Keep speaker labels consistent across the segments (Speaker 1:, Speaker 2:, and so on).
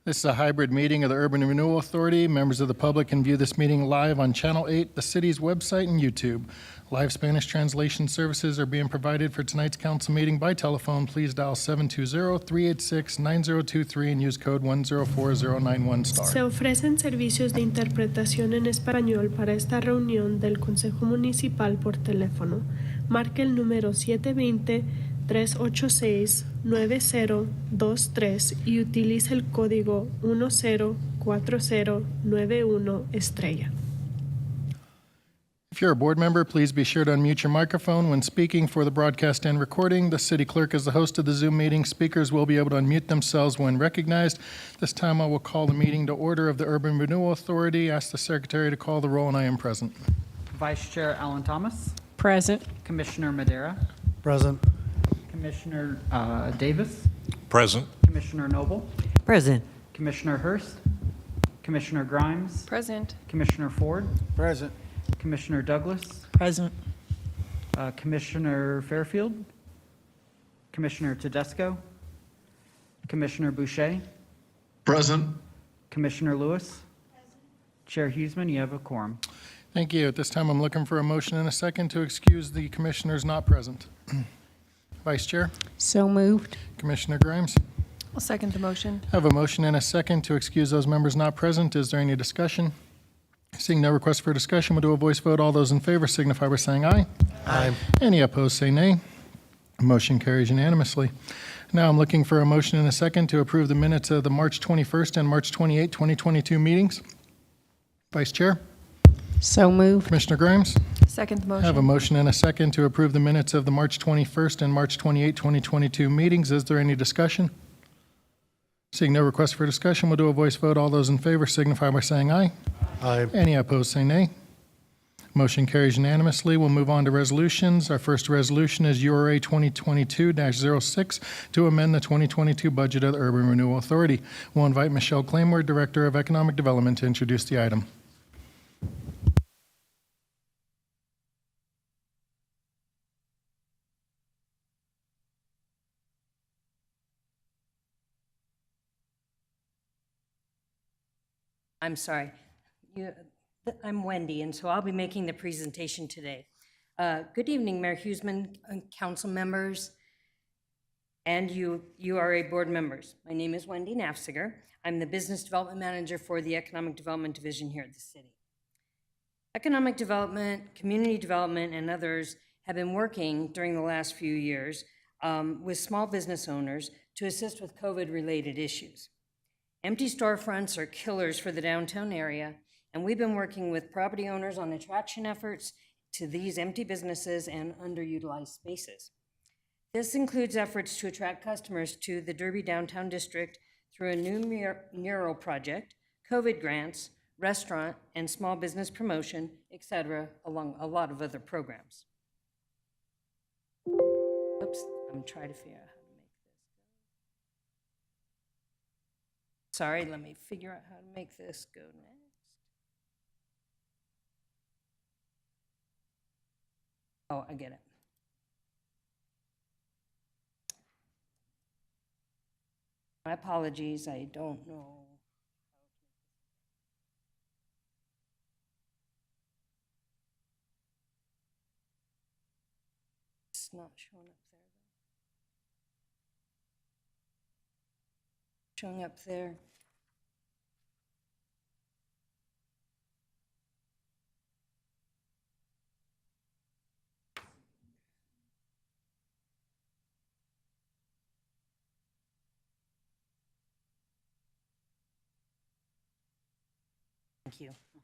Speaker 1: This is a hybrid meeting of the Urban Renewal Authority. Members of the public can view this meeting live on Channel 8, the city's website, and YouTube. Live Spanish translation services are being provided for tonight's council meeting by telephone. Please dial 720-386-9023 and use code 104091 star.
Speaker 2: Se ofrecen servicios de interpretación en español para esta reunión del Consejo Municipal por teléfono. Marque el número 720-386-9023 y utilice el código 104091 estrella.
Speaker 1: If you're a board member, please be sure to unmute your microphone when speaking for the broadcast and recording. The city clerk is the host of the Zoom meeting. Speakers will be able to unmute themselves when recognized. This time I will call the meeting to order of the Urban Renewal Authority. Ask the secretary to call the roll, and I am present.
Speaker 3: Vice Chair Alan Thomas.
Speaker 4: Present.
Speaker 3: Commissioner Madera.
Speaker 5: Present.
Speaker 3: Commissioner Davis.
Speaker 6: Present.
Speaker 3: Commissioner Noble.
Speaker 4: Present.
Speaker 3: Commissioner Hurst. Commissioner Grimes.
Speaker 4: Present.
Speaker 3: Commissioner Ford.
Speaker 5: Present.
Speaker 3: Commissioner Douglas.
Speaker 4: Present.
Speaker 3: Commissioner Fairfield. Commissioner Tedesco. Commissioner Boucher.
Speaker 6: Present.
Speaker 3: Commissioner Lewis. Chair Huseman, you have a quorum.
Speaker 1: Thank you. At this time, I'm looking for a motion and a second to excuse the commissioners not present. Vice Chair,
Speaker 4: So moved.
Speaker 1: Commissioner Grimes.
Speaker 4: I'll second the motion.
Speaker 1: I have a motion and a second to excuse those members not present. Is there any discussion? Seeing no request for discussion, we'll do a voice vote. All those in favor signify by saying aye.
Speaker 5: Aye.
Speaker 1: Any opposed, say nay. Motion carries unanimously. Now I'm looking for a motion and a second to approve the minutes of the March 21st and March 28, 2022 meetings. Vice Chair,
Speaker 4: So moved.
Speaker 1: Commissioner Grimes.
Speaker 4: Second the
Speaker 1: I have a
Speaker 4: motion.
Speaker 1: motion and a second to approve the minutes of the March 21st and March 28, 2022 meetings. Is there any discussion? Seeing no request for discussion, we'll do a voice vote. All those in favor signify by saying aye.
Speaker 5: Aye.
Speaker 1: Any opposed, say nay. Motion carries unanimously. We'll move on to resolutions. Our first resolution is URA 2022-06 to amend the 2022 budget of the Urban Renewal Authority. We'll invite Michelle Claymore, Director of Economic Development, to introduce the item.
Speaker 7: I'm sorry. I'm Wendy, and so I'll be making the presentation today. Good evening, Mayor Huseman, council members, and you URA board members. My name is Wendy Nafziger. I'm the Business Development Manager for the Economic Development Division here at the city. Economic development, community development, and others have been working during the last few years with small business owners to assist with COVID-related issues. Empty storefronts are killers for the downtown area, and we've been working with property owners on attraction efforts to these empty businesses and underutilized spaces. This includes efforts to attract customers to the Derby Downtown District through a new mural project, COVID grants, restaurant and small business promotion, etc., along a lot of other programs. Oops, I'm trying to figure out how to make this go. Sorry, let me figure out how to make this go next. Oh, I get it. My apologies, I don't know. It's not showing up there, though. Showing up there.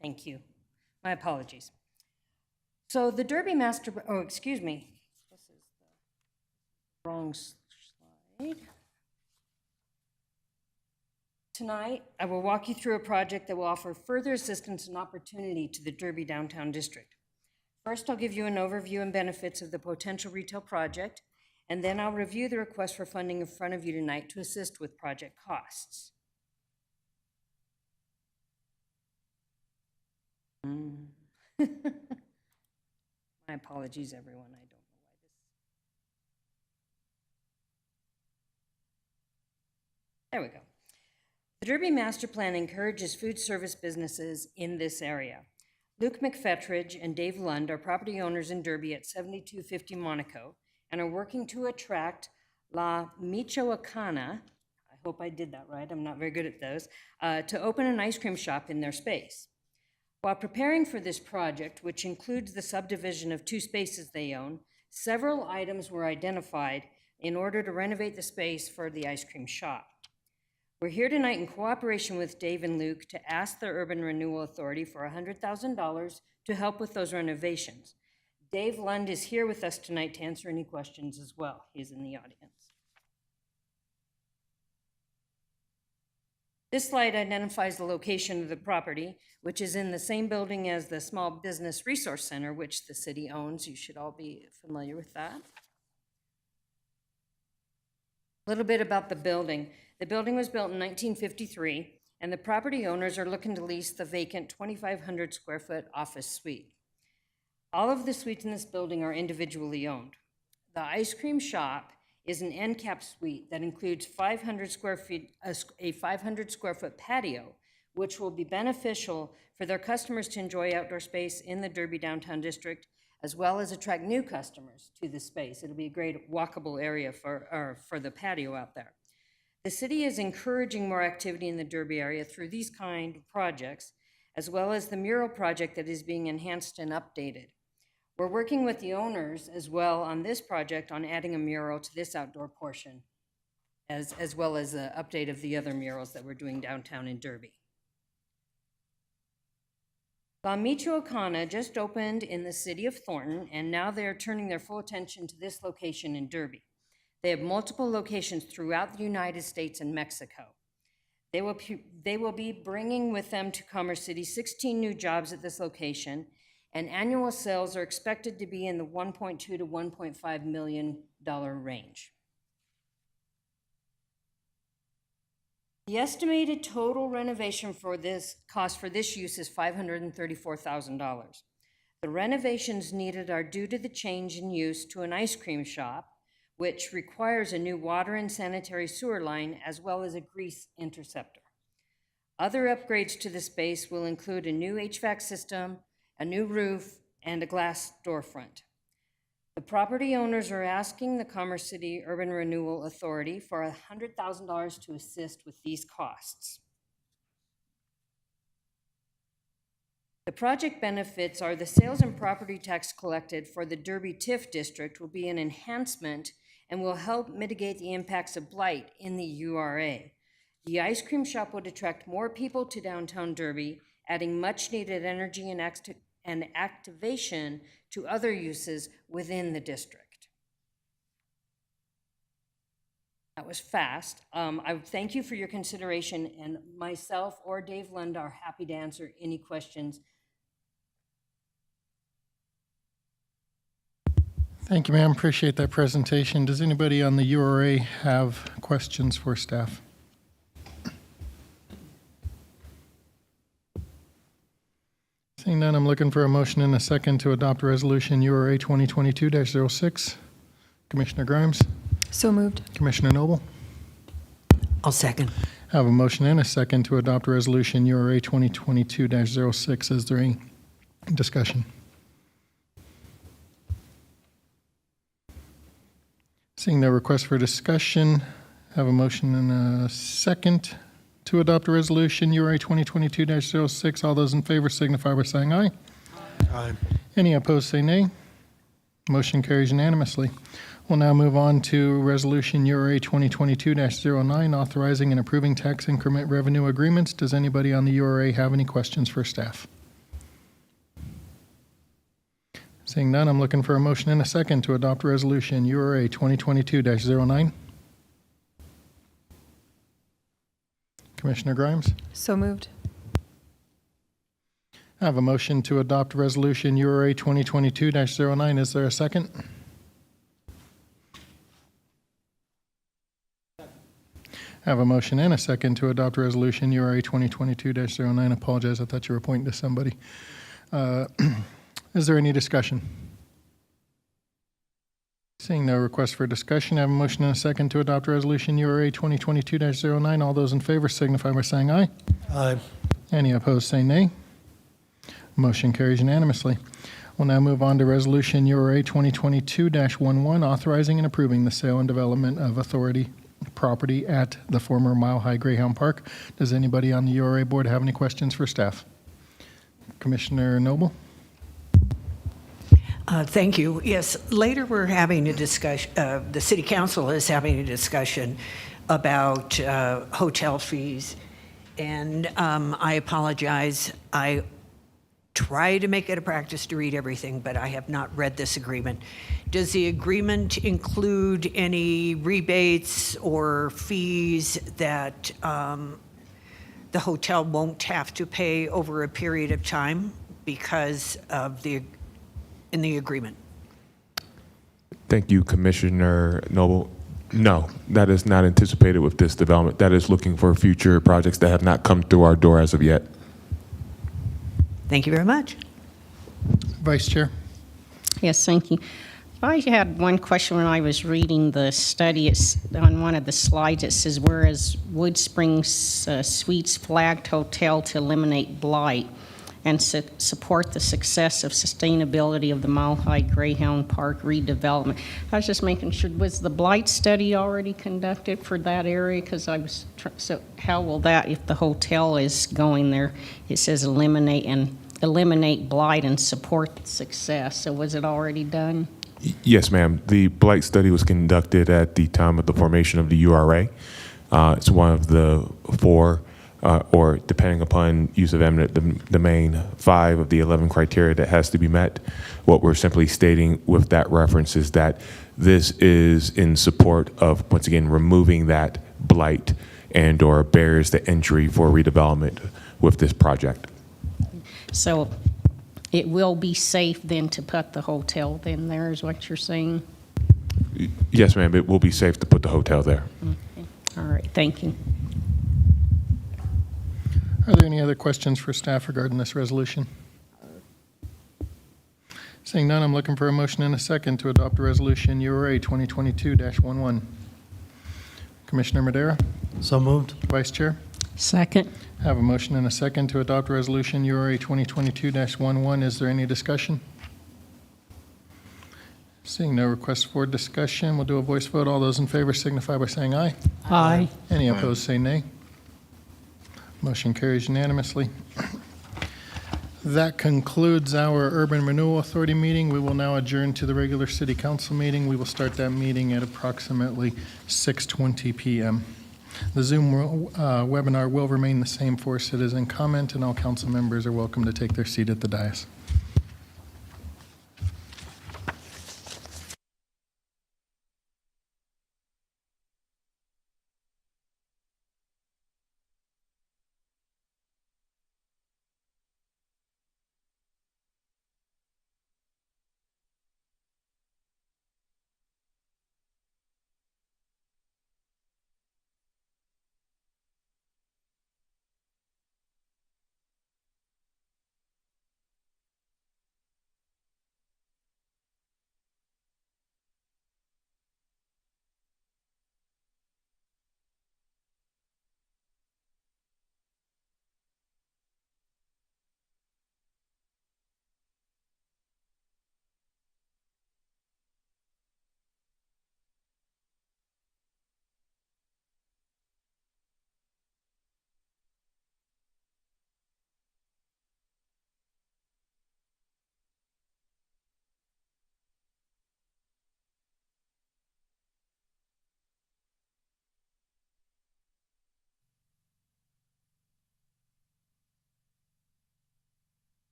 Speaker 7: Thank you. My apologies. So the Derby Master, oh, excuse me. This is the wrong slide. Tonight, I will walk you through a project that will offer further assistance and opportunity to the Derby Downtown District. First, I'll give you an overview and benefits of the potential retail project, and then I'll review the request for funding in front of you tonight to assist with project costs. My apologies, everyone. I don't know why this. There we go. The Derby Master Plan encourages food service businesses in this area. Luke McFetridge and Dave Lund are property owners in Derby at 7250 Monaco and are working to attract La Michoacana, I hope I did that right, I'm not very good at those, to open an ice cream shop in their space. While preparing for this project, which includes the subdivision of 2 spaces they own, several items were identified in order to renovate the space for the ice cream shop. We're here tonight in cooperation with Dave and Luke to ask the Urban Renewal Authority for $100,000 to help with those renovations. Dave Lund is here with us tonight to answer any questions as well. He's in the audience. This slide identifies the location of the property, which is in the same building as the Small Business Resource Center, which the city owns. You should all be familiar with that. A little bit about the building. The building was built in 1953, and the property owners are looking to lease the vacant 2,500 square foot office suite. All of the suites in this building are individually owned. The ice cream shop is an end cap suite that includes 500 square feet, a 500 square foot patio, which will be beneficial for their customers to enjoy outdoor space in the Derby downtown district, as well as attract new customers to the space. It'll be a great walkable area for the patio out there. The city is encouraging more activity in the Derby area through these kind of projects, as well as the mural project that is being enhanced and updated. We're working with the owners as well on this project on adding a mural to this outdoor portion, as well as an update of the other murals that we're doing downtown in Derby. La Michoacana just opened in the city of Thornton, and now they're turning their full attention to this location in Derby. They have multiple locations throughout the United States and Mexico. They will be bringing with them to Commerce City 16 new jobs at this location, and annual sales are expected to be in the $1.2 to $1.5 million range. The estimated total renovation for this cost for this use is $534,000. The renovations needed are due to the change in use to an ice cream shop, which requires a new water and sanitary sewer line, as well as a grease interceptor. Other upgrades to the space will include a new HVAC system, a new roof, and a glass storefront. The property owners are asking the Commerce City Urban Renewal Authority for $100,000 to assist with these costs. The project benefits are the sales and property tax collected for the Derby TIF district will be an enhancement and will help mitigate the impacts of blight in the URA. The ice cream shop would attract more people to downtown Derby, adding much needed energy and activation to other uses within the district. That was fast. I thank you for your consideration, and myself or Dave Lund are happy to answer any questions.
Speaker 1: Thank you, ma'am. Appreciate that presentation. Does anybody on the URA have questions for staff? Seeing none, I'm looking for a motion and a second to adopt Resolution URA 2022-06. Commissioner Grimes?
Speaker 4: So moved.
Speaker 1: Commissioner Noble?
Speaker 4: I'll second.
Speaker 1: I have a motion and a second to adopt Resolution URA 2022-06. Is there any discussion? Seeing no request for discussion, I have a motion and a second to adopt a resolution URA 2022-06. All those in favor signify by saying aye.
Speaker 6: Aye.
Speaker 1: Any opposed say nay. Motion carries unanimously. We'll now move on to Resolution URA 2022-09, authorizing and approving tax increment revenue agreements. Does anybody on the URA have any questions for staff? Seeing none, I'm looking for a motion and a second to adopt Resolution URA 2022-09. Commissioner Grimes?
Speaker 4: So moved.
Speaker 1: I have a motion to adopt Resolution URA 2022-09. Is there a second? I have a motion and a second to adopt Resolution URA 2022-09. Apologize, I thought you were pointing to somebody. Is there any discussion? Seeing no request for discussion, I have a motion and a second to adopt Resolution URA 2022-09. All those in favor signify by saying aye.
Speaker 6: Aye.
Speaker 1: Any opposed, say nay. Motion carries unanimously. We'll now move on to Resolution URA 2022-11, authorizing and approving the sale and development of authority property at the former Mile High Greyhound Park. Does anybody on the URA board have any questions for staff? Commissioner Noble?
Speaker 5: Thank you. Yes, later we're having a discussion, the city council is having a discussion about hotel fees. And I apologize. I try to make it a practice to read everything, but I have not read this agreement. Does the agreement include any rebates or fees that the hotel won't have to pay over a period of time because of in the agreement?
Speaker 8: Thank you, Commissioner Noble. No, that is not anticipated with this development. That is looking for future projects that have not come through our door as of yet.
Speaker 5: Thank you very much.
Speaker 1: Vice Chair?
Speaker 9: Yes, thank you. I had one question when I was reading the study. It's on one of the slides. It says, whereas Wood Springs Suites flagged hotel to eliminate blight and support the success of sustainability of the Mile High Greyhound Park redevelopment. I was just making sure, was the blight study already conducted for that area? Because I was, so how will that, if the hotel is going there, it says eliminate blight and support success. So was it already done?
Speaker 8: Yes, ma'am. The blight study was conducted at the time of the formation of the URA. It's one of the four, or depending upon use of eminent domain, 5 of the 11 criteria that has to be met. What we're simply stating with that reference is that this is in support of, once again, removing that blight and or barriers to entry for redevelopment with this project.
Speaker 9: So it will be safe then to put the hotel then there, is what you're saying?
Speaker 8: Yes, ma'am. It will be safe to put the hotel there.
Speaker 9: Okay. All right, thank you.
Speaker 1: Are there any other questions for staff regarding this resolution? Seeing none, I'm looking for a motion and a second to adopt Resolution URA 2022-11. Commissioner Madera?
Speaker 6: So moved.
Speaker 1: Vice Chair?
Speaker 9: Second.
Speaker 1: I have a motion and a second to adopt Resolution URA 2022-11. Is there any discussion? Seeing no request for discussion, we'll do a voice vote. All those in favor signify by saying aye.
Speaker 9: Aye.
Speaker 1: Any opposed, say nay. Motion carries unanimously. That concludes our Urban Renewal Authority meeting. We will now adjourn to the regular City Council meeting. We will start that meeting at approximately 6:20 p.m. The Zoom webinar will remain the same for citizen comment, and all council members are welcome to take their seat at the dais.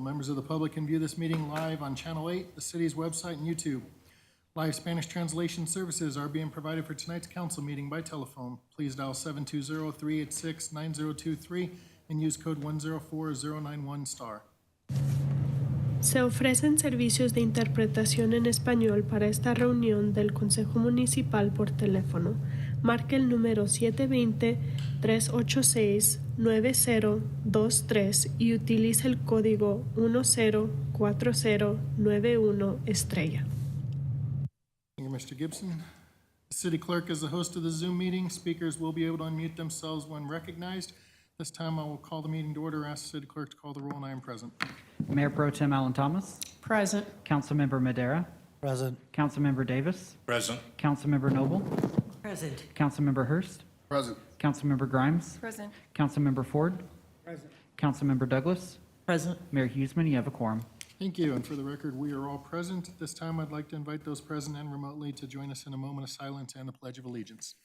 Speaker 1: Members of the public can view this meeting live on Channel 8, the city's website, and YouTube. Live Spanish translation services are being provided for tonight's council meeting by telephone. Please dial 720-386-9023 and use code 104091 *.
Speaker 2: Se ofrecen servicios de interpretación en español para esta reunión del Consejo Municipal por teléfono. Marque el número 720-386-9023 y utilice el código 104091 #.
Speaker 1: Thank you, Mr. Gibson. The city clerk is the host of the Zoom meeting. Speakers will be able to unmute themselves when recognized. This time I will call the meeting to order, ask the city clerk to call the roll, and I am present.
Speaker 3: Mayor Pro Tem Alan Thomas,
Speaker 4: Present.
Speaker 3: Councilmember Madera,
Speaker 10: Present.
Speaker 3: Councilmember Davis,
Speaker 6: Present.
Speaker 3: Councilmember Noble,
Speaker 5: Present.
Speaker 3: Councilmember Hurst,
Speaker 6: Present.
Speaker 3: Councilmember Grimes,
Speaker 4: Present.
Speaker 3: Councilmember Ford, Councilmember Douglas,
Speaker 10: Present.
Speaker 3: Mayor Huseman, you have a quorum.
Speaker 1: Thank you, and for the record, we are all present. At this time, I'd like to invite those present and remotely to join us in a moment of silence and the Pledge of Allegiance.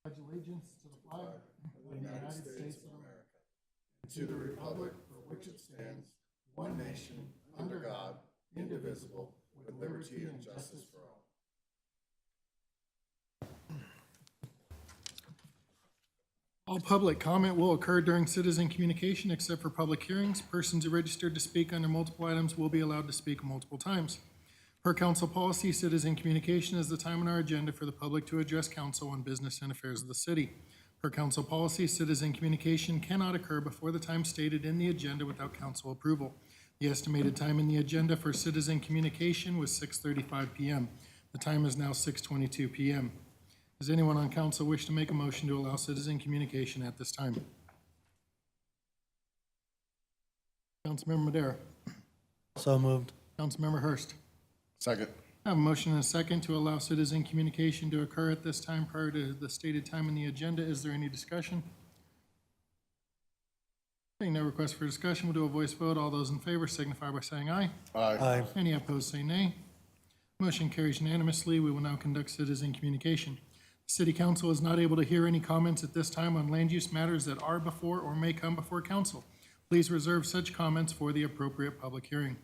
Speaker 1: Pledge allegiance to the flag of the United States of America, and to the republic for which it stands, one nation, under God, indivisible, with liberty and justice for all. All public comment will occur during citizen communication except for public hearings. Persons who registered to speak under multiple items will be allowed to speak multiple times. Per council policy, citizen communication is the time on our agenda for the public to address council on business and affairs of the city. Per council policy, citizen communication cannot occur before the time stated in the agenda without council approval. The estimated time in the agenda for citizen communication was 6:35 p.m. The time is now 6:22 p.m. Does anyone on council wish to make a motion to allow citizen communication at this time? Councilmember Madera.
Speaker 10: So moved.
Speaker 1: Councilmember Hurst.
Speaker 6: Second.
Speaker 1: I have a motion and a second to allow citizen communication to occur at this time prior to the stated time in the agenda. Is there any discussion? Seeing no request for discussion, we'll do a voice vote. All those in favor signify by saying aye.
Speaker 10: Aye.
Speaker 1: Any opposed, say nay. Motion carries unanimously. We will now conduct citizen communication. The City Council is not able to hear any comments at this time on land use matters that are before or may come before council. Please reserve such comments for the appropriate public hearing.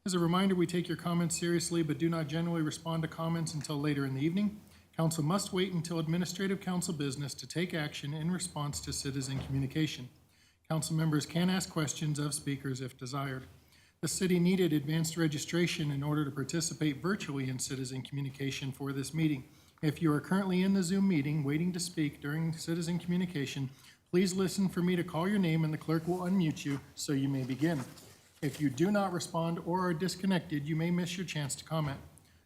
Speaker 1: As a reminder, we take your comments seriously but do not generally respond to comments until later in the evening. Council must wait until administrative council business to take action in response to citizen communication. Council members can ask questions of speakers if desired. The city needed advanced registration in order to participate virtually in citizen communication for this meeting. If you are currently in the Zoom meeting waiting to speak during citizen communication, please listen for me to call your name and the clerk will unmute you so you may begin. If you do not respond or are disconnected, you may miss your chance to comment.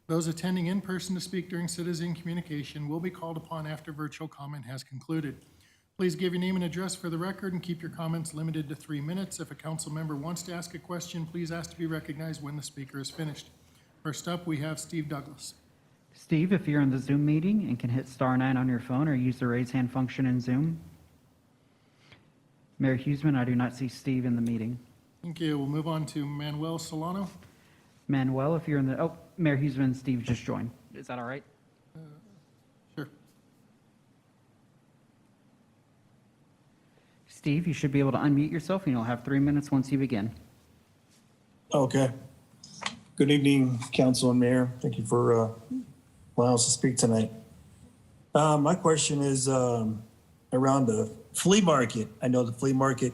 Speaker 1: Those attending in person to speak during citizen communication will be called upon after virtual comment has concluded. Please give your name and address for the record and keep your comments limited to 3 minutes. If a council member wants to ask a question, please ask to be recognized when the speaker is finished. First up, we have Steve Douglas.
Speaker 3: Steve, if you're in the Zoom meeting and can hit *9 on your phone or use the raise hand function in Zoom. Mayor Huseman, I do not see Steve in the meeting.
Speaker 1: Thank you. We'll move on to Manuel Solano.
Speaker 3: Manuel, if you're in the, Mayor Huseman and Steve just joined. Is that all right?
Speaker 1: Sure.
Speaker 3: Steve, you should be able to unmute yourself and you'll have 3 minutes once you begin.
Speaker 11: Okay. Good evening, council and mayor. Thank you for allowing us to speak tonight. My question is around the flea market. I know the flea market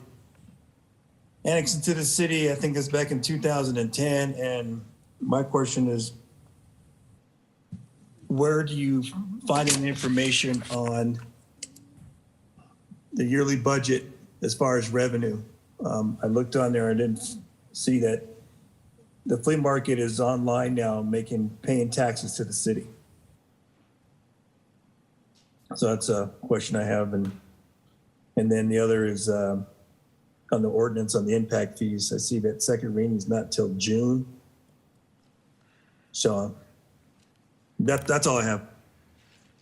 Speaker 11: annexed into the city, I think it's back in 2010. And my question is, where do you find any information on the yearly budget as far as revenue? I looked on there, I didn't see that the flea market is online now, paying taxes to the city. So that's a question I have. And then the other is on the ordinance on the impact fees. I see that second reading is not till June. So that's all I have.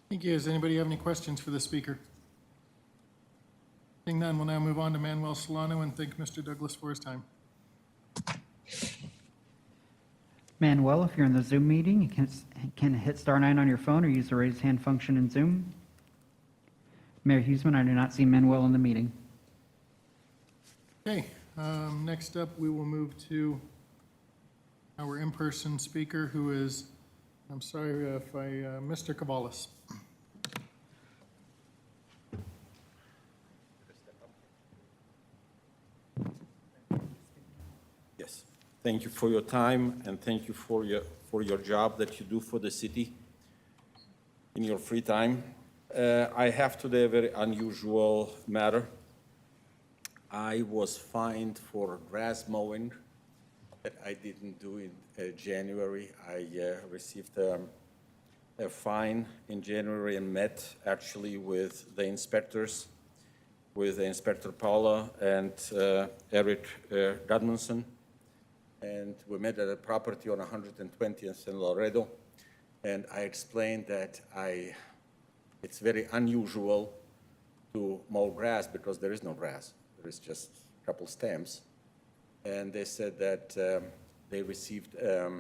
Speaker 1: Thank you. Does anybody have any questions for the speaker? Seeing none, we'll now move on to Manuel Solano and thank Mr. Douglas for his time.
Speaker 3: Manuel, if you're in the Zoom meeting, you can hit star 9 on your phone or use the raise hand function in Zoom. Mayor Huseman, I do not see Manuel in the meeting.
Speaker 1: Okay, next up, we will move to our in-person speaker, who is, I'm sorry if Mr. Cavalis.
Speaker 12: Yes. Thank you for your time, and thank you for your job that you do for the city in your free time. I have today a very unusual matter. I was fined for grass mowing that I didn't do in January. I received a fine in January and met actually with the inspectors, with Inspector Paula and Eric Gudmundsson. And we met at a property on 120th in Laredo. And I explained that it's very unusual to mow grass because there is no grass. There is just a couple stems. And they said that they received a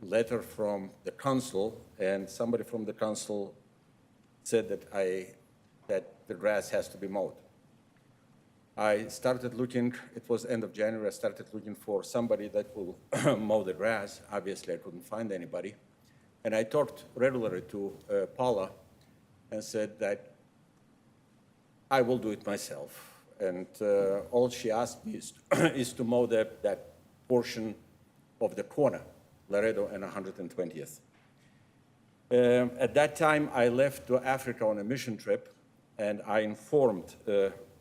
Speaker 12: letter from the council, and somebody from the council said that the grass has to be mowed. I started looking, it was end of January, I started looking for somebody that will mow the grass. Obviously, I couldn't find anybody. And I talked regularly to Paula and said that I will do it myself. And all she asked me is to mow that portion of the corner, Laredo and 120th. At that time, I left to Africa on a mission trip, and I informed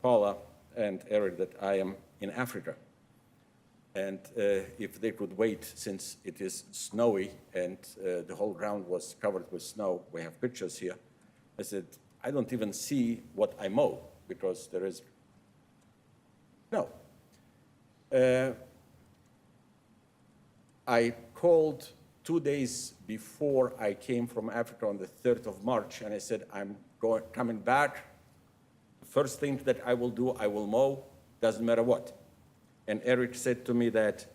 Speaker 12: Paula and Eric that I am in Africa. And if they could wait, since it is snowy and the whole ground was covered with snow, we have pictures here. I said, I don't even see what I mow because there is no. I called 2 days before I came from Africa on the 3rd of March, and I said, I'm coming back. First thing that I will do, I will mow, doesn't matter what. And Eric said to me that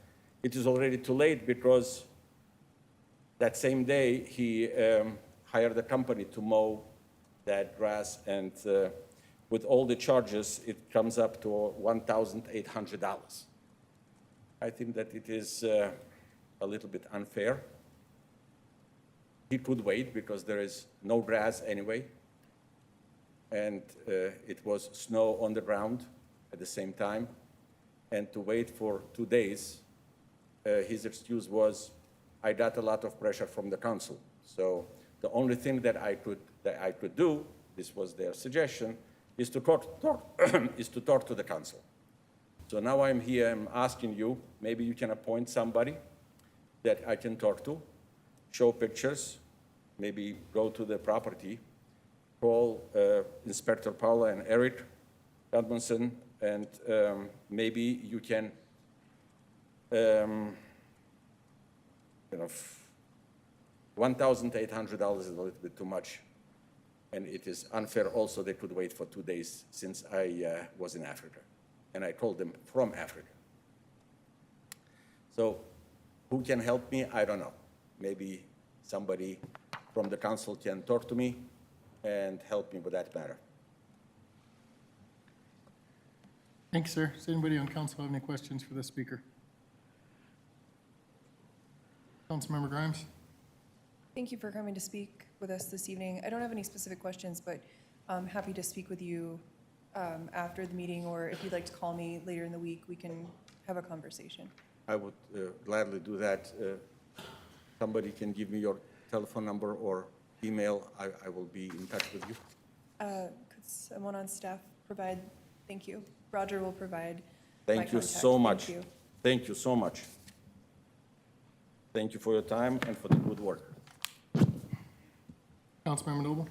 Speaker 12: it is already too late because that same day he hired a company to mow that grass, and with all the charges, it comes up to $1,800. I think that it is a little bit unfair. He could wait because there is no grass anyway, and it was snow on the ground at the same time. And to wait for 2 days, his excuse was, I got a lot of pressure from the council. So the only thing that I could do, this was their suggestion, is to talk to the council. So now I'm here, I'm asking you, maybe you can appoint somebody that I can talk to, show pictures, maybe go to the property, call Inspector Paula and Eric Gudmundsson, and maybe you can, $1,800 is a little bit too much. And it is unfair also they could wait for 2 days since I was in Africa. And I called them from Africa. So who can help me? I don't know. Maybe somebody from the council can talk to me and help me with that matter.
Speaker 1: Thanks, sir. Does anybody on council have any questions for the speaker? Councilmember Grimes?
Speaker 13: Thank you for coming to speak with us this evening. I don't have any specific questions, but I'm happy to speak with you after the meeting, or if you'd like to call me later in the week, we can have a conversation.
Speaker 12: I would gladly do that. Somebody can give me your telephone number or email. I will be in touch with you.
Speaker 13: Could someone on staff provide? Thank you. Roger will provide.
Speaker 12: Thank you
Speaker 13: contact.
Speaker 12: so much.
Speaker 13: Thank you.
Speaker 12: Thank you so much. Thank you for your time and for the good work.
Speaker 1: Councilmember Noble?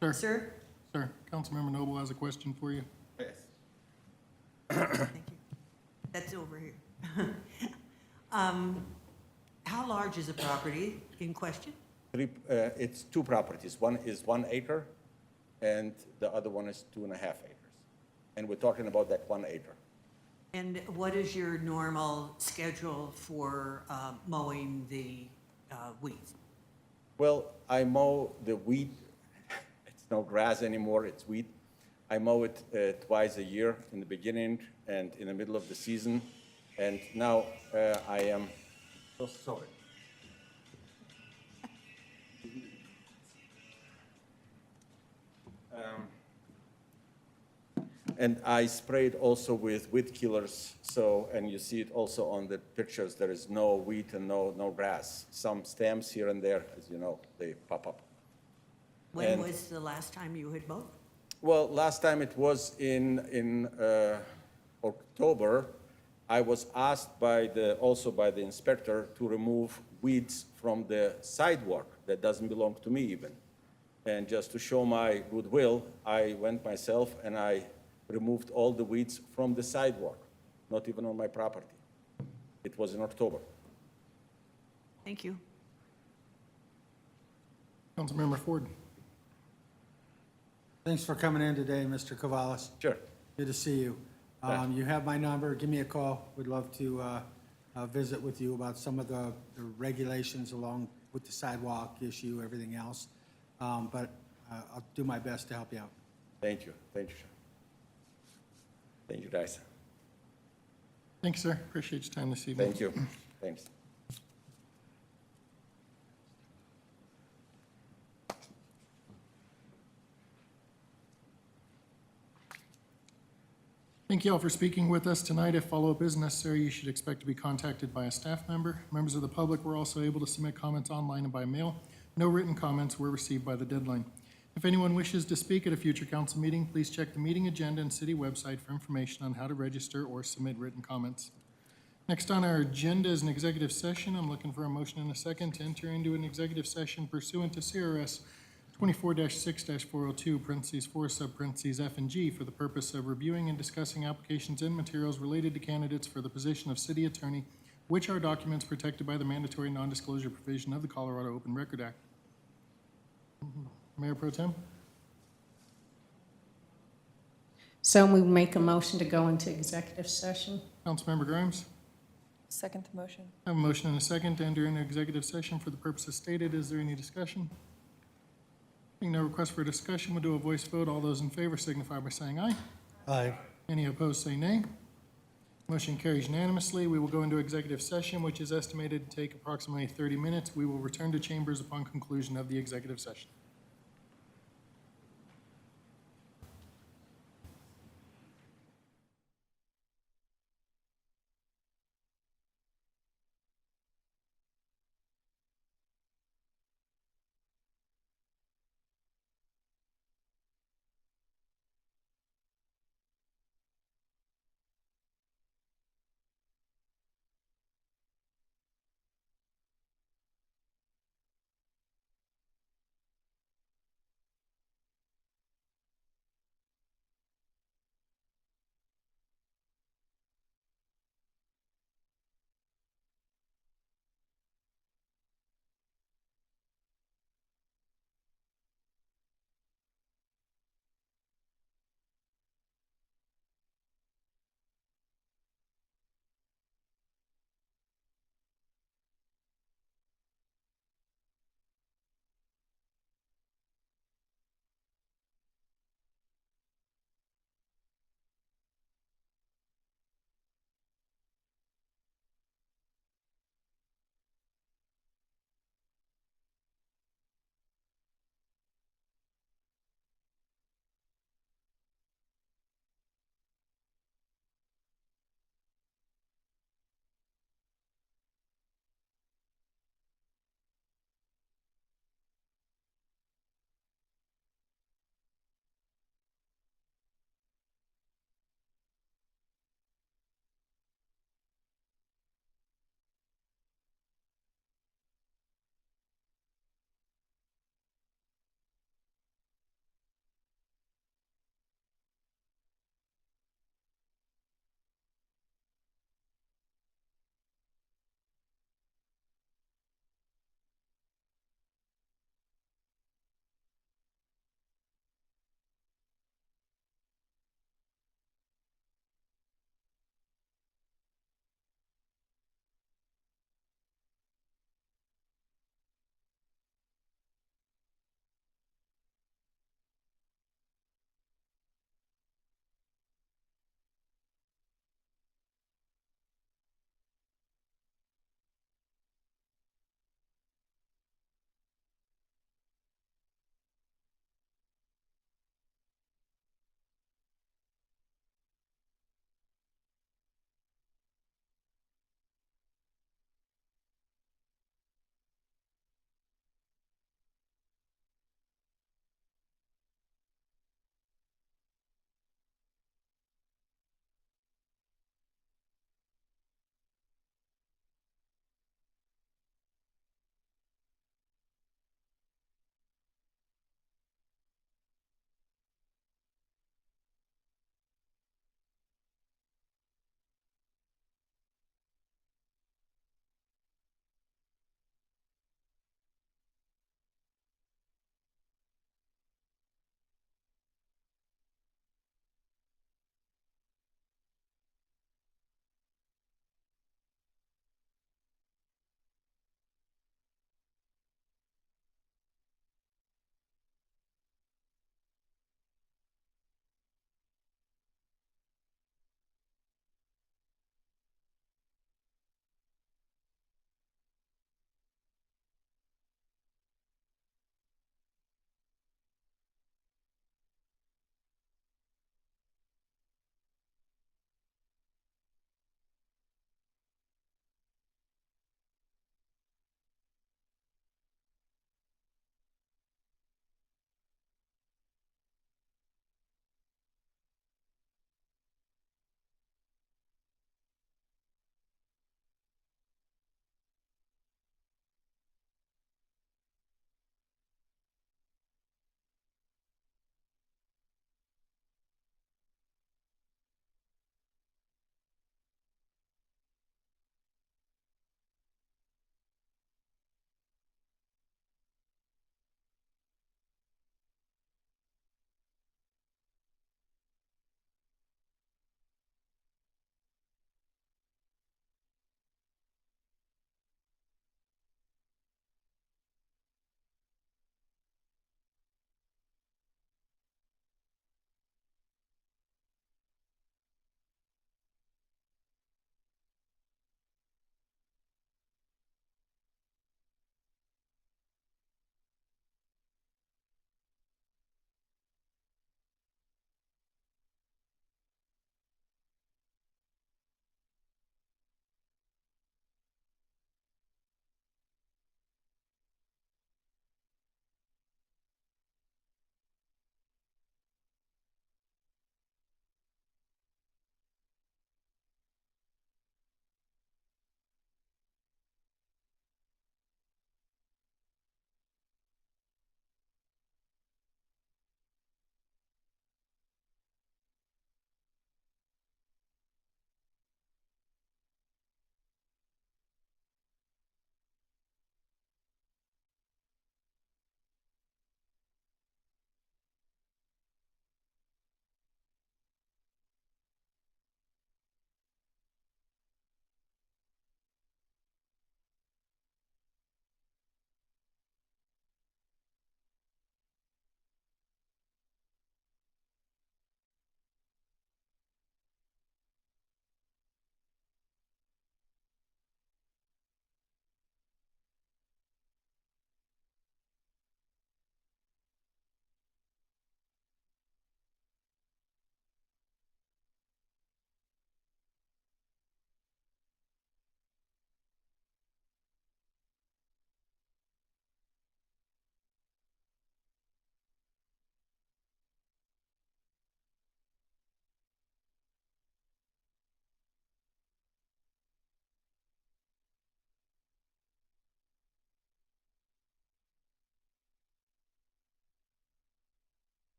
Speaker 1: Sir?
Speaker 5: Sir?
Speaker 1: Sir, Councilmember Noble has a question for you.
Speaker 12: Yes.
Speaker 14: Thank you. That's over here. How large is the property in question?
Speaker 12: It's two properties. One is 1 acre, and the other one is 2.5 acres. And we're talking about that 1 acre.
Speaker 14: And what is your normal schedule for mowing the weeds?
Speaker 12: Well, I mow the weed. It's no grass anymore, it's weed. I mow it twice a year, in the beginning and in the middle of the season. And now I am so sorry. And I sprayed also with weed killers, so, and you see it also on the pictures, there is no wheat and no grass. Some stems here and there, as you know, they pop up.
Speaker 14: When
Speaker 12: And-
Speaker 14: was the last time you had mowed?
Speaker 12: Well, last time it was in October. I was asked also by the inspector to remove weeds from the sidewalk that doesn't belong to me even. And just to show my goodwill, I went myself and I removed all the weeds from the sidewalk, not even on my property. It was in October.
Speaker 14: Thank you.
Speaker 1: Councilmember Ford.
Speaker 15: Thanks for coming in today, Mr. Cavales.
Speaker 12: Sure.
Speaker 15: Good to see you. You have my number. Give me a call. We'd love to visit with you about some of the regulations along with the sidewalk issue, everything else. But I'll do my best to help you out.
Speaker 12: Thank you. Thank you, sir. Thank you, guys.
Speaker 1: Thanks, sir. Appreciate your time this evening.
Speaker 12: Thank you. Thanks.
Speaker 1: Thank you all for speaking with us tonight. If follow-up is necessary, you should expect to be contacted by a staff member. Members of the public were also able to submit comments online and by mail. No written comments were received by the deadline. If anyone wishes to speak at a future council meeting, please check the meeting agenda and city website for information on how to register or submit written comments. Next on our agenda is an executive session. I'm looking for a motion and a second to enter into an executive session pursuant to CRS 24-6-402, parentheses 4, sub-parentheses F and G, for the purpose of reviewing and discussing applications and materials related to candidates for the position of city attorney, which are documents protected by the mandatory non-disclosure provision of the Colorado Open Record Act. Mayor Pro Tem?
Speaker 9: So we make a motion to go into executive session?
Speaker 1: Councilmember Grimes?
Speaker 13: Second the motion.
Speaker 1: I have a motion and a second to enter into executive session for the purposes stated. Is there any discussion? Being no request for discussion, we'll do a voice vote. All those in favor signify by saying aye.
Speaker 10: Aye.
Speaker 1: Any opposed, say nay. Motion carries unanimously. We will go into executive session, which is estimated to take approximately 30 minutes. We will return to chambers upon conclusion of the executive session.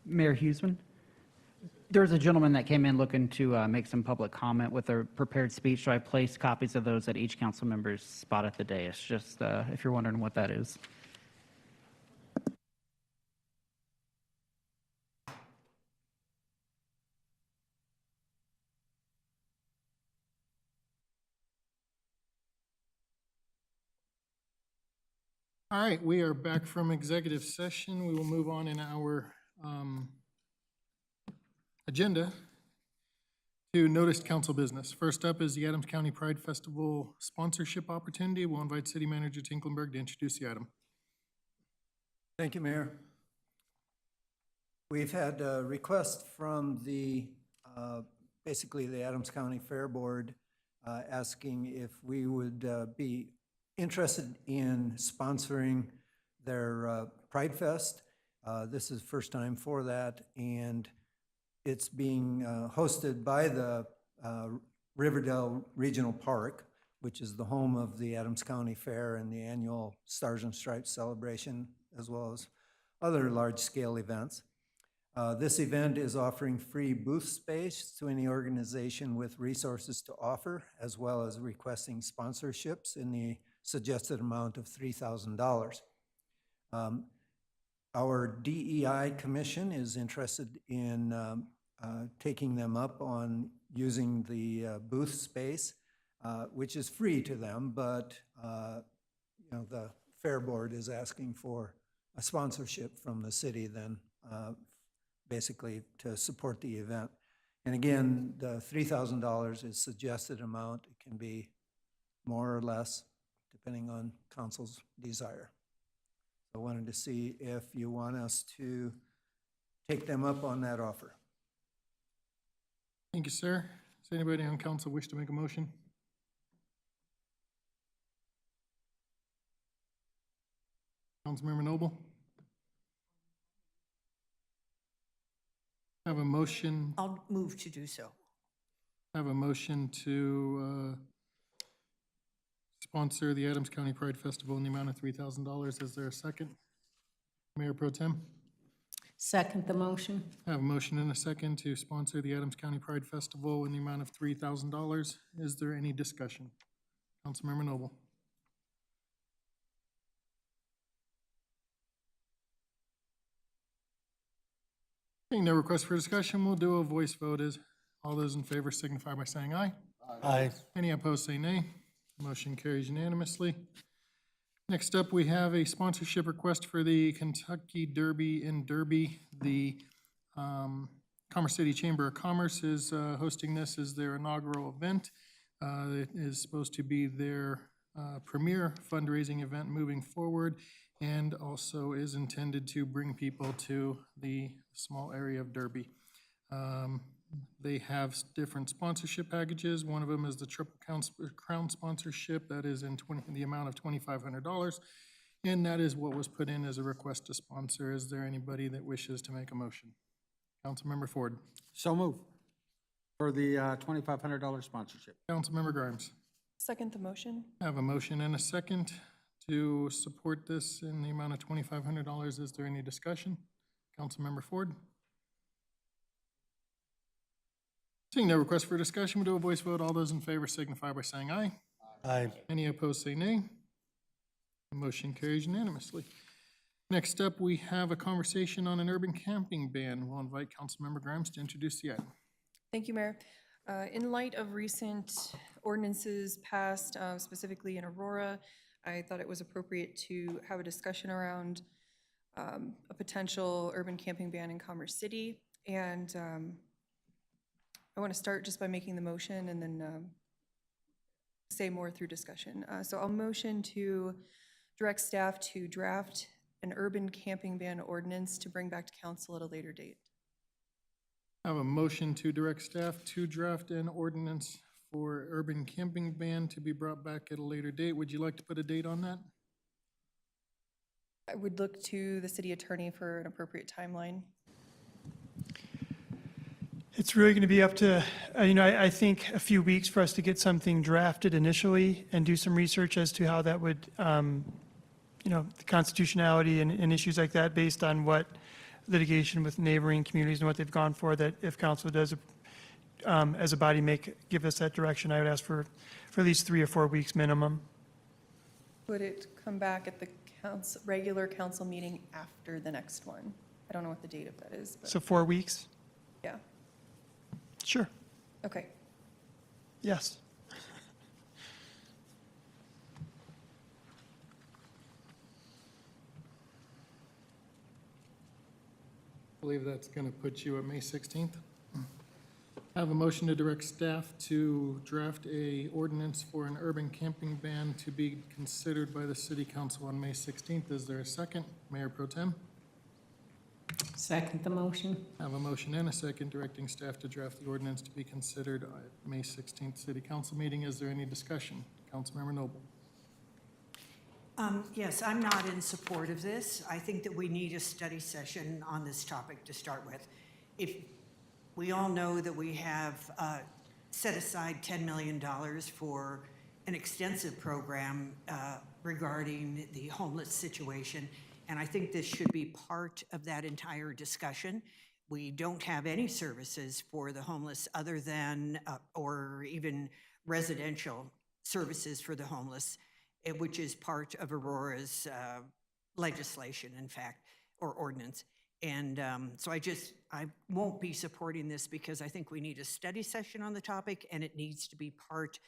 Speaker 3: Mayor Huseman? There's a gentleman that came in looking to make some public comment with a prepared speech, so I placed copies of those at each council member's spot at the dais, just if you're wondering what that is.
Speaker 1: All right, we are back from executive session. We will move on in our agenda to noticed council business. First up is the Adams County Pride Festival sponsorship opportunity. We'll invite City Manager Tinklenberg to introduce the item.
Speaker 16: Thank you, Mayor. We've had a request from basically the Adams County Fair Board asking if we would be interested in sponsoring their Pride Fest. This is the first time for that, and it's being hosted by the Riverdale Regional Park, which is the home of the Adams County Fair and the annual Stars and Stripes celebration, as well as other large-scale events. This event is offering free booth space to any organization with resources to offer, as well as requesting sponsorships in the suggested amount of $3,000. Our DEI Commission is interested in taking them up on using the booth space, which is free to them, but the Fair Board is asking for a sponsorship from the city then basically to support the event. And again, the $3,000 is suggested amount. It can be more or less depending on council's desire. I wanted to see if you want us to take them up on that offer.
Speaker 1: Thank you, sir. Does anybody on council wish to make a motion? Councilmember Noble? Have a motion.
Speaker 5: I'll move to do so.
Speaker 1: Have a motion to sponsor the Adams County Pride Festival in the amount of $3,000. Is there a second? Mayor Pro Tem?
Speaker 9: Second the motion.
Speaker 1: I have a motion and a second to sponsor the Adams County Pride Festival in the amount of $3,000. Is there any discussion? Councilmember Noble? Seeing no request for discussion, we'll do a voice vote. Is all those in favor signify by saying aye.
Speaker 10: Aye.
Speaker 1: Any opposed say nay. Motion carries unanimously. Next up, we have a sponsorship request for the Kentucky Derby in Derby. The Commerce City Chamber of Commerce is hosting this as their inaugural event. It is supposed to be their premier fundraising event moving forward, and also is intended to bring people to the small area of Derby. They have different sponsorship packages. One of them is the Triple Crown sponsorship. That is in the amount of $2,500. And that is what was put in as a request to sponsor. Is there anybody that wishes to make a motion? Councilmember Ford.
Speaker 15: So move for the $2,500 sponsorship.
Speaker 1: Councilmember Grimes.
Speaker 13: Second the motion.
Speaker 1: I have a motion and a second to support this in the amount of $2,500. Is there any discussion? Councilmember Ford. Seeing no request for discussion, we'll do a voice vote. All those in favor signify by saying aye.
Speaker 10: Aye.
Speaker 1: Any opposed say nay. The motion carries unanimously. Next up, we have a conversation on an urban camping ban. We'll invite Councilmember Grimes to introduce the item.
Speaker 13: Thank you, Mayor. In light of recent ordinances passed, specifically in Aurora, I thought it was appropriate to have a discussion around a potential urban camping ban in Commerce City. And I want to start just by making the motion and then say more through discussion. So I'll motion to direct staff to draft an urban camping ban ordinance to bring back to council at a later date.
Speaker 1: I have a motion to direct staff to draft an ordinance for urban camping ban to be brought back at a later date. Would you like to put a date on that?
Speaker 13: I would look to the city attorney for an appropriate timeline.
Speaker 17: It's really going to be up to, I think a few weeks for us to get something drafted initially and do some research as to how that would, the constitutionality and issues like that based on what litigation with neighboring communities and what they've gone for, that if council does, as a body, give us that direction, I would ask for at least 3 or 4 weeks minimum.
Speaker 13: Would it come back at the regular council meeting after the next one? I don't know what the date of that is, but
Speaker 17: So 4 weeks?
Speaker 13: yeah,
Speaker 17: Sure,
Speaker 13: okay.
Speaker 17: yes.
Speaker 1: I believe that's going to put you at May 16th. I have a motion to direct staff to draft a ordinance for an urban camping ban to be considered by the city council on May 16th. Is there a second? Mayor Pro Tem?
Speaker 9: Second the motion.
Speaker 1: I have a motion and a second directing staff to draft the ordinance to be considered at May 16th city council meeting. Is there any discussion? Councilmember Noble.
Speaker 5: Yes, I'm not in support of this. I think that we need a study session on this topic to start with. If we all know that we have set aside $10 million for an extensive program regarding the homeless situation, and I think this should be part of that entire discussion. We don't have any services for the homeless other than, or even residential services for the homeless, which is part of Aurora's legislation, in fact, or ordinance. And so I won't be supporting this because I think we need a study session on the topic, and it needs to be part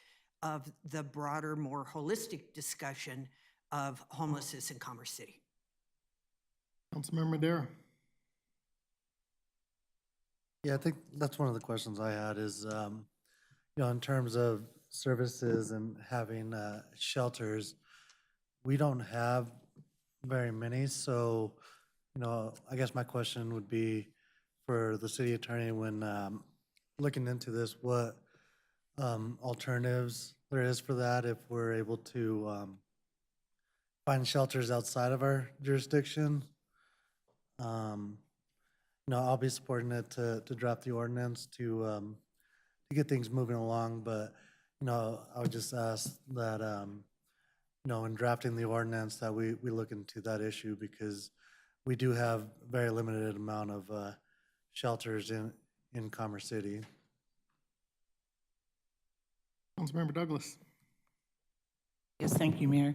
Speaker 5: of the broader, more holistic discussion of homelessness in Commerce City.
Speaker 1: Councilmember Madera.
Speaker 10: Yeah, I think that's one of the questions I had is, in terms of services and having shelters, we don't have very many. So, I guess my question would be for the city attorney when looking into this, what alternatives there is for that if we're able to find shelters outside of our jurisdiction. I'll be supporting it to draft the ordinance to get things moving along, but I would just ask that in drafting the ordinance that we look into that issue because we do have very limited amount of shelters in Commerce City.
Speaker 1: Councilmember Douglas.
Speaker 18: Yes, thank you, Mayor.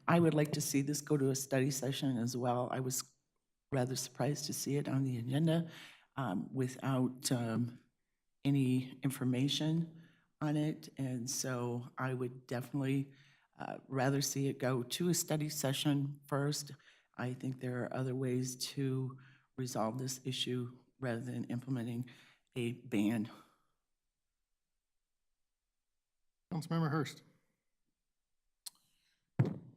Speaker 18: I would like to see this go to a study session as well. I was rather surprised to see it on the agenda without any information on it. And so I would definitely rather see it go to a study session first. I think there are other ways to resolve this issue rather than implementing a ban.
Speaker 1: Councilmember Hurst.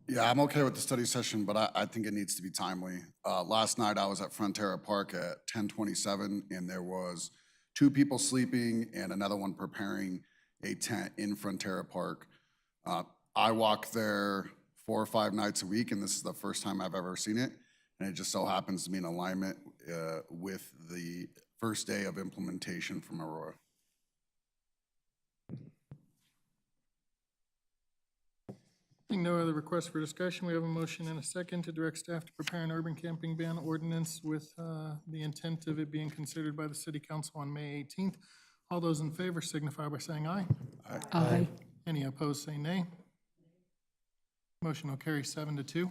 Speaker 19: Yeah, I'm okay with the study session, but I think it needs to be timely. Last night I was at Frontera Park at 10:27, and there was 2 people sleeping and another one preparing a tent in Frontera Park. I walk there 4 or 5 nights a week, and this is the first time I've ever seen it. And it just so happens to be in alignment with the first day of implementation from Aurora.
Speaker 1: Seeing no other requests for discussion, we have a motion and a second to direct staff to prepare an urban camping ban ordinance with the intent of it being considered by the city council on May 18th. All those in favor signify by saying aye.
Speaker 19: Aye.
Speaker 9: Aye.
Speaker 1: Any opposed, say nay. Motion will carry 7-2.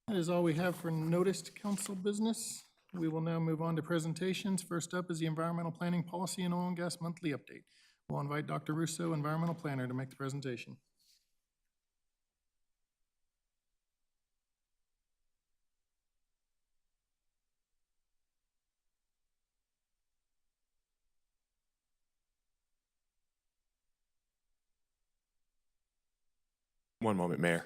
Speaker 1: That is all we have for noticed council business. We will now move on to presentations. First up is the Environmental Planning Policy and Oil and Gas Monthly Update. We'll invite Dr. Russo, Environmental Planner, to make the presentation.
Speaker 8: One moment, Mayor.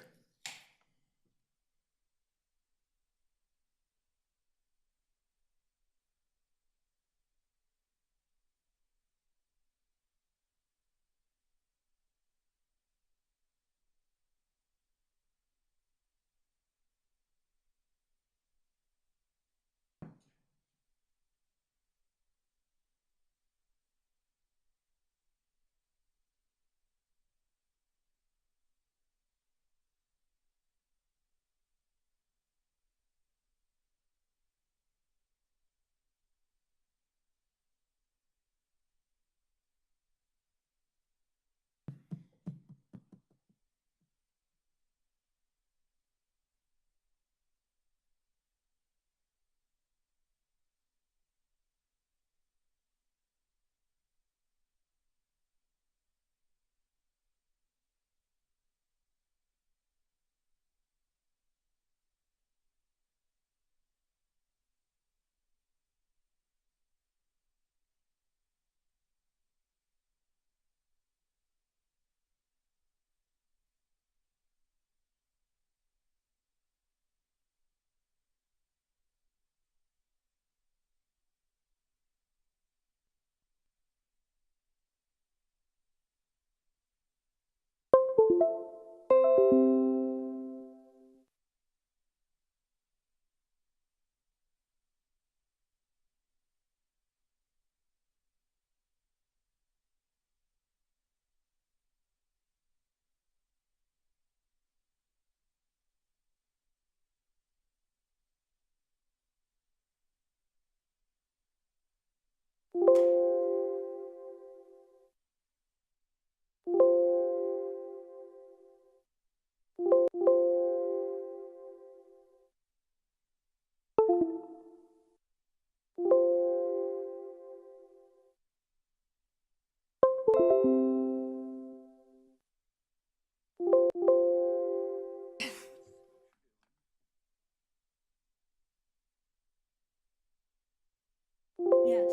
Speaker 20: Yes.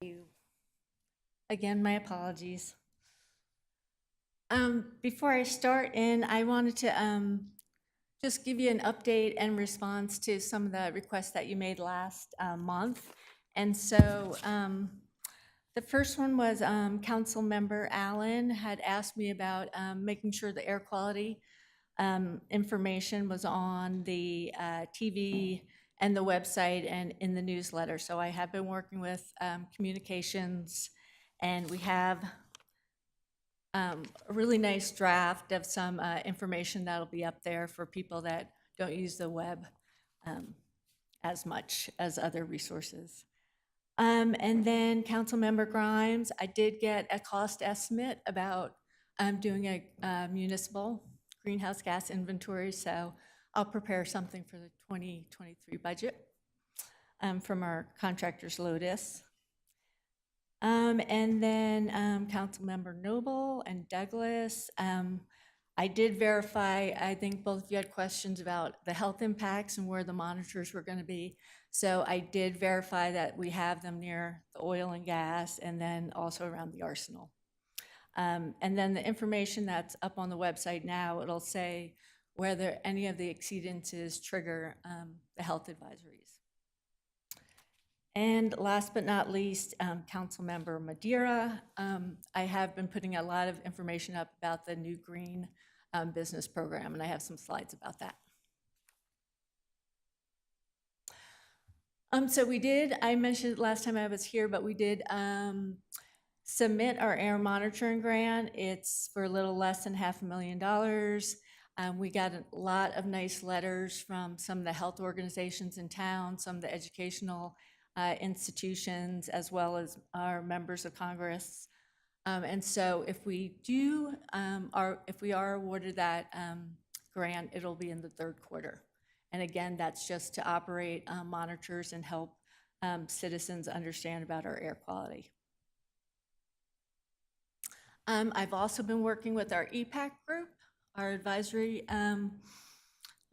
Speaker 20: You. Again, my apologies. Before I start in, I wanted to just give you an update and response to some of the requests that you made last month. And so the first one was Council Member Allen had asked me about making sure the air quality information was on the TV and the website and in the newsletter. So I have been working with communications, and we have a really nice draft of some information that'll be up there for people that don't use the web as much as other resources. And then Councilmember Grimes, I did get a cost estimate about doing a municipal greenhouse gas inventory, so I'll prepare something for the 2023 budget from our contractors Lotus. And then Councilmember Noble and Douglas, I did verify, I think both of you had questions about the health impacts and where the monitors were going to be. So I did verify that we have them near the oil and gas and then also around the arsenal. And then the information that's up on the website now, it'll say whether any of the exceedances trigger the health advisories. And last but not least, Councilmember Madeira. I have been putting a lot of information up about the new green business program, and I have some slides about that. So we did, I mentioned it last time I was here, but we did submit our air monitoring grant. It's for a little less than $500,000. We got a lot of nice letters from some of the health organizations in town, some of the educational institutions, as well as our members of Congress. And so if we do, if we are awarded that grant, it'll be in the third quarter. And again, that's just to operate monitors and help citizens understand about our air quality. I've also been working with our EPAC group, our advisory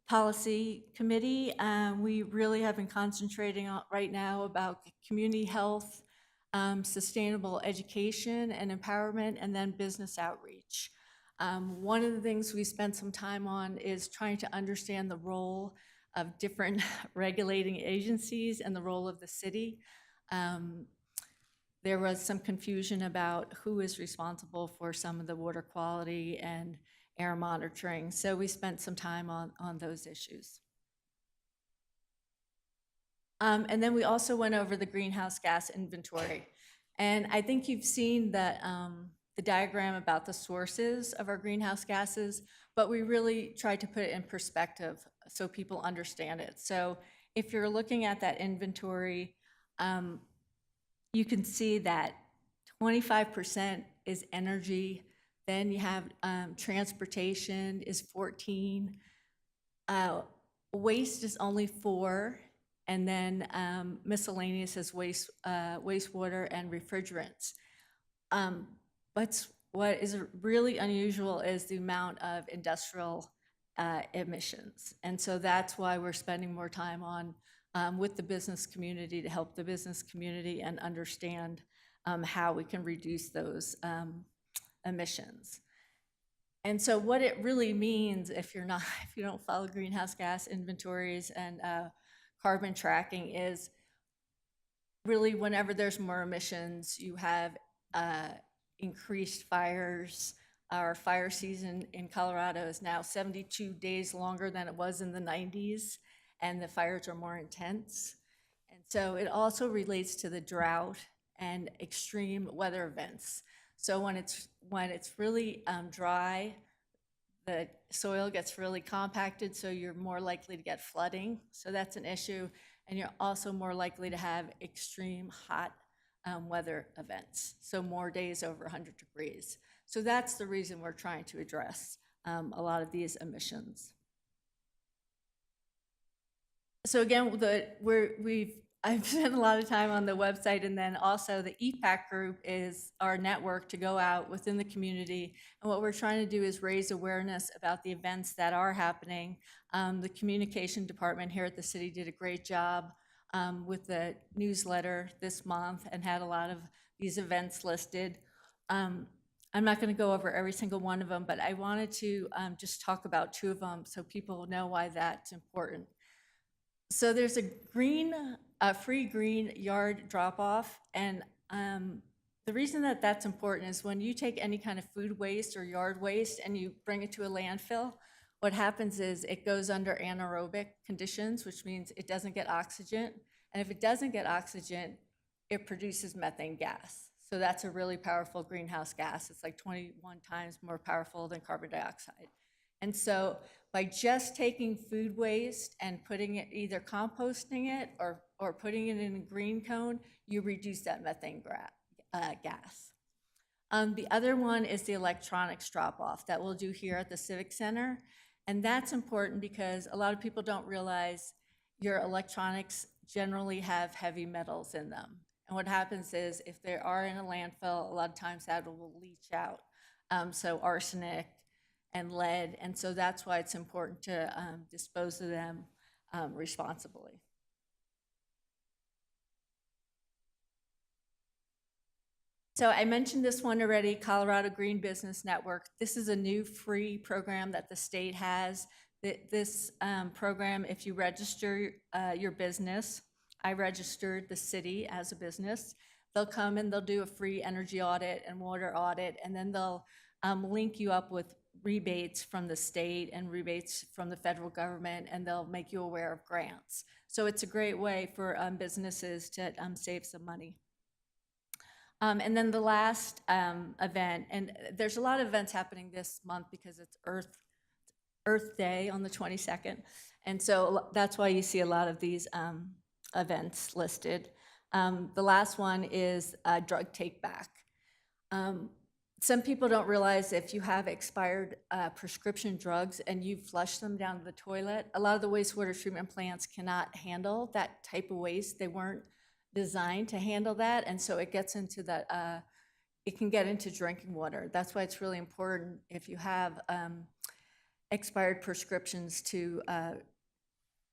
Speaker 20: policy committee. We really have been concentrating on right now about community health, sustainable education and empowerment, and then business outreach. One of the things we spent some time on is trying to understand the role of different regulating agencies and the role of the city. There was some confusion about who is responsible for some of the water quality and air monitoring, so we spent some time on those issues. And then we also went over the greenhouse gas inventory. And I think you've seen the diagram about the sources of our greenhouse gases, but we really tried to put it in perspective so people understand it. So if you're looking at that inventory, you can see that 25% is energy, then you have transportation is 14, waste is only 4, and then miscellaneous is wastewater and refrigerants. But what is really unusual is the amount of industrial emissions. And so that's why we're spending more time on with the business community to help the business community and understand how we can reduce those emissions. And so what it really means if you don't follow greenhouse gas inventories and carbon tracking is really whenever there's more emissions, you have increased fires. Our fire season in Colorado is now 72 days longer than it was in the 90s, and the fires are more intense. And so it also relates to the drought and extreme weather events. So when it's really dry, the soil gets really compacted, so you're more likely to get flooding. So that's an issue. And you're also more likely to have extreme hot weather events. So more days over 100 degrees. So that's the reason we're trying to address a lot of these emissions. So again, we've I've spent a lot of time on the website, and then also the EPAC group is our network to go out within the community. And what we're trying to do is raise awareness about the events that are happening. The communication department here at the city did a great job with the newsletter this month and had a lot of these events listed. I'm not going to go over every single one of them, but I wanted to just talk about two of them so people know why that's important. So there's a free green yard drop-off, and the reason that that's important is when you take any kind of food waste or yard waste and you bring it to a landfill, what happens is it goes under anaerobic conditions, which means it doesn't get oxygen, and if it doesn't get oxygen, it produces methane gas. So that's a really powerful greenhouse gas. It's like 21 times more powerful than carbon dioxide. And so by just taking food waste and putting it, either composting it or putting it in a green cone, you reduce that methane gas. The other one is the electronics drop-off that we'll do here at the Civic Center. And that's important because a lot of people don't realize your electronics generally have heavy metals in them. And what happens is if they are in a landfill, a lot of times that will leach out. So arsenic and lead, and so that's why it's important to dispose of them responsibly. So I mentioned this one already, Colorado Green Business Network. This is a new free program that the state has. This program, if you register your business, I registered the city as a business, they'll come and they'll do a free energy audit and water audit, and then they'll link you up with rebates from the state and rebates from the federal government, and they'll make you aware of grants. So it's a great way for businesses to save some money. And then the last event, and there's a lot of events happening this month because it's Earth Day on the 22nd, and so that's why you see a lot of these events listed. The last one is drug take back. Some people don't realize if you have expired prescription drugs and you flush them down the toilet, a lot of the wastewater treatment plants cannot handle that type of waste. They weren't designed to handle that, and so it gets into that, it can get into drinking water. That's why it's really important if you have expired prescriptions to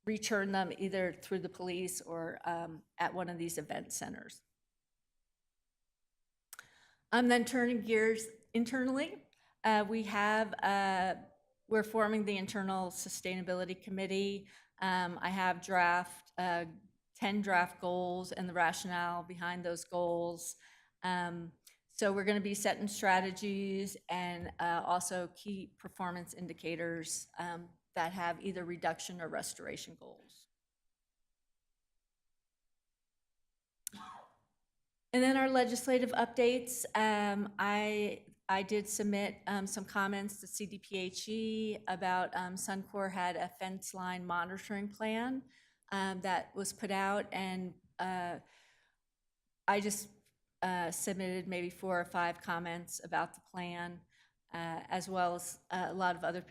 Speaker 20: return them either through the police or at one of these event centers. Then turning gears internally, we're forming the internal sustainability committee. I have 10 draft goals and the rationale behind those goals. So we're going to be setting strategies and also key performance indicators that have either reduction or restoration goals. And then our legislative updates. I did submit some comments to CDPHE about Suncor had a fence line monitoring plan that was put out, and I just submitted maybe 4 or 5 comments about the plan, as well as a lot of other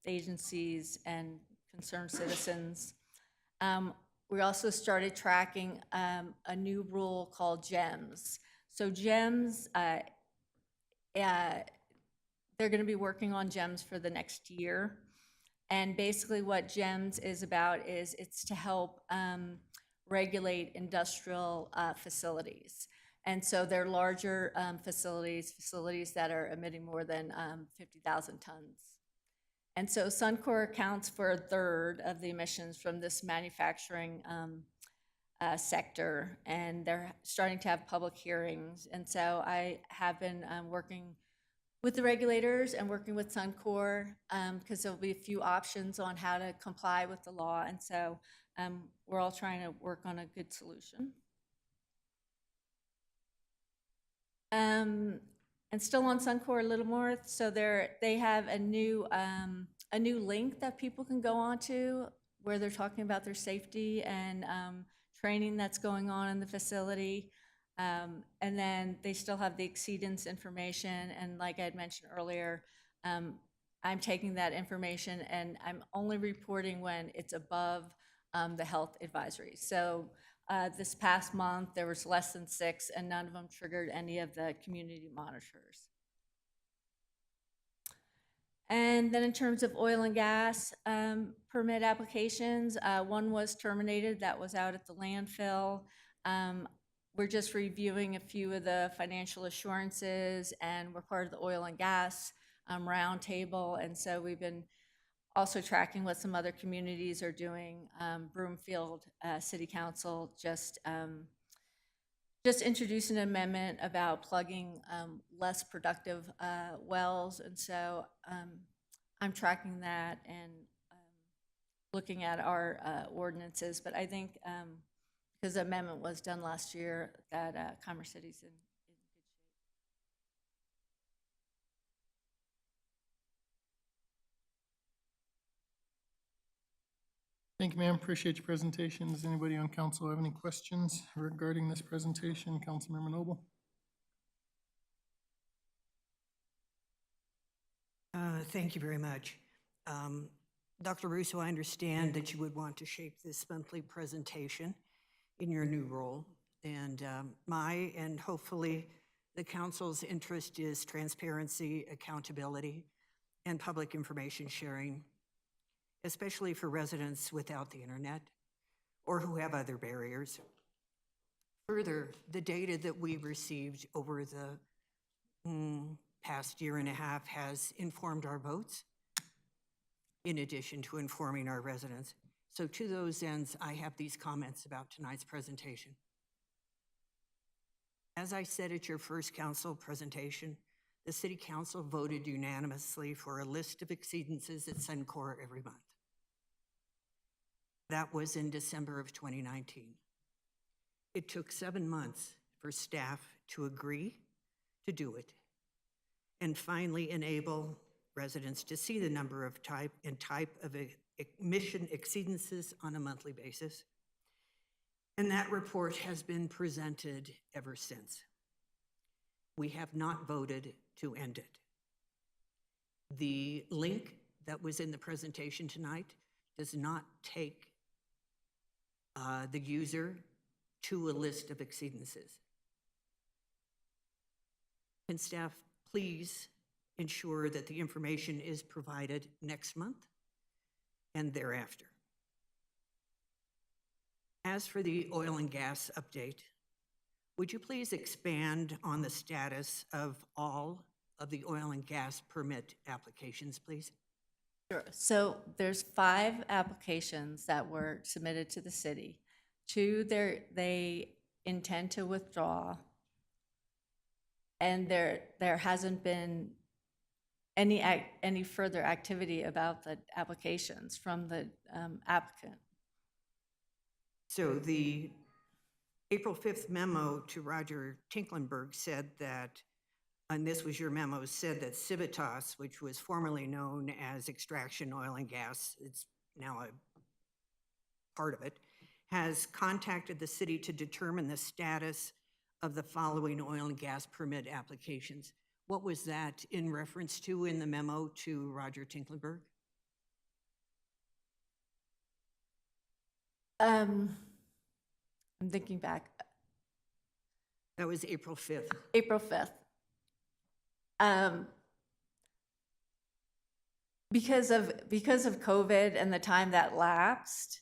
Speaker 20: agencies and concerned citizens. We also started tracking a new rule called GEMS. So GEMS, they're going to be working on GEMS for the next year. And basically what GEMS is about is it's to help regulate industrial facilities. And so they're larger facilities that are emitting more than 50,000 tons. And so Suncor accounts for 1/3 of the emissions from this manufacturing sector, and they're starting to have public hearings. And so I have been working with the regulators and working with Suncor because there'll be a few options on how to comply with the law. And so we're all trying to work on a good solution. And still on Suncor a little more, so they have a new link that people can go on to where they're talking about their safety and training that's going on in the facility. And then they still have the exceedance information, and like I had mentioned earlier, I'm taking that information and I'm only reporting when it's above the health advisories. So this past month, there was less than 6, and none of them triggered any of the community monitors. And then in terms of oil and gas permit applications, one was terminated, that was out at the landfill. We're just reviewing a few of the financial assurances, and we're part of the oil and gas roundtable, and so we've been also tracking what some other communities are doing. Broomfield City Council just introduced an amendment about plugging less productive wells, and so I'm tracking that and looking at our ordinances. But I think because the amendment was done last year, that Commerce City's in good shape.
Speaker 1: Thank you, ma'am. Appreciate your presentation. Does anybody on council have any questions regarding this presentation? Councilmember Noble?
Speaker 5: Thank you very much. Dr. Russo, I understand that you would want to shape this monthly presentation in your new role. And my and hopefully the council's interest is transparency, accountability, and public information sharing, especially for residents without the internet or who have other barriers. Further, the data that we received over the past year and a half has informed our votes, in addition to informing our residents. So to those ends, I have these comments about tonight's presentation. As I said at your first council presentation, the City Council voted unanimously for a list of exceedances at Suncor every month. That was in December of 2019. It took 7 months for staff to agree to do it and finally enable residents to see the number of type of emission exceedances on a monthly basis. And that report has been presented ever since. We have not voted to end it. The link that was in the presentation tonight does not take the user to a list of exceedances. Can staff please ensure that the information is provided next month and thereafter? As for the oil and gas update, would you please expand on the status of all of the oil and gas permit applications, please?
Speaker 20: Sure. So there's 5 applications that were submitted to the city. 2 they intend to withdraw, and there hasn't been any further activity about the applications from the applicant.
Speaker 5: So the April 5th memo to Roger Tinklenberg said that, and this was your memo, said that Civitas, which was formerly known as Extraction Oil and Gas, it's now a part of it, has contacted the city to determine the status of the following oil and gas permit applications. What was that in reference to in the memo to Roger Tinklenberg?
Speaker 20: I'm thinking back.
Speaker 5: That was April 5th.
Speaker 20: April 5th. Because of COVID and the time that lapsed,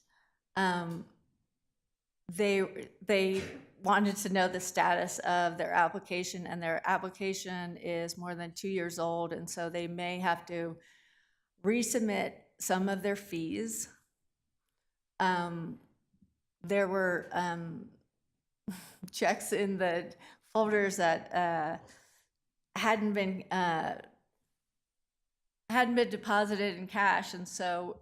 Speaker 20: they wanted to know the status of their application, and their application is more than 2 years old, and so they may have to resubmit some of their fees. There were checks in the folders that hadn't been deposited in cash, and so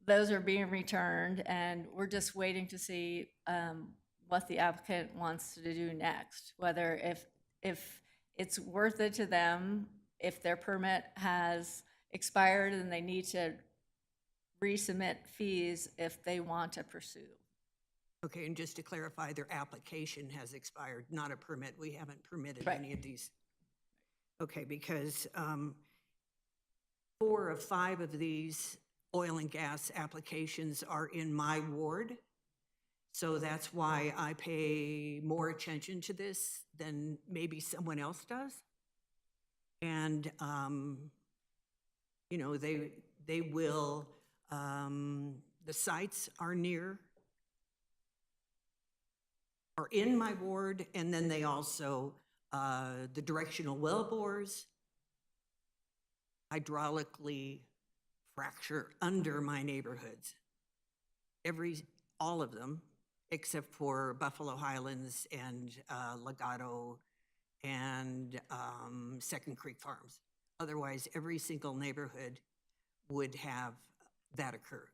Speaker 20: those are being returned, and we're just waiting to see what the applicant wants to do next, whether if it's worth it to them, if their permit has expired and they need to resubmit fees if they want to pursue.
Speaker 5: Okay, and just to clarify, their application has expired, not a permit. We haven't permitted
Speaker 20: Right.
Speaker 5: any of these. Okay, because 4 of 5 of these oil and gas applications are in my ward. So that's why I pay more attention to this than maybe someone else does. And, you know, they will, the sites are in my ward, and then they also, the directional well bores hydraulically fracture under my neighborhoods. All of them, except for Buffalo Highlands and Legato and Second Creek Farms. Otherwise, every single neighborhood would have that occur.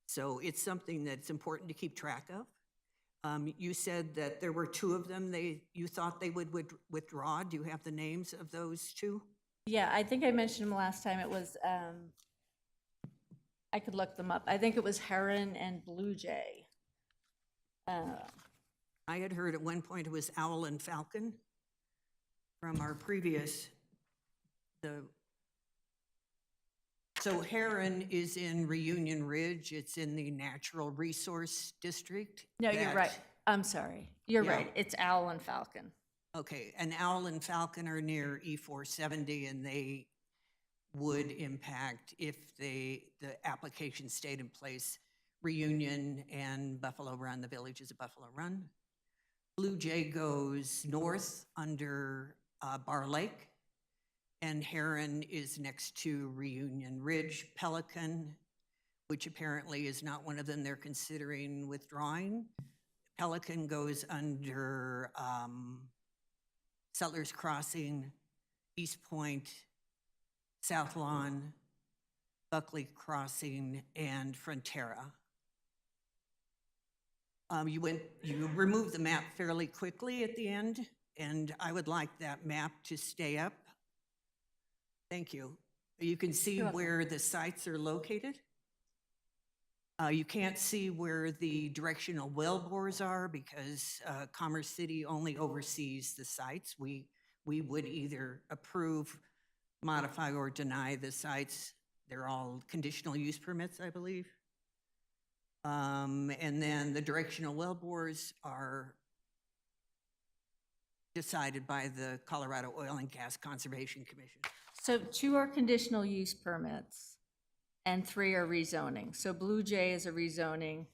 Speaker 5: So it's something that's important to keep track of. You said that there were 2 of them you thought they would withdraw. Do you have the names of those 2?
Speaker 20: Yeah, I think I mentioned them last time. It was, I could look them up. I think it was Heron and Blue Jay.
Speaker 5: I had heard at one point it was Owl and Falcon from our previous, so Heron is in Reunion Ridge. It's in the Natural Resource District.
Speaker 20: No, you're right. I'm sorry. You're
Speaker 5: Yeah.
Speaker 20: right. It's Owl and Falcon.
Speaker 5: Okay, and Owl and Falcon are near E470, and they would impact if the application stayed in place, Reunion and Buffalo Run, the villages of Buffalo Run. Blue Jay goes north under Bar Lake, and Heron is next to Reunion Ridge. Pelican, which apparently is not one of them they're considering withdrawing. Pelican goes under Settlers Crossing, East Point, South Lawn, Buckley Crossing, and Frontera. You removed the map fairly quickly at the end, and I would like that map to stay up. Thank you. You can see where the sites are located. You can't see where the directional well bores are because Commerce City only oversees the sites. We would either approve, modify, or deny the sites. They're all conditional use permits, I believe. And then the directional well bores are decided by the Colorado Oil and Gas Conservation Commission.
Speaker 20: So 2 are conditional use permits and 3 are rezoning. So Blue Jay is a rezoning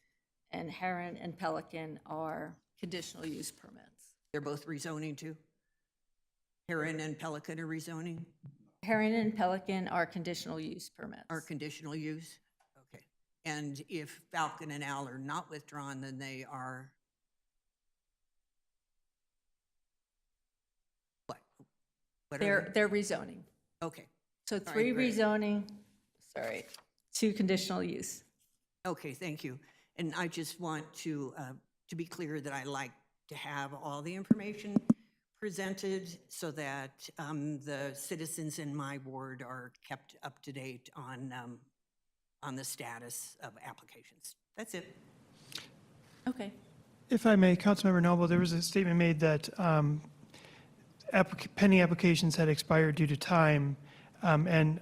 Speaker 20: and Heron and Pelican are conditional use permits.
Speaker 5: They're both rezoning too? Heron and Pelican are rezoning?
Speaker 20: Heron and Pelican are conditional use permits.
Speaker 5: Are conditional use? Okay. And if Falcon and Owl are not withdrawn, then they are what?
Speaker 20: They're rezoning.
Speaker 5: Okay.
Speaker 20: So
Speaker 5: right,
Speaker 20: 3
Speaker 5: great.
Speaker 20: rezoning, 2 conditional use.
Speaker 5: Okay, thank you. And I just want to be clear that I like to have all the information presented so that the citizens in my ward are kept up to date on the status of applications. That's it.
Speaker 20: Okay.
Speaker 17: If I may, Councilmember Noble, there was a statement made that pending applications had expired due to time, and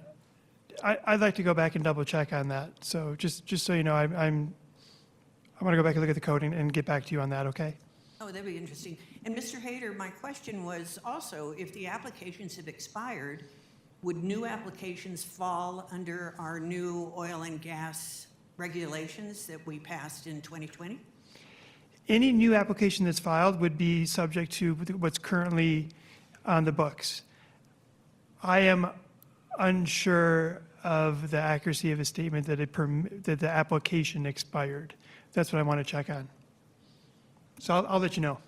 Speaker 17: I'd like to go back and double check on that. So just so you know, I want to go back and look at the code and get back to you on that, okay?
Speaker 5: Oh, that'd be interesting. And Mr. Hayter, my question was also, if the applications have expired, would new applications fall under our new oil and gas regulations that we passed in 2020?
Speaker 17: Any new application that's filed would be subject to what's currently on the books. I am unsure of the accuracy of a statement that that the application expired. That's what I want to check on. So I'll let you know.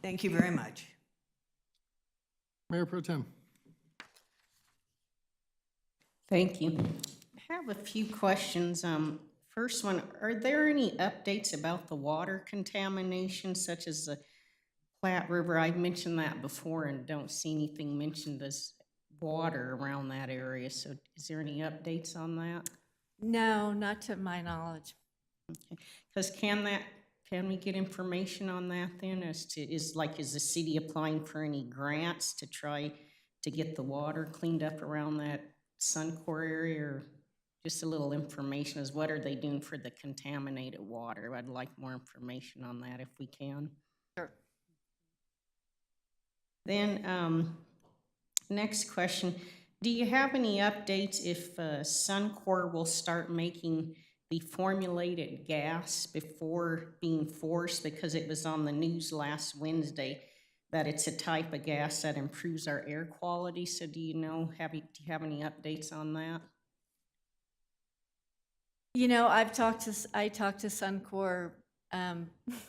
Speaker 5: Thank you very much.
Speaker 1: Mayor Pro Tem.
Speaker 9: Thank you. I have a few questions. First one, are there any updates about the water contamination, such as the Platte River? I've mentioned that before and don't see anything mentioned as water around that area. So is there any updates on that?
Speaker 20: No, not to my knowledge.
Speaker 9: Okay. Because can we get information on that then as to, is the city applying for any grants to try to get the water cleaned up around that Suncor area? Or just a little information is what are they doing for the contaminated water? I'd like more information on that if we can.
Speaker 7: Sure.
Speaker 9: Then, next question, do you have any updates if Suncor will start making the formulated gas before being forced? Because it was on the news last Wednesday that it's a type of gas that improves our air quality. So do you know, do you have any updates on that?
Speaker 20: You know, I talk to Suncor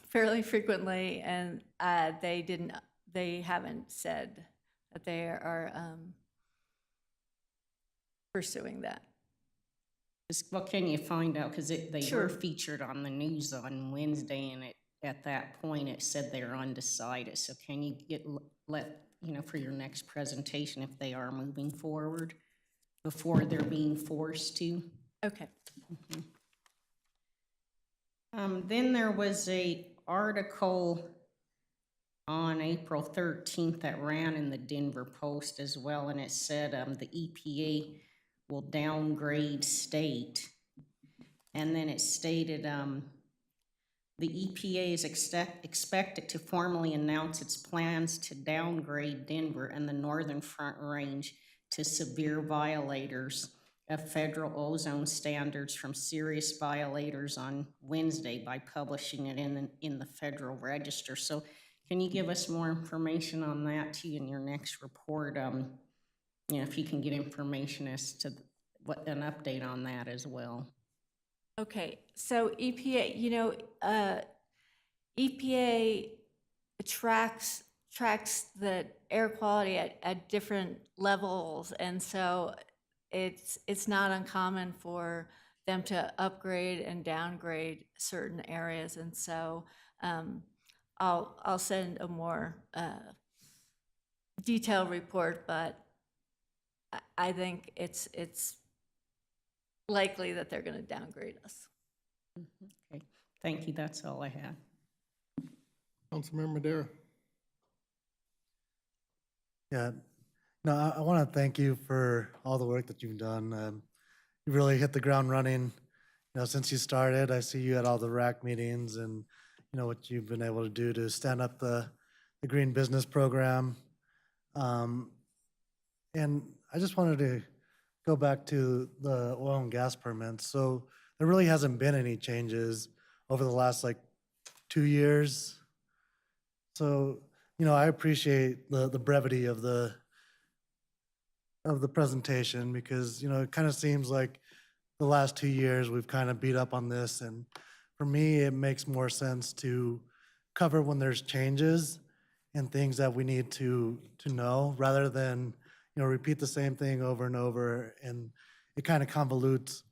Speaker 20: fairly frequently, and they haven't said that they are pursuing that.
Speaker 9: What can you find out? Because they
Speaker 20: Sure.
Speaker 9: were featured on the news on Wednesday, and at that point it said they're undecided. So can you let for your next presentation if they are moving forward before they're being forced to?
Speaker 20: Okay.
Speaker 9: Then there was a article on April 13th that ran in the Denver Post as well, and it said the EPA will downgrade state. And then it stated the EPA is expected to formally announce its plans to downgrade Denver and the Northern Front Range to severe violators of federal ozone standards from serious violators on Wednesday by publishing it in the Federal Register. So can you give us more information on that too in your next report? If you can get information as to an update on that as well.
Speaker 20: Okay, so EPA, EPA tracks the air quality at different levels, and so it's not uncommon for them to upgrade and downgrade certain areas, and so I'll send a more detailed report, but I think it's likely that they're going to downgrade us.
Speaker 9: Okay, thank you. That's all I have.
Speaker 1: Councilmember Madera.
Speaker 10: Yeah, no, I want to thank you for all the work that you've done. You really hit the ground running. Since you started, I see you at all the RAC meetings and, what you've been able to do to stand up the Green Business Program. And I just wanted to go back to the oil and gas permits. So there really hasn't been any changes over the last 2 years. So, I appreciate the brevity of the presentation because, it kind of seems like the last 2 years we've kind of beat up on this. And for me, it makes more sense to cover when there's changes and things that we need to know rather than, repeat the same thing over and over. And it kind of convolutes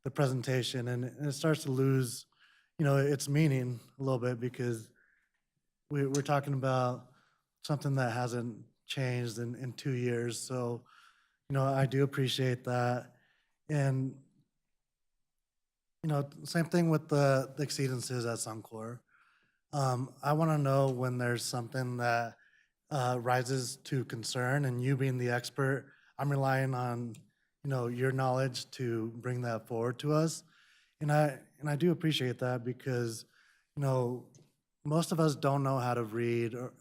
Speaker 10: the presentation and it starts to lose, its meaning a little bit because we're talking about something that hasn't changed in 2 years. So, I do appreciate that. And, same thing with the exceedances at Suncor. I want to know when there's something that rises to concern, and you being the expert, I'm relying on, your knowledge to bring that forward to us. And I do appreciate that because, most of us don't know how to read or,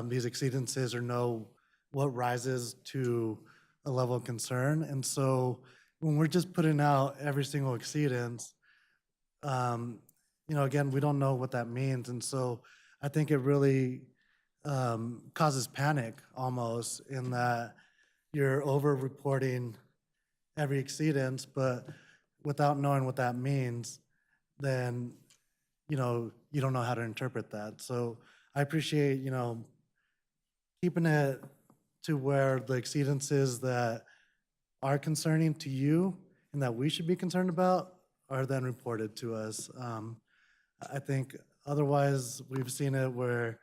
Speaker 10: these exceedances or know what rises to a level of concern. And so when we're just putting out every single exceedance, again, we don't know what that means. And so I think it really causes panic almost in that you're over-reporting every exceedance, but without knowing what that means, then, you don't know how to interpret that. So I appreciate, keeping it to where the exceedances that are concerning to you and that we should be concerned about are then reported to us. I think otherwise we've seen it where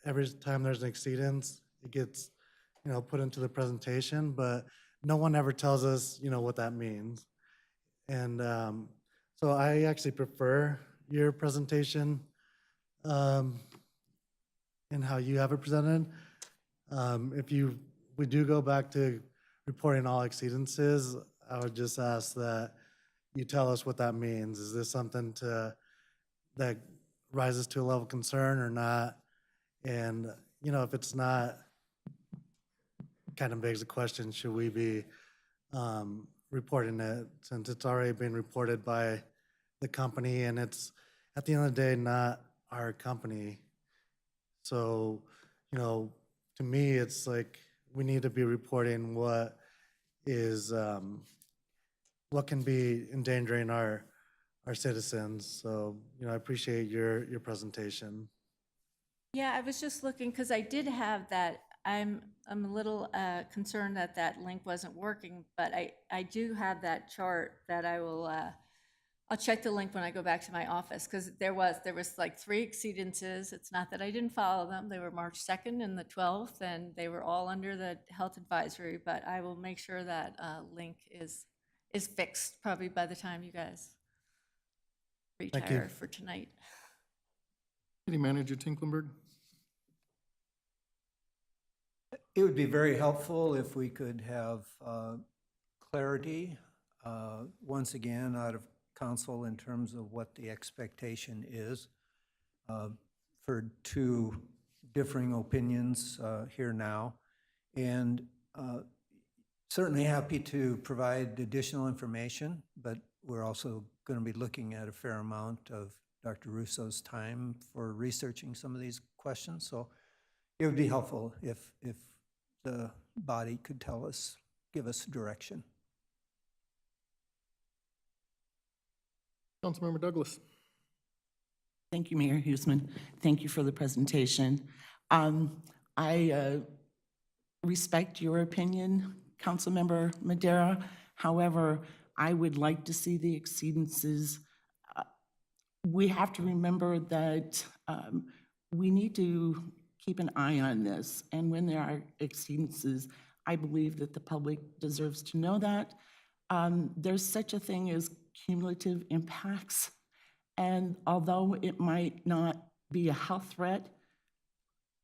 Speaker 10: every time there's an exceedance, it gets, put into the presentation, but no one ever tells us, what that means. And so I actually prefer your presentation and how you have it presented. If we do go back to reporting all exceedances, I would just ask that you tell us what that means. Is this something that rises to a level of concern or not? And, if it's not, kind of begs the question, should we be reporting it since it's already been reported by the company and it's, at the end of the day, not our company? So, to me, it's like we need to be reporting what is, what can be endangering our citizens. So, I appreciate your presentation.
Speaker 20: Yeah, I was just looking, because I did have that, I'm a little concerned that that link wasn't working, but I do have that chart that I'll check the link when I go back to my office, because there was like 3 exceedances. It's not that I didn't follow them. They were March 2nd and the 12th, and they were all under the health advisory, but I will make sure that link is fixed probably by the time you guys
Speaker 10: Thank you.
Speaker 20: retire for tonight.
Speaker 1: City Manager Tinklenberg.
Speaker 16: It would be very helpful if we could have clarity, once again, out of council in terms of what the expectation is. For 2 differing opinions here now. And certainly happy to provide additional information, but we're also going to be looking at a fair amount of Dr. Russo's time for researching some of these questions. So it would be helpful if the body could give us direction.
Speaker 1: Councilmember Douglas.
Speaker 18: Thank you, Mayor Huseman. Thank you for the presentation. I respect your opinion, Councilmember Madera. However, I would like to see the exceedances. We have to remember that we need to keep an eye on this. And when there are exceedances, I believe that the public deserves to know that. There's such a thing as cumulative impacts. And although it might not be a health threat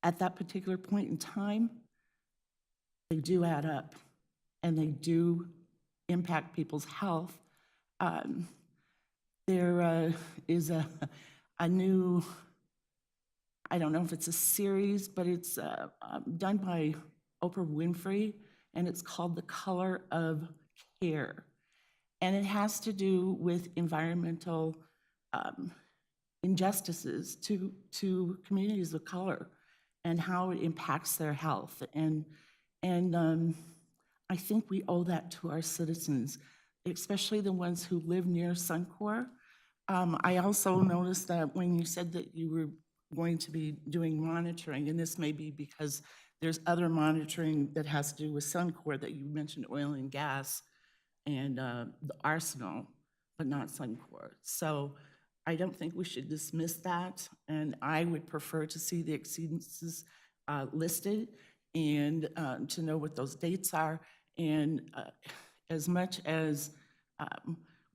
Speaker 18: at that particular point in time, they do add up and they do impact people's health. There is a new, I don't know if it's a series, but it's done by Oprah Winfrey, and it's called The Color of Care. And it has to do with environmental injustices to communities of color and how it impacts their health. And I think we owe that to our citizens, especially the ones who live near Suncor. I also noticed that when you said that you were going to be doing monitoring, and this may be because there's other monitoring that has to do with Suncor, that you mentioned oil and gas and the arsenal, but not Suncor. So I don't think we should dismiss that, and I would prefer to see the exceedances listed and to know what those dates are. And as much as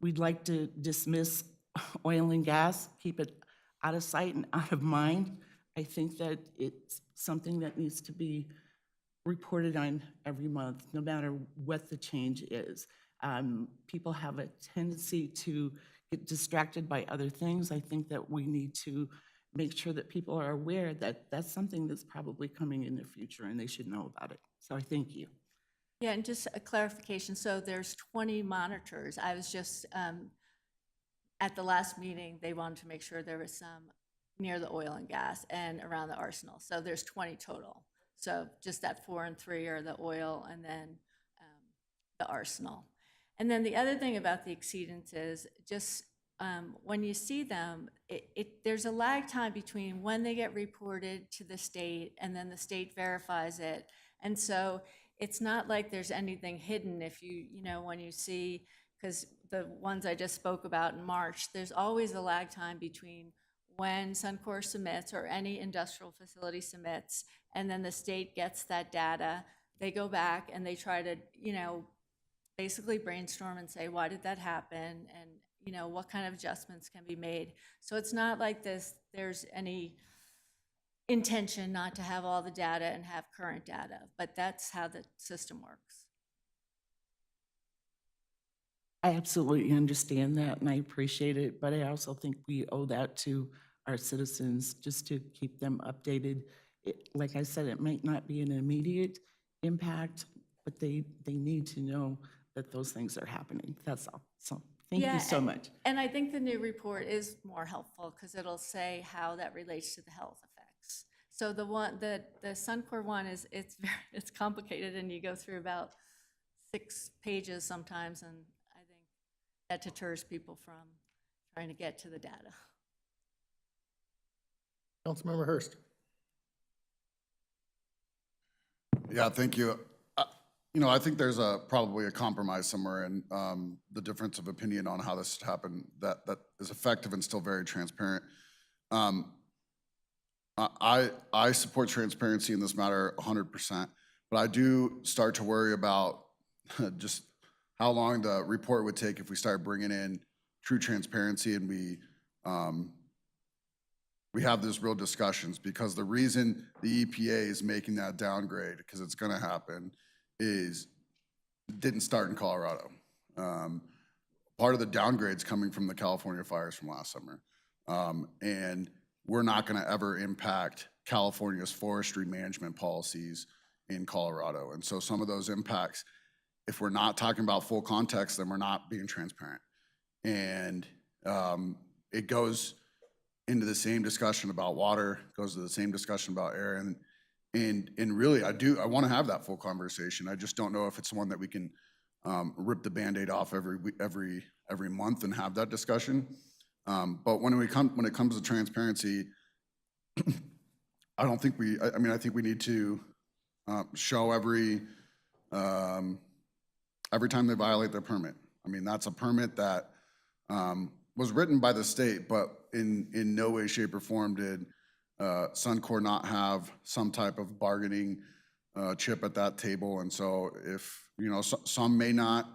Speaker 18: we'd like to dismiss oil and gas, keep it out of sight and out of mind, I think that it's something that needs to be reported on every month, no matter what the change is. People have a tendency to get distracted by other things. I think that we need to make sure that people are aware that that's something that's probably coming in the future and they should know about it. So I thank you.
Speaker 20: Yeah, and just a clarification, so there's 20 monitors. I was just, at the last meeting, they wanted to make sure there was some near the oil and gas and around the arsenal. So there's 20 total. So just that 4 and 3 are the oil and then the arsenal. And then the other thing about the exceedance is just when you see them, there's a lag time between when they get reported to the state and then the state verifies it. And so it's not like there's anything hidden if when you see, because the ones I just spoke about in March, there's always a lag time between when Suncor submits or any industrial facility submits, and then the state gets that data. They go back and they try to, basically brainstorm and say, why did that happen? And, what kind of adjustments can be made? So it's not like there's any intention not to have all the data and have current data, but that's how the system works.
Speaker 18: I absolutely understand that, and I appreciate it, but I also think we owe that to our citizens, just to keep them updated. Like I said, it might not be an immediate impact, but they need to know that those things are happening. That's all. So, thank you so much.
Speaker 20: And I think the new report is more helpful because it'll say how that relates to the health effects. So the Suncor one it's complicated, and you go through about 6 pages sometimes, and I think that deters people from trying to get to the data.
Speaker 1: Councilmember Hurst.
Speaker 19: Yeah, thank you. I think there's probably a compromise somewhere in the difference of opinion on how this happened that is effective and still very transparent. I support transparency in this matter 100%, but I do start to worry about just how long the report would take if we start bringing in true transparency and we have these real discussions, because the reason the EPA is making that downgrade, because it's going to happen, is it didn't start in Colorado. Part of the downgrade's coming from the California fires from last summer. And we're not going to ever impact California's forestry management policies in Colorado. And so some of those impacts, if we're not talking about full context, then we're not being transparent. And it goes into the same discussion about water, goes to the same discussion about air, and really I want to have that full conversation. I just don't know if it's one that we can rip the Band-Aid off every month and have that discussion. But when it comes to transparency, I think we need to show every time they violate their permit. I mean, that's a permit that was written by the state, but in no way, shape, or form did Suncor not have some type of bargaining chip at that table. And so if, some may not,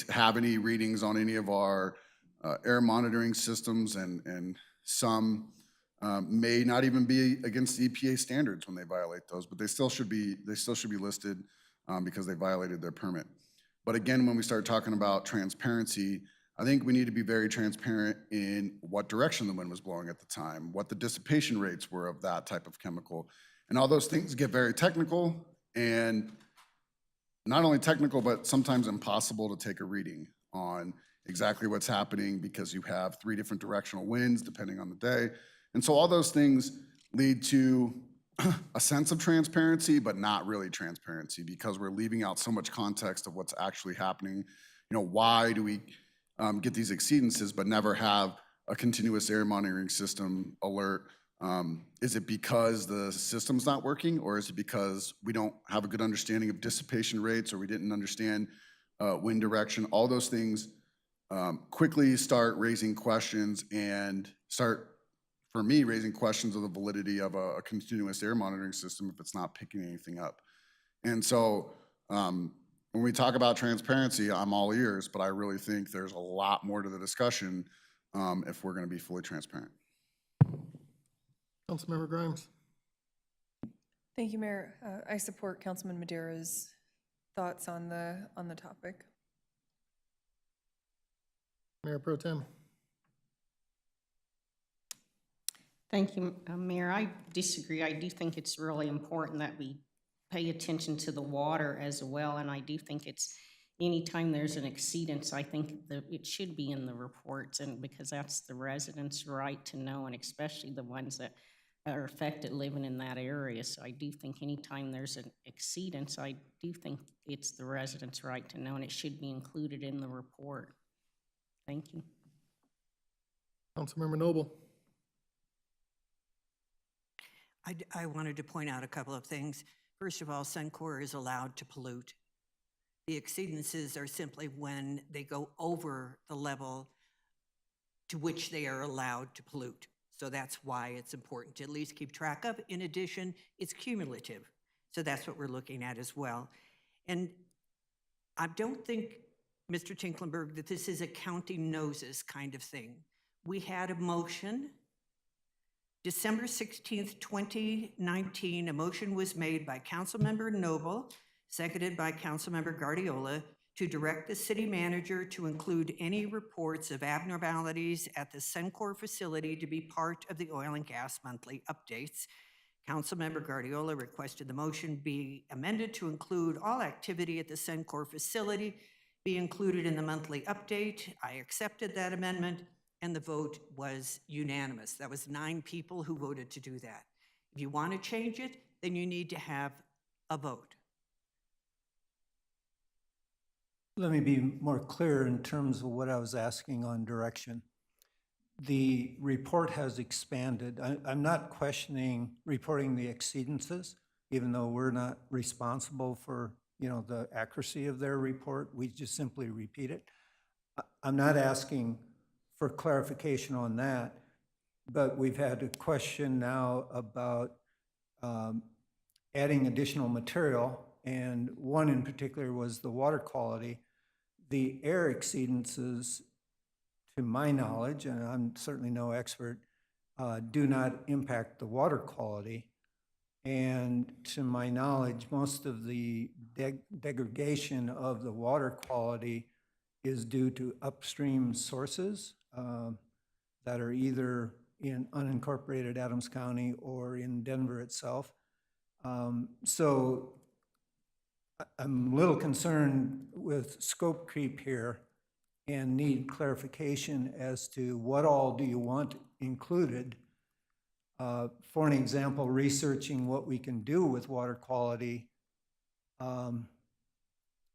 Speaker 19: have any readings on any of our air monitoring systems, and some may not even be against the EPA standards when they violate those, but they still should be listed because they violated their permit. But again, when we start talking about transparency, I think we need to be very transparent in what direction the wind was blowing at the time, what the dissipation rates were of that type of chemical. And all those things get very technical, and not only technical, but sometimes impossible to take a reading on exactly what's happening, because you have 3 different directional winds depending on the day. And so all those things lead to a sense of transparency, but not really transparency, because we're leaving out so much context of what's actually happening. Why do we get these exceedances but never have a continuous air monitoring system alert? Is it because the system's not working, or is it because we don't have a good understanding of dissipation rates, or we didn't understand wind direction? All those things quickly start raising questions, and start, for me, raising questions of the validity of a continuous air monitoring system if it's not picking anything up. And so when we talk about transparency, I'm all ears, but I really think there's a lot more to the discussion if we're going to be fully transparent.
Speaker 1: Councilmember Grimes.
Speaker 13: Thank you, Mayor. I support Councilman Madera's thoughts on the topic.
Speaker 1: Mayor Pro Tem.
Speaker 9: Thank you, Mayor. I disagree. I do think it's really important that we pay attention to the water as well, and I do think it's anytime there's an exceedance, I think that it should be in the reports, and because that's the residents' right to know, and especially the ones that are affected living in that area. So I do think anytime there's an exceedance, I do think it's the residents' right to know, and it should be included in the report. Thank you.
Speaker 1: Councilmember Noble.
Speaker 14: I wanted to point out a couple of things. First of all, Suncor is allowed to pollute. The exceedances are simply when they go over the level to which they are allowed to pollute. So that's why it's important to at least keep track of. In addition, it's cumulative. So that's what we're looking at as well. And I don't think, Mr. Tinklenberg, that this is a counting noses kind of thing. We had a motion. December 16th, 2019, a motion was made by Councilmember Noble, seconded by Councilmember Guardiola, to direct the city manager to include any reports of abnormalities at the Suncor facility to be part of the oil and gas monthly updates. Councilmember Guardiola requested the motion be amended to include all activity at the Suncor facility be included in the monthly update. I accepted that amendment, and the vote was unanimous. That was 9 people who voted to do that. If you want to change it, then you need to have a vote.
Speaker 16: Let me be more clear in terms of what I was asking on direction. The report has expanded. I'm not questioning reporting the exceedances, even though we're not responsible for, the accuracy of their report. We just simply repeat it. I'm not asking for clarification on that, but we've had a question now about adding additional material, and one in particular was the water quality. The air exceedances, to my knowledge, and I'm certainly no expert, do not impact the water quality. And to my knowledge, most of the degradation of the water quality is due to upstream sources that are either in unincorporated Adams County or in Denver itself. So I'm a little concerned with scope creep here and need clarification as to what all do you want included. For an example, researching what we can do with water quality.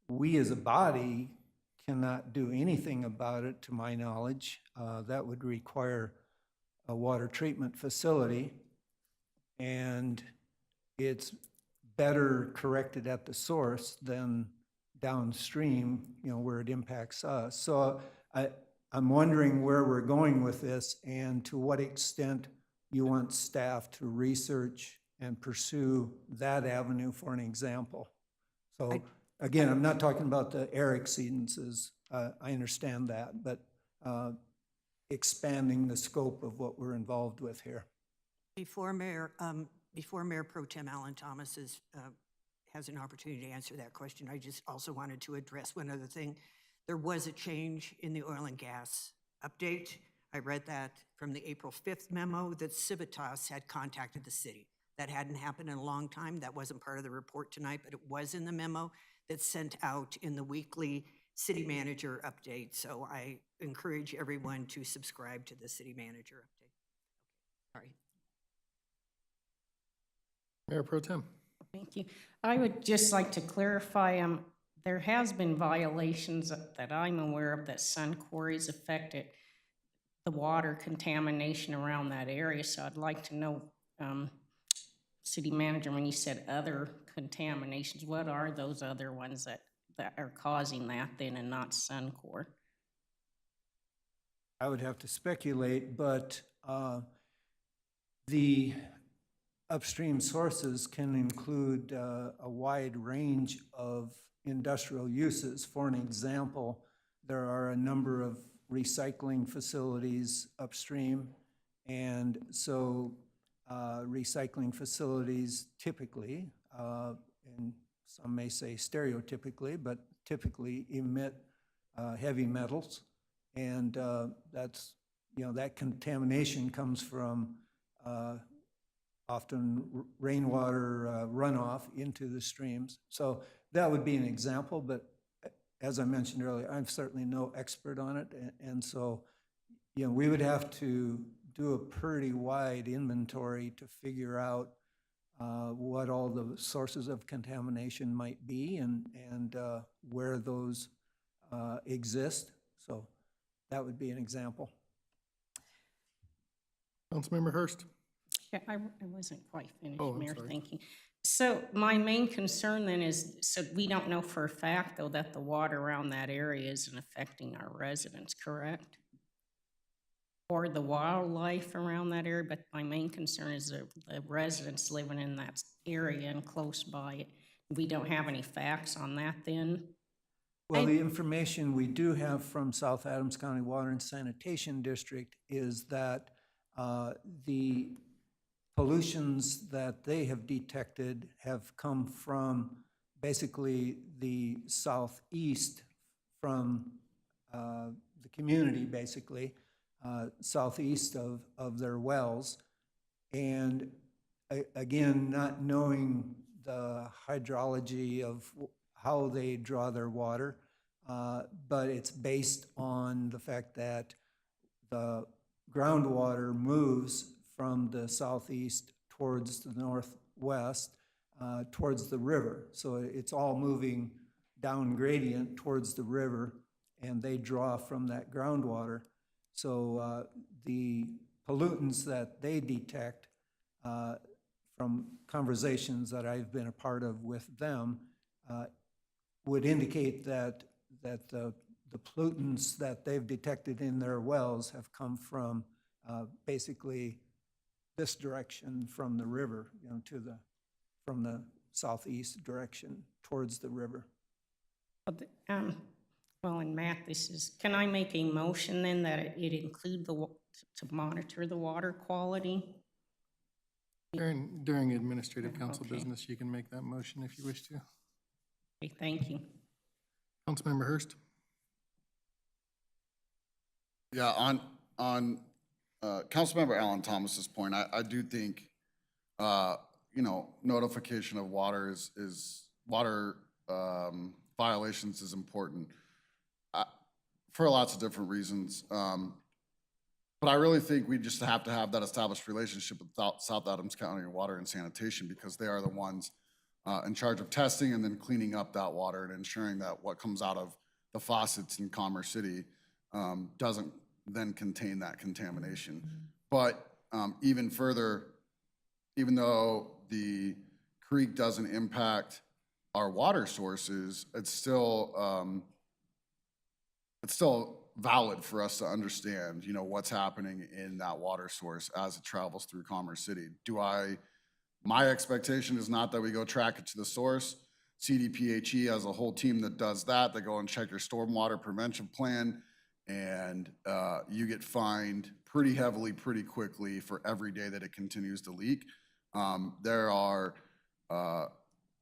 Speaker 16: We as a body cannot do anything about it, to my knowledge. That would require a water treatment facility, and it's better corrected at the source than downstream, where it impacts us. So I'm wondering where we're going with this and to what extent you want staff to research and pursue that avenue for an example. So again, I'm not talking about the air exceedances. I understand that, but expanding the scope of what we're involved with here.
Speaker 14: Before Mayor Pro Tem Alan Thomas has an opportunity to answer that question, I just also wanted to address one other thing. There was a change in the oil and gas update. I read that from the April 5th memo that Civitas had contacted the city. That hadn't happened in a long time. That wasn't part of the report tonight, but it was in the memo that's sent out in the weekly city manager update. So I encourage everyone to subscribe to the city manager update. Sorry.
Speaker 1: Mayor Pro Tem.
Speaker 9: Thank you. I would just like to clarify, there has been violations that I'm aware of that Suncor has affected the water contamination around that area. So I'd like to know, City Manager, when you said other contaminations, what are those other ones that are causing that then and not Suncor?
Speaker 16: I would have to speculate, but the upstream sources can include a wide range of industrial uses. For an example, there are a number of recycling facilities upstream, and so recycling facilities typically, and some may say stereotypically, but typically emit heavy metals, and that's, that contamination comes from often rainwater runoff into the streams. So that would be an example, but as I mentioned earlier, I'm certainly no expert on it, and so, we would have to do a pretty wide inventory to figure out what all the sources of contamination might be and where those exist. So that would be an example.
Speaker 1: Councilmember Hurst.
Speaker 9: Yeah, I wasn't quite finished,
Speaker 1: Oh, I'm
Speaker 9: Mayor,
Speaker 1: sorry.
Speaker 9: thank you. So my main concern then is, so we don't know for a fact, though, that the water around that area isn't affecting our residents, correct? Or the wildlife around that area, but my main concern is the residents living in that area and close by it. We don't have any facts on that then?
Speaker 16: Well, the information we do have from South Adams County Water and Sanitation District is that the pollutions that they have detected have come from basically the southeast from the community, basically, southeast of their wells. And again, not knowing the hydrology of how they draw their water, but it's based on the fact that the groundwater moves from the southeast towards the northwest, towards the river. So it's all moving down gradient towards the river, and they draw from that groundwater. So the pollutants that they detect from conversations that I've been a part of with them would indicate that the pollutants that they've detected in their wells have come from basically this direction from the river, you know, from the southeast direction towards the river.
Speaker 9: Well, and Matt, can I make a motion then that it include to monitor the water quality?
Speaker 1: During administrative council
Speaker 9: Okay.
Speaker 1: business, you can make that motion if you wish to.
Speaker 9: Okay, thank you.
Speaker 1: Councilmember Hurst?
Speaker 19: Yeah, on Councilmember Alan Thomas's point, I do think, notification of water water violations is important for lots of different reasons. But I really think we just have to have that established relationship with South Adams County Water and Sanitation, because they are the ones in charge of testing and then cleaning up that water and ensuring that what comes out of the faucets in Commerce City doesn't then contain that contamination. But even further, even though the creek doesn't impact our water sources, it's still valid for us to understand, what's happening in that water source as it travels through Commerce City. My expectation is not that we go track it to the source. CDPHE has a whole team that does that. They go and check your stormwater prevention plan, and you get fined pretty heavily, pretty quickly for every day that it continues to leak. There are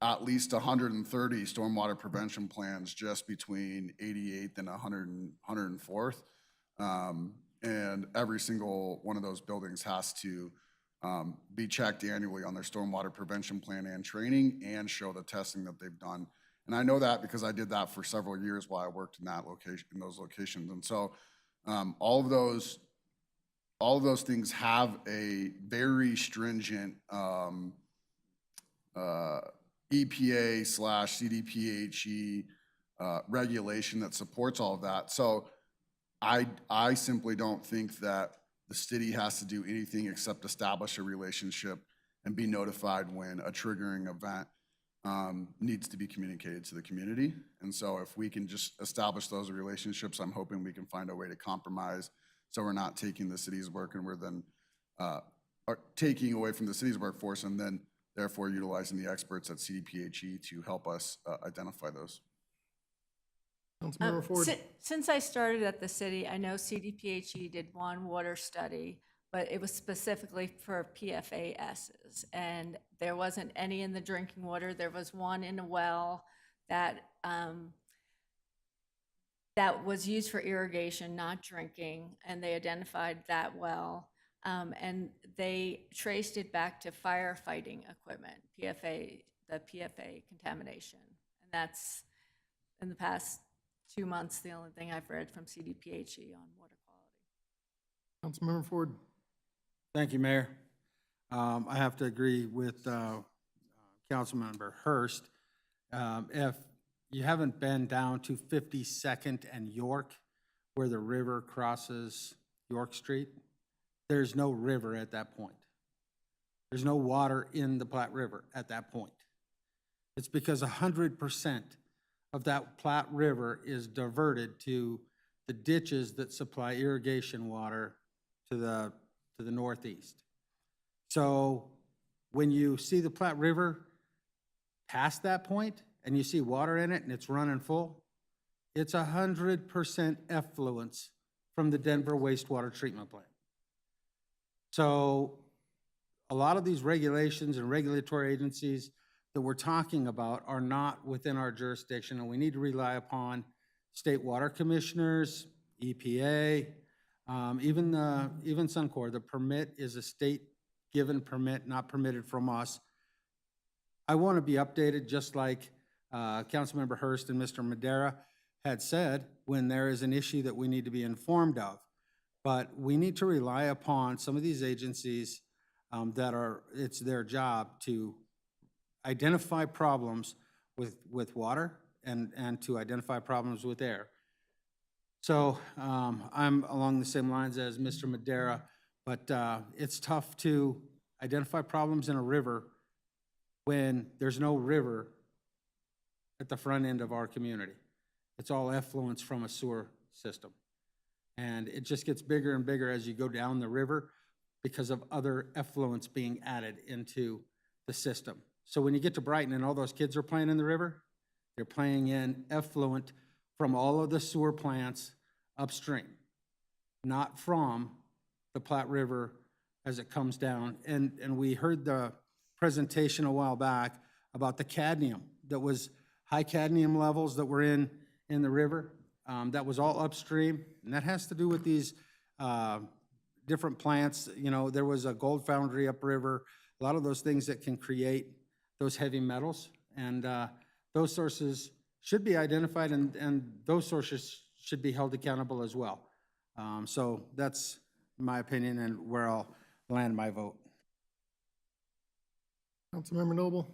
Speaker 19: at least 130 stormwater prevention plans just between 88th and 104th. And every single one of those buildings has to be checked annually on their stormwater prevention plan and training, and show the testing that they've done. And I know that because I did that for several years while I worked in those locations. And so all of those things have a very stringent EPA/CDPHE regulation that supports all of that. So I simply don't think that the city has to do anything except establish a relationship and be notified when a triggering event needs to be communicated to the community. And so if we can just establish those relationships, I'm hoping we can find a way to compromise so we're not taking the city's work and we're then taking away from the city's workforce, and then therefore utilizing the experts at CDPHE to help us identify those.
Speaker 1: Councilmember Ford?
Speaker 20: Since I started at the city, I know CDPHE did one water study, but it was specifically for PFASs, and there wasn't any in the drinking water. There was one in a well that was used for irrigation, not drinking, and they identified that well. And they traced it back to firefighting equipment, the PFA contamination. And that's, in the past 2 months, the only thing I've read from CDPHE on water quality.
Speaker 1: Councilmember Ford?
Speaker 15: Thank you, Mayor. I have to agree with Councilmember Hurst. If you haven't been down to 52nd and York, where the river crosses York Street, there's no river at that point. There's no water in the Platte River at that point. It's because 100% of that Platte River is diverted to the ditches that supply irrigation water to the northeast. So when you see the Platte River past that point and you see water in it and it's running full, it's 100% effluence from the Denver wastewater treatment plant. So a lot of these regulations and regulatory agencies that we're talking about are not within our jurisdiction, and we need to rely upon state water commissioners, EPA, even Suncor. The permit is a state-given permit, not permitted from us. I want to be updated, just like Councilmember Hurst and Mr. Madera had said, when there is an issue that we need to be informed of. But we need to rely upon some of these agencies it's their job to identify problems with water and to identify problems with air. So I'm along the same lines as Mr. Madera, but it's tough to identify problems in a river when there's no river at the front end of our community. It's all effluents from a sewer system. And it just gets bigger and bigger as you go down the river because of other effluents being added into the system. So when you get to Brighton and all those kids are playing in the river, they're playing in effluent from all of the sewer plants upstream, not from the Platte River as it comes down. And we heard the presentation a while back about the cadmium, that was high cadmium levels that were in the river. That was all upstream, and that has to do with these different plants. You know, there was a gold foundry upriver, a lot of those things that can create those heavy metals, and those sources should be identified, and those sources should be held accountable as well. So that's my opinion and where I'll land my vote.
Speaker 1: Councilmember Noble.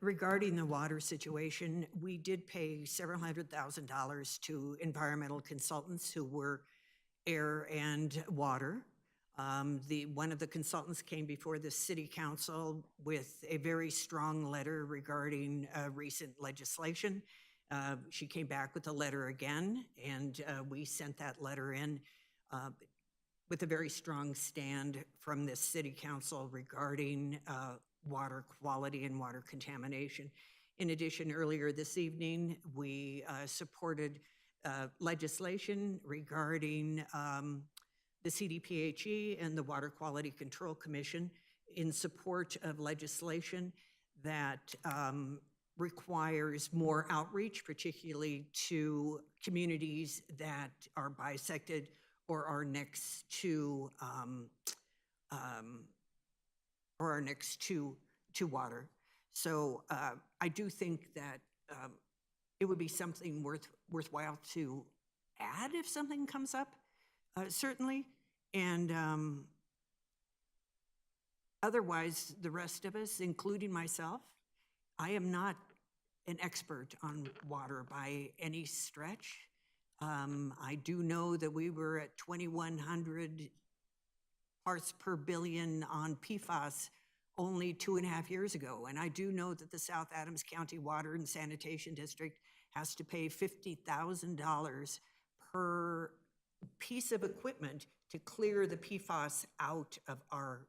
Speaker 14: Regarding the water situation, we did pay several $100,000 to environmental consultants who were air and water. One of the consultants came before the city council with a very strong letter regarding recent legislation. She came back with a letter again, and we sent that letter in with a very strong stand from the city council regarding water quality and water contamination. In addition, earlier this evening, we supported legislation regarding the CDPHE and the Water Quality Control Commission in support of legislation that requires more outreach, particularly to communities that are bisected or are next to water. So I do think that it would be something worthwhile to add if something comes up, certainly. And otherwise, the rest of us, including myself, I am not an expert on water by any stretch. I do know that we were at 2,100 parts per billion on PFAS only 2.5 years ago. And I do know that the South Adams County Water and Sanitation District has to pay $50,000 per piece of equipment to clear the PFAS out of our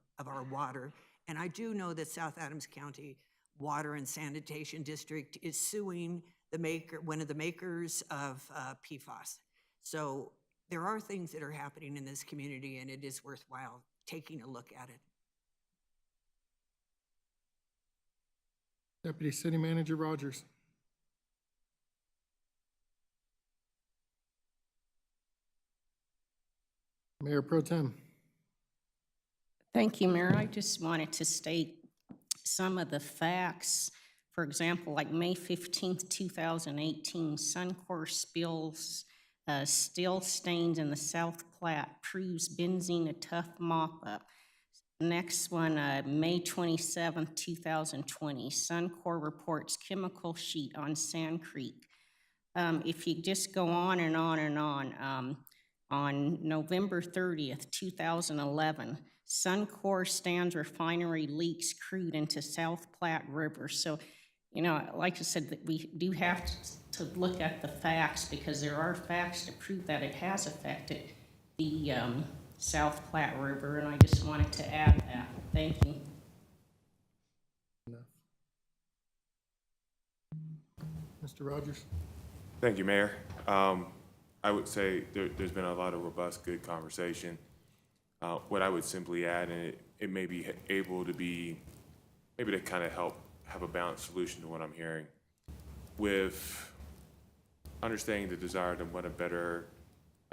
Speaker 14: water. And I do know that South Adams County Water and Sanitation District is suing one of the makers of PFAS. So there are things that are happening in this community, and it is worthwhile taking a look at it.
Speaker 1: Deputy City Manager Rogers. Mayor Pro Tem.
Speaker 9: Thank you, Mayor. I just wanted to state some of the facts. For example, like May 15th, 2018, Suncor spills steel stains in the South Platte, proves benzene a tough mop-up. Next one, May 27th, 2020, Suncor reports chemical sheet on Sand Creek. If you just go on and on and on November 30th, 2011, Suncor Stands Refinery leaks crude into South Platte River. So, you know, like I said, that we do have to look at the facts, because there are facts to prove that it has affected the South Platte River, and I just wanted to add that. Thank you.
Speaker 1: Mr. Rogers.
Speaker 8: Thank you, Mayor. I would say there's been a lot of robust, good conversation. What I would simply add, and it may be able to be, maybe to kind of help have a balanced solution to what I'm hearing. with understanding the desire to want to better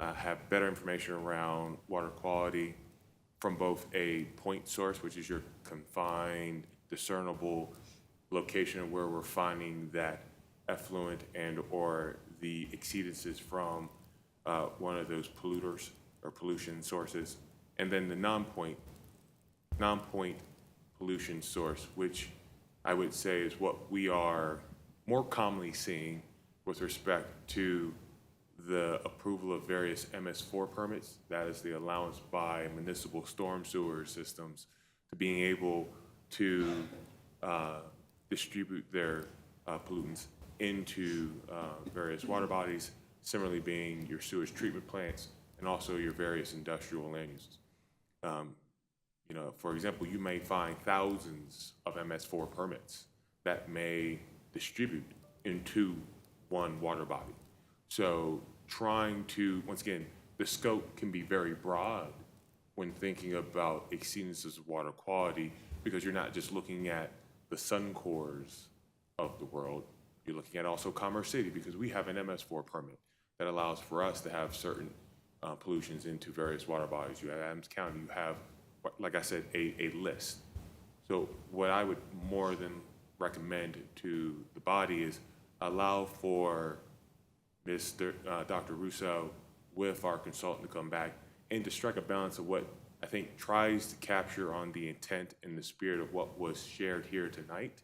Speaker 8: have better information around water quality from both a point source, which is your confined, discernible location of where we're finding that effluent and or the exceedances from one of those polluters or pollution sources, and then the non-point pollution source, which I would say is what we are more commonly seeing with respect to the approval of various MS4 permits. That is the allowance by municipal storm sewer systems to being able to distribute their pollutants into various water bodies, similarly being your sewage treatment plants and also your various industrial land uses. You know, for example, you may find thousands of MS4 permits that may distribute into one water body. So trying to, once again, the scope can be very broad when thinking about exceedances of water quality, because you're not just looking at the Suncors of the world, you're looking at also Commerce City, because we have an MS4 permit that allows for us to have certain pollutions into various water bodies. You have Adams County, you have, like I said, a list. So what I would more than recommend to the body is allow for Dr. Russo with our consultant to come back and to strike a balance of what I think tries to capture on the intent and the spirit of what was shared here tonight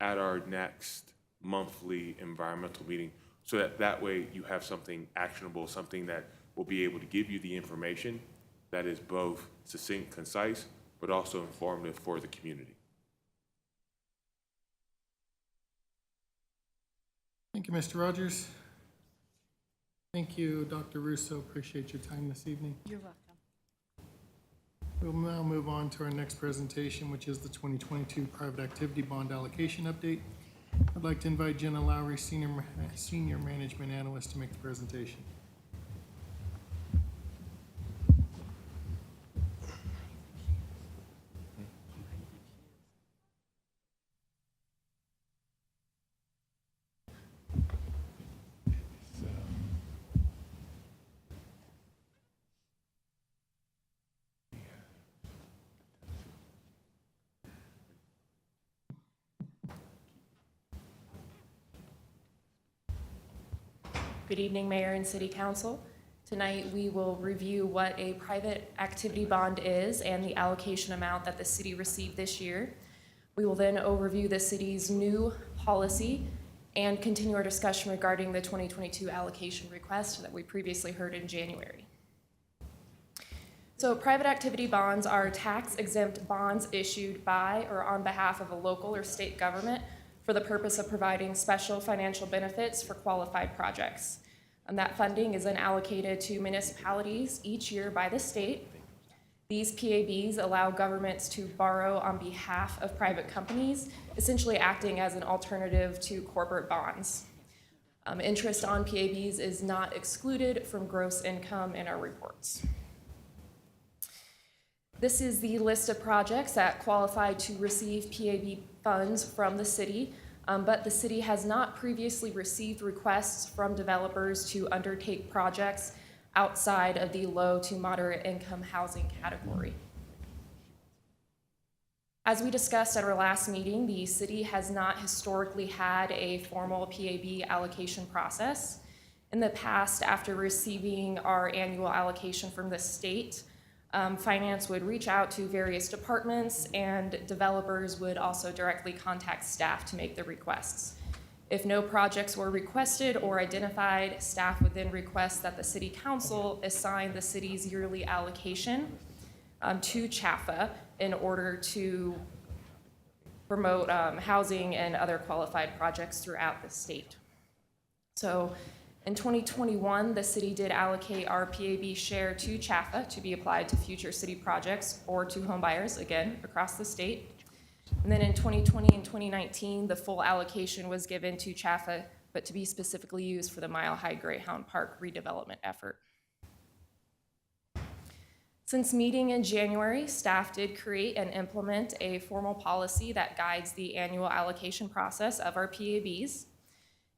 Speaker 8: at our next monthly environmental meeting, so that that way you have something actionable, something that will be able to give you the information that is both succinct, concise, but also informative for the community.
Speaker 1: Thank you, Mr. Rogers. Thank you, Dr. Russo. Appreciate your time this evening.
Speaker 20: You're welcome.
Speaker 1: We'll now move on to our next presentation, which is the 2022 Private Activity Bond Allocation Update. I'd like to invite Jenna Lowry, Senior Management Analyst, to make the presentation.
Speaker 19: Good evening, Mayor and City Council. Tonight, we will review what a private activity bond is and the allocation amount that the city received this year. We will then overview the city's new policy and continue our discussion regarding the 2022 allocation request that we previously heard in January. So private activity bonds are tax-exempt bonds issued by or on behalf of a local or state government for the purpose of providing special financial benefits for qualified projects. And that funding is then allocated to municipalities each year by the state. These PABs allow governments to borrow on behalf of private companies, essentially acting as an alternative to corporate bonds. Interest on PABs is not excluded from gross income in our reports. This is the list of projects that qualify to receive PAB funds from the city, but the city has not previously received requests from developers to undertake projects outside of the low to moderate income housing category. As we discussed at our last meeting, the city has not historically had a formal PAB allocation process. In the past, after receiving our annual allocation from the state, finance would reach out to various departments, and developers would also directly contact staff to make the requests. If no projects were requested or identified, staff would then request that the city council assign the city's yearly allocation to CHAFA in order to promote housing and other qualified projects throughout the state. So in 2021, the city did allocate our PAB share to CHAFA to be applied to future city projects or to homebuyers, again, across the state. And then in 2020 and 2019, the full allocation was given to CHAFA, but to be specifically used for the Mile High Greyhound Park redevelopment effort. Since meeting in January, staff did create and implement a formal policy that guides the annual allocation process of our PABs.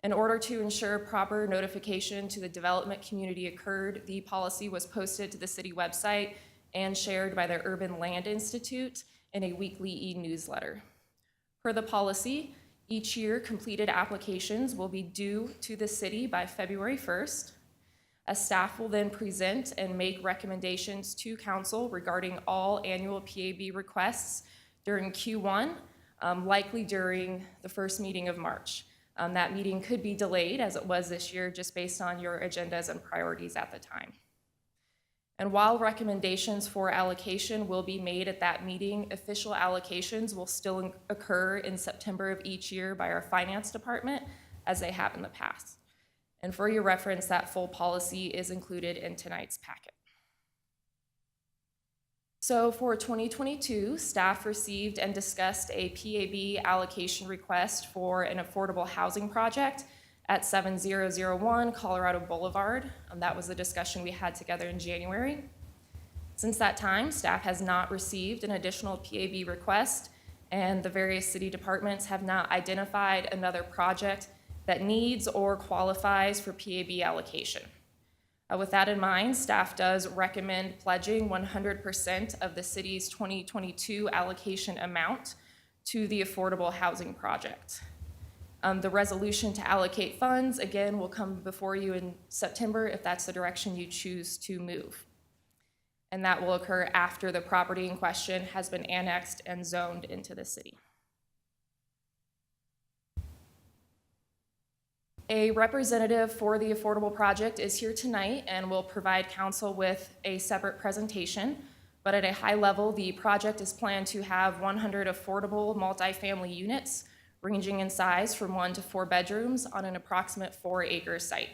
Speaker 13: In order to ensure proper notification to the development community occurred, the policy was posted to the city website and shared by the Urban Land Institute in a weekly e-newsletter. Per the policy, each year completed applications will be due to the city by February 1st. A staff will then present and make recommendations to council regarding all annual PAB requests during Q1, likely during the first meeting of March. That meeting could be delayed as it was this year just based on your agendas and priorities at the time. And while recommendations for allocation will be made at that meeting, official allocations will still occur in September of each year by our finance department as they have in the past. And for your reference, that full policy is included in tonight's packet. So for 2022, staff received and discussed a PAB allocation request for an affordable housing project at 7001 Colorado Boulevard. That was the discussion we had together in January. Since that time, staff has not received an additional PAB request, and the various city departments have not identified another project that needs or qualifies for PAB allocation. With that in mind, staff does recommend pledging 100% of the city's 2022 allocation amount to the affordable housing project. The resolution to allocate funds, again, will come before you in September if that's the direction you choose to move. And that will occur after the property in question has been annexed and zoned into the city. A representative for the affordable project is here tonight and will provide council with a separate presentation. But at a high level, the project is planned to have 100 affordable multifamily units ranging in size from 1 to 4 bedrooms on an approximate 4-acre site.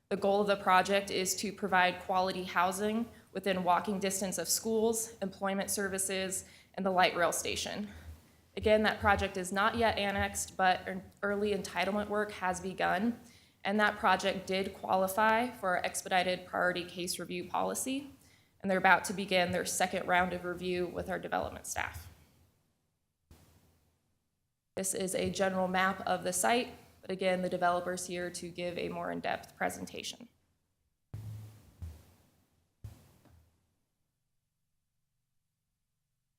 Speaker 13: The goal of the project is to provide quality housing within walking distance of schools, employment services, and the light rail station. Again, that project is not yet annexed, but early entitlement work has begun, and that project did qualify for our expedited priority case review policy, and they're about to begin their second round of review with our development staff. This is a general map of the site, but again, the developer's here to give a more in-depth presentation.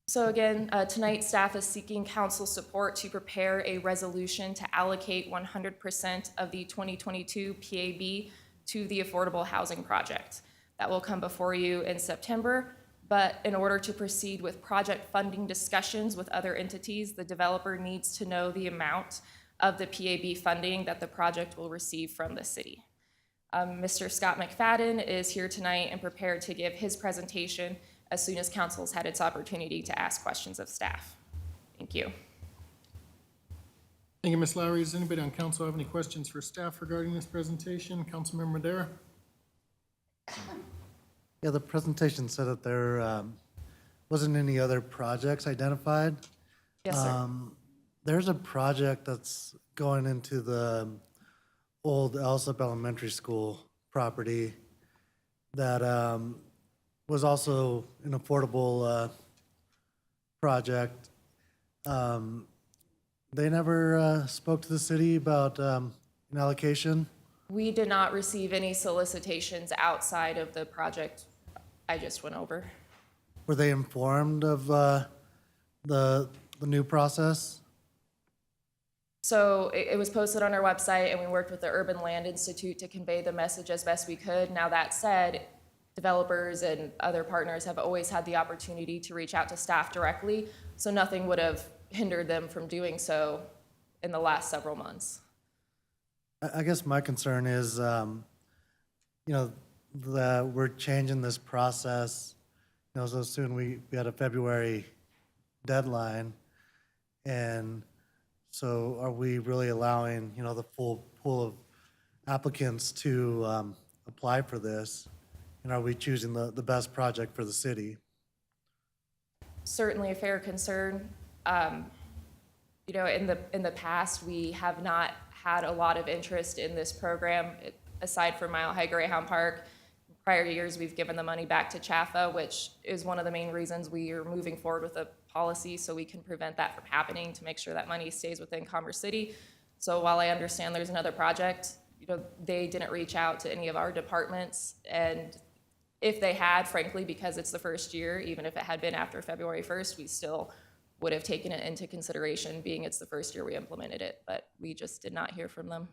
Speaker 13: So again, tonight staff is seeking council support to prepare a resolution to allocate 100% of the 2022 PAB to the affordable housing project. That will come before you in September, but in order to proceed with project funding discussions with other entities, the developer needs to know the amount of the PAB funding that the project will receive from the city. Mr. Scott McFadden is here tonight and prepared to give his presentation as soon as council's had its opportunity to ask questions of staff. Thank you.
Speaker 1: Thank you, Ms. Lowry. Does anybody on council have any questions for staff regarding this presentation? Councilmember Madera?
Speaker 10: Yeah, the presentation said that there wasn't any other projects identified.
Speaker 13: Yes, sir.
Speaker 10: There's a project that's going into the old Elsop Elementary School property that was also an affordable project. They never spoke to the city about an allocation.
Speaker 13: We did not receive any solicitations outside of the project I just went over.
Speaker 10: Were they informed of the new process?
Speaker 13: So it was posted on our website, and we worked with the Urban Land Institute to convey the message as best we could. Now that said, developers and other partners have always had the opportunity to reach out to staff directly, so nothing would have hindered them from doing so in the last several months.
Speaker 10: I guess my concern is, that we're changing this process, so soon we had a February deadline, and so are we really allowing, the full pool of applicants to apply for this? And are we choosing the best project for the city?
Speaker 13: Certainly a fair concern. In the past, we have not had a lot of interest in this program, aside from Mile High Greyhound Park. In prior years, we've given the money back to CHAFA, which is one of the main reasons we are moving forward with a policy so we can prevent that from happening, to make sure that money stays within Commerce City.
Speaker 19: So while I understand there's another project, they didn't reach out to any of our departments. And if they had, frankly, because it's the first year, even if it had been after February 1st, we still would have taken it into consideration, being it's the first year we implemented it, but we just did not hear from them.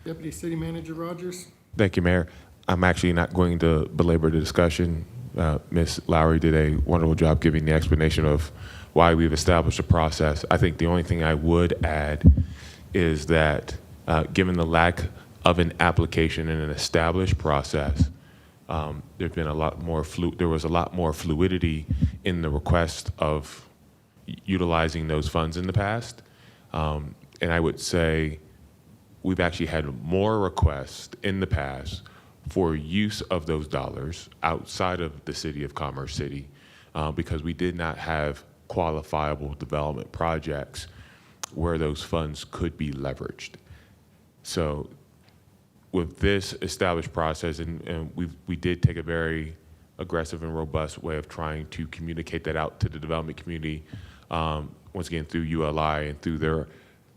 Speaker 1: Deputy City Manager Rogers.
Speaker 8: Thank you, Mayor. I'm actually not going to belabor the discussion. Ms. Lowry did a wonderful job giving the explanation of why we've established a process. I think the only thing I would add is that given the lack of an application and an established process, there's been a lot more there was a lot more fluidity in the request of utilizing those funds in the past. And I would say we've actually had more requests in the past for use of those dollars outside of the city of Commerce City because we did not have qualifiable development projects where those funds could be leveraged. So with this established process, and we did take a very aggressive and robust way of trying to communicate that out to the development community, once again, through ULI and through their,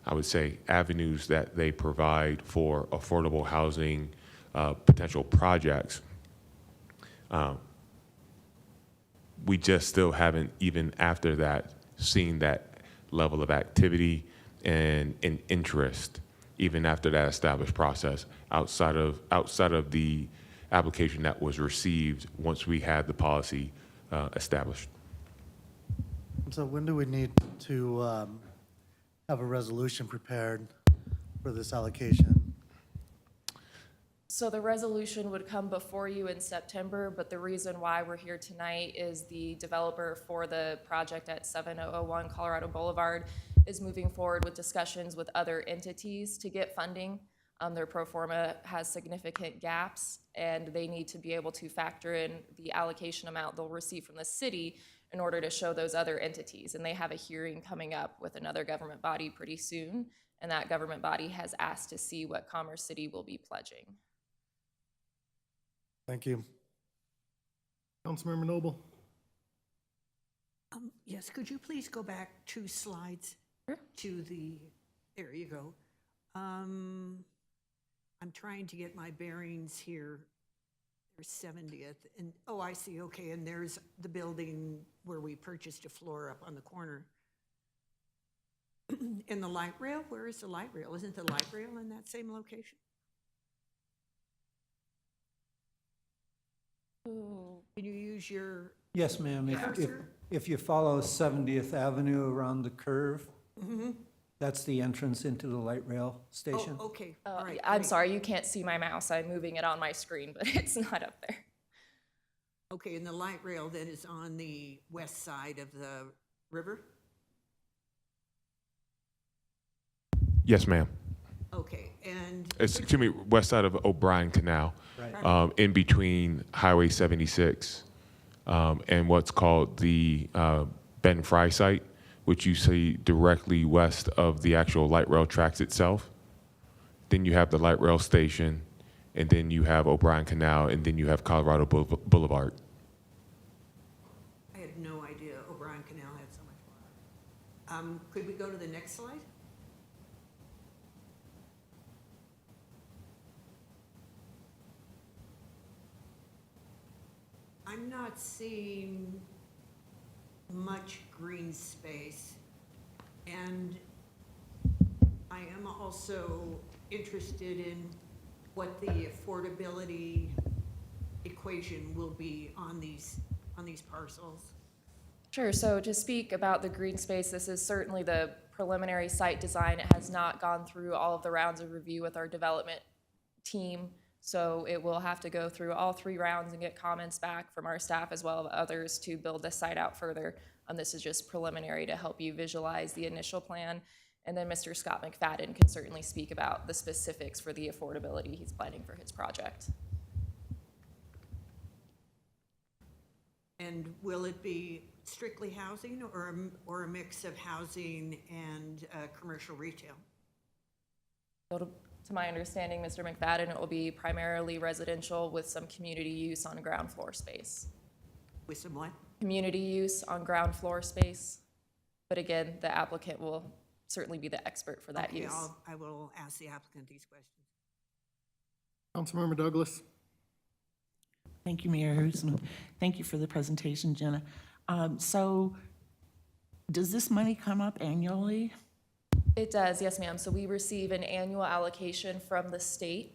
Speaker 8: I would say, avenues that they provide for affordable housing potential projects. We just still haven't, even after that, seen that level of activity and interest, even after that established process, outside of the application that was received once we had the policy established.
Speaker 10: So when do we need to have a resolution prepared for this allocation?
Speaker 19: So the resolution would come before you in September, but the reason why we're here tonight is the developer for the project at 7001 Colorado Boulevard is moving forward with discussions with other entities to get funding. Their pro forma has significant gaps, and they need to be able to factor in the allocation amount they'll receive from the city in order to show those other entities. And they have a hearing coming up with another government body pretty soon, and that government body has asked to see what Commerce City will be pledging.
Speaker 10: Thank you.
Speaker 1: Councilmember Noble.
Speaker 14: Yes, could you please go back 2 slides to there you go. I'm trying to get my bearings here. There's 70th, and oh, I see, okay, and there's the building where we purchased a floor up on the corner. And the light rail, where is the light rail? Isn't the light rail in that same location? Can you use your
Speaker 16: Yes, ma'am.
Speaker 14: cursor?
Speaker 16: If you follow 70th Avenue around the curve, that's the entrance into the light rail station.
Speaker 14: Oh, okay, all right.
Speaker 19: I'm
Speaker 14: great.
Speaker 19: sorry, you can't see my mouse. I'm moving it on my screen, but it's not up there.
Speaker 14: Okay, and the light rail then is on the west side of the river?
Speaker 8: Yes, ma'am.
Speaker 14: Okay, and
Speaker 8: Excuse me, west side of O'Brien Canal,
Speaker 16: Right.
Speaker 8: in between Highway 76 and what's called the Ben Fry site, which you see directly west of the actual light rail tracks itself. Then you have the light rail station, and then you have O'Brien Canal, and then you have Colorado Boulevard.
Speaker 14: I had no idea O'Brien Canal had so much water. Could we go to the next slide? I'm not seeing much green space, and I am also interested in what the affordability equation will be on these parcels.
Speaker 19: Sure, so to speak about the green space, this is certainly the preliminary site design. It has not gone through all of the rounds of review with our development team. So it will have to go through all 3 rounds and get comments back from our staff as well as others to build this site out further. This is just preliminary to help you visualize the initial plan. And then Mr. Scott McFadden can certainly speak about the specifics for the affordability he's planning for his project.
Speaker 14: And will it be strictly housing or a mix of housing and commercial retail?
Speaker 19: To my understanding, Mr. McFadden, it will be primarily residential with some community use on ground floor space.
Speaker 14: With some what?
Speaker 19: Community use on ground floor space. But again, the applicant will certainly be the expert for that
Speaker 14: Okay,
Speaker 19: use.
Speaker 14: I will ask the applicant these questions.
Speaker 1: Councilmember Douglas.
Speaker 18: Thank you, Mayor Huisman. Thank you for the presentation, Jenna. So does this money come up annually?
Speaker 19: It does, yes, ma'am. So we receive an annual allocation from the state.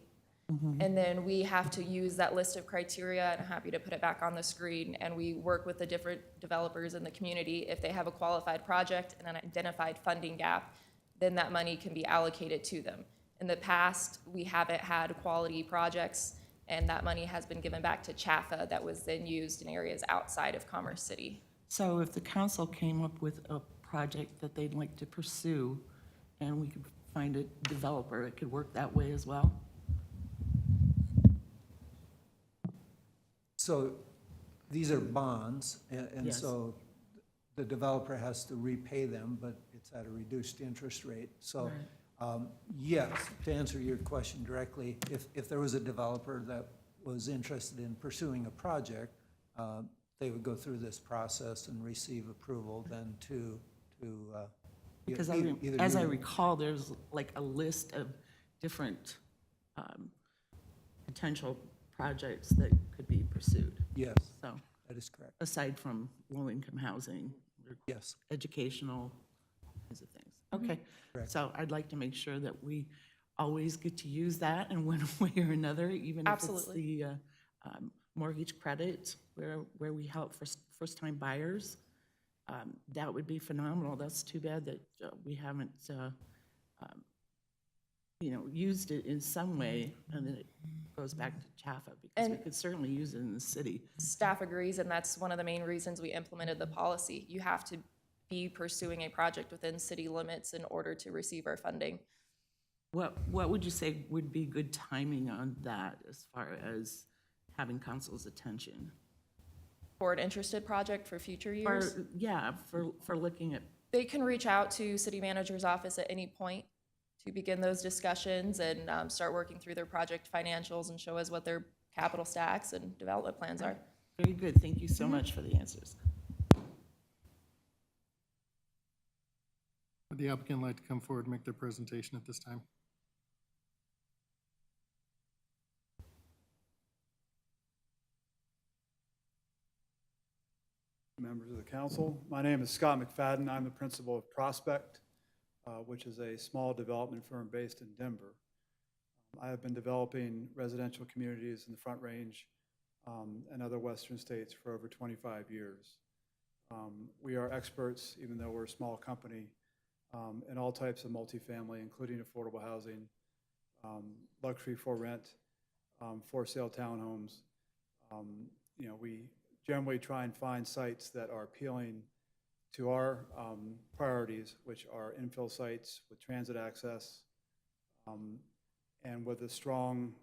Speaker 19: And then we have to use that list of criteria, and I'm happy to put it back on the screen, and we work with the different developers in the community. If they have a qualified project and an identified funding gap, then that money can be allocated to them. In the past, we haven't had quality projects, and that money has been given back to CHAFA that was then used in areas outside of Commerce City.
Speaker 18: So if the council came up with a project that they'd like to pursue, and we could find a developer, it could work that way as well?
Speaker 16: So these are bonds, and
Speaker 18: Yes.
Speaker 16: so the developer has to repay them, but it's at a reduced interest rate. So, yes, to answer your question directly, if there was a developer that was interested in pursuing a project, they would go through this process and receive approval then to
Speaker 18: Because
Speaker 16: either
Speaker 18: as I
Speaker 16: you-
Speaker 18: recall, there's like a list of different potential projects that could be pursued.
Speaker 16: Yes,
Speaker 18: So
Speaker 16: that is correct.
Speaker 18: aside from low-income housing, or
Speaker 16: Yes.
Speaker 18: educational kinds of things. Okay.
Speaker 16: Correct.
Speaker 18: So I'd like to make sure that we always get to use that in one way or another, even if it's
Speaker 19: Absolutely.
Speaker 18: the mortgage credit where we help first-time buyers. That would be phenomenal. That's too bad that we haven't, used it in some way, and then it goes back to CHAFA, because we
Speaker 19: And-
Speaker 18: could certainly use it in the city.
Speaker 19: Staff agrees, and that's one of the main reasons we implemented the policy. You have to be pursuing a project within city limits in order to receive our funding.
Speaker 18: What would you say would be good timing on that as far as having council's attention?
Speaker 19: For an interested project for future years,
Speaker 18: For looking at,
Speaker 19: they can reach out to city manager's office at any point to begin those discussions and start working through their project financials and show us what their capital stacks and development plans are.
Speaker 18: very good, thank you so much for the answers.
Speaker 1: Would the applicant like to come forward and make their presentation at this time?
Speaker 17: Members of the council, my name is Scott McFadden. I'm the principal of Prospect, which is a small development firm based in Denver. I have been developing residential communities in the Front Range and other western states for over 25 years. We are experts, even though we're a small company, in all types of multifamily, including affordable housing, luxury for rent, for sale townhomes. We generally try and find sites that are appealing to our priorities, which are infill sites with transit access and with a strong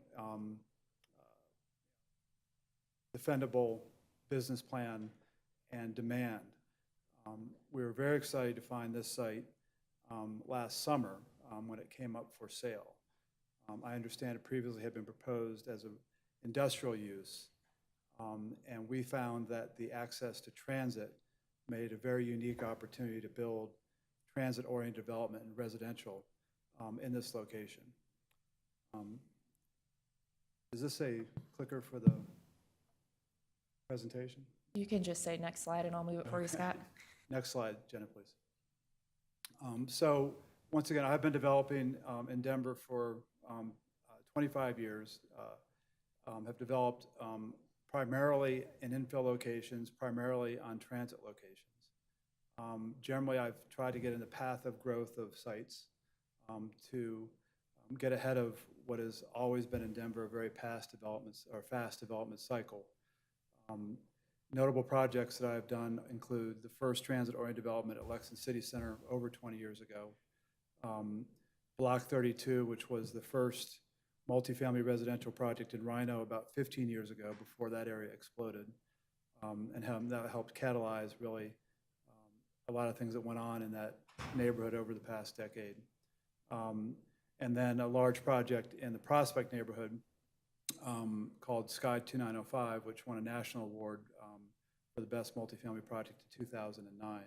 Speaker 17: defendable business plan and demand. We were very excited to find this site last summer when it came up for sale. I understand it previously had been proposed as an industrial use, and we found that the access to transit made it a very unique opportunity to build transit-oriented development and residential in this location. Is this a clicker for the presentation?
Speaker 19: You can just say next slide and I'll move it for you, Scott.
Speaker 17: Next slide, Jenna, please. So once again, I've been developing in Denver for 25 years, have developed primarily in infill locations, primarily on transit locations. Generally, I've tried to get in the path of growth of sites to get ahead of what has always been in Denver, a very fast development cycle. Notable projects that I've done include the first transit-oriented development at Lexington City Center over 20 years ago. Block 32, which was the first multifamily residential project in Rhino about 15 years ago before that area exploded. And that helped catalyze really a lot of things that went on in that neighborhood over the past decade. And then a large project in the Prospect neighborhood called Sky 2905, which won a national award for the best multifamily project in 2009.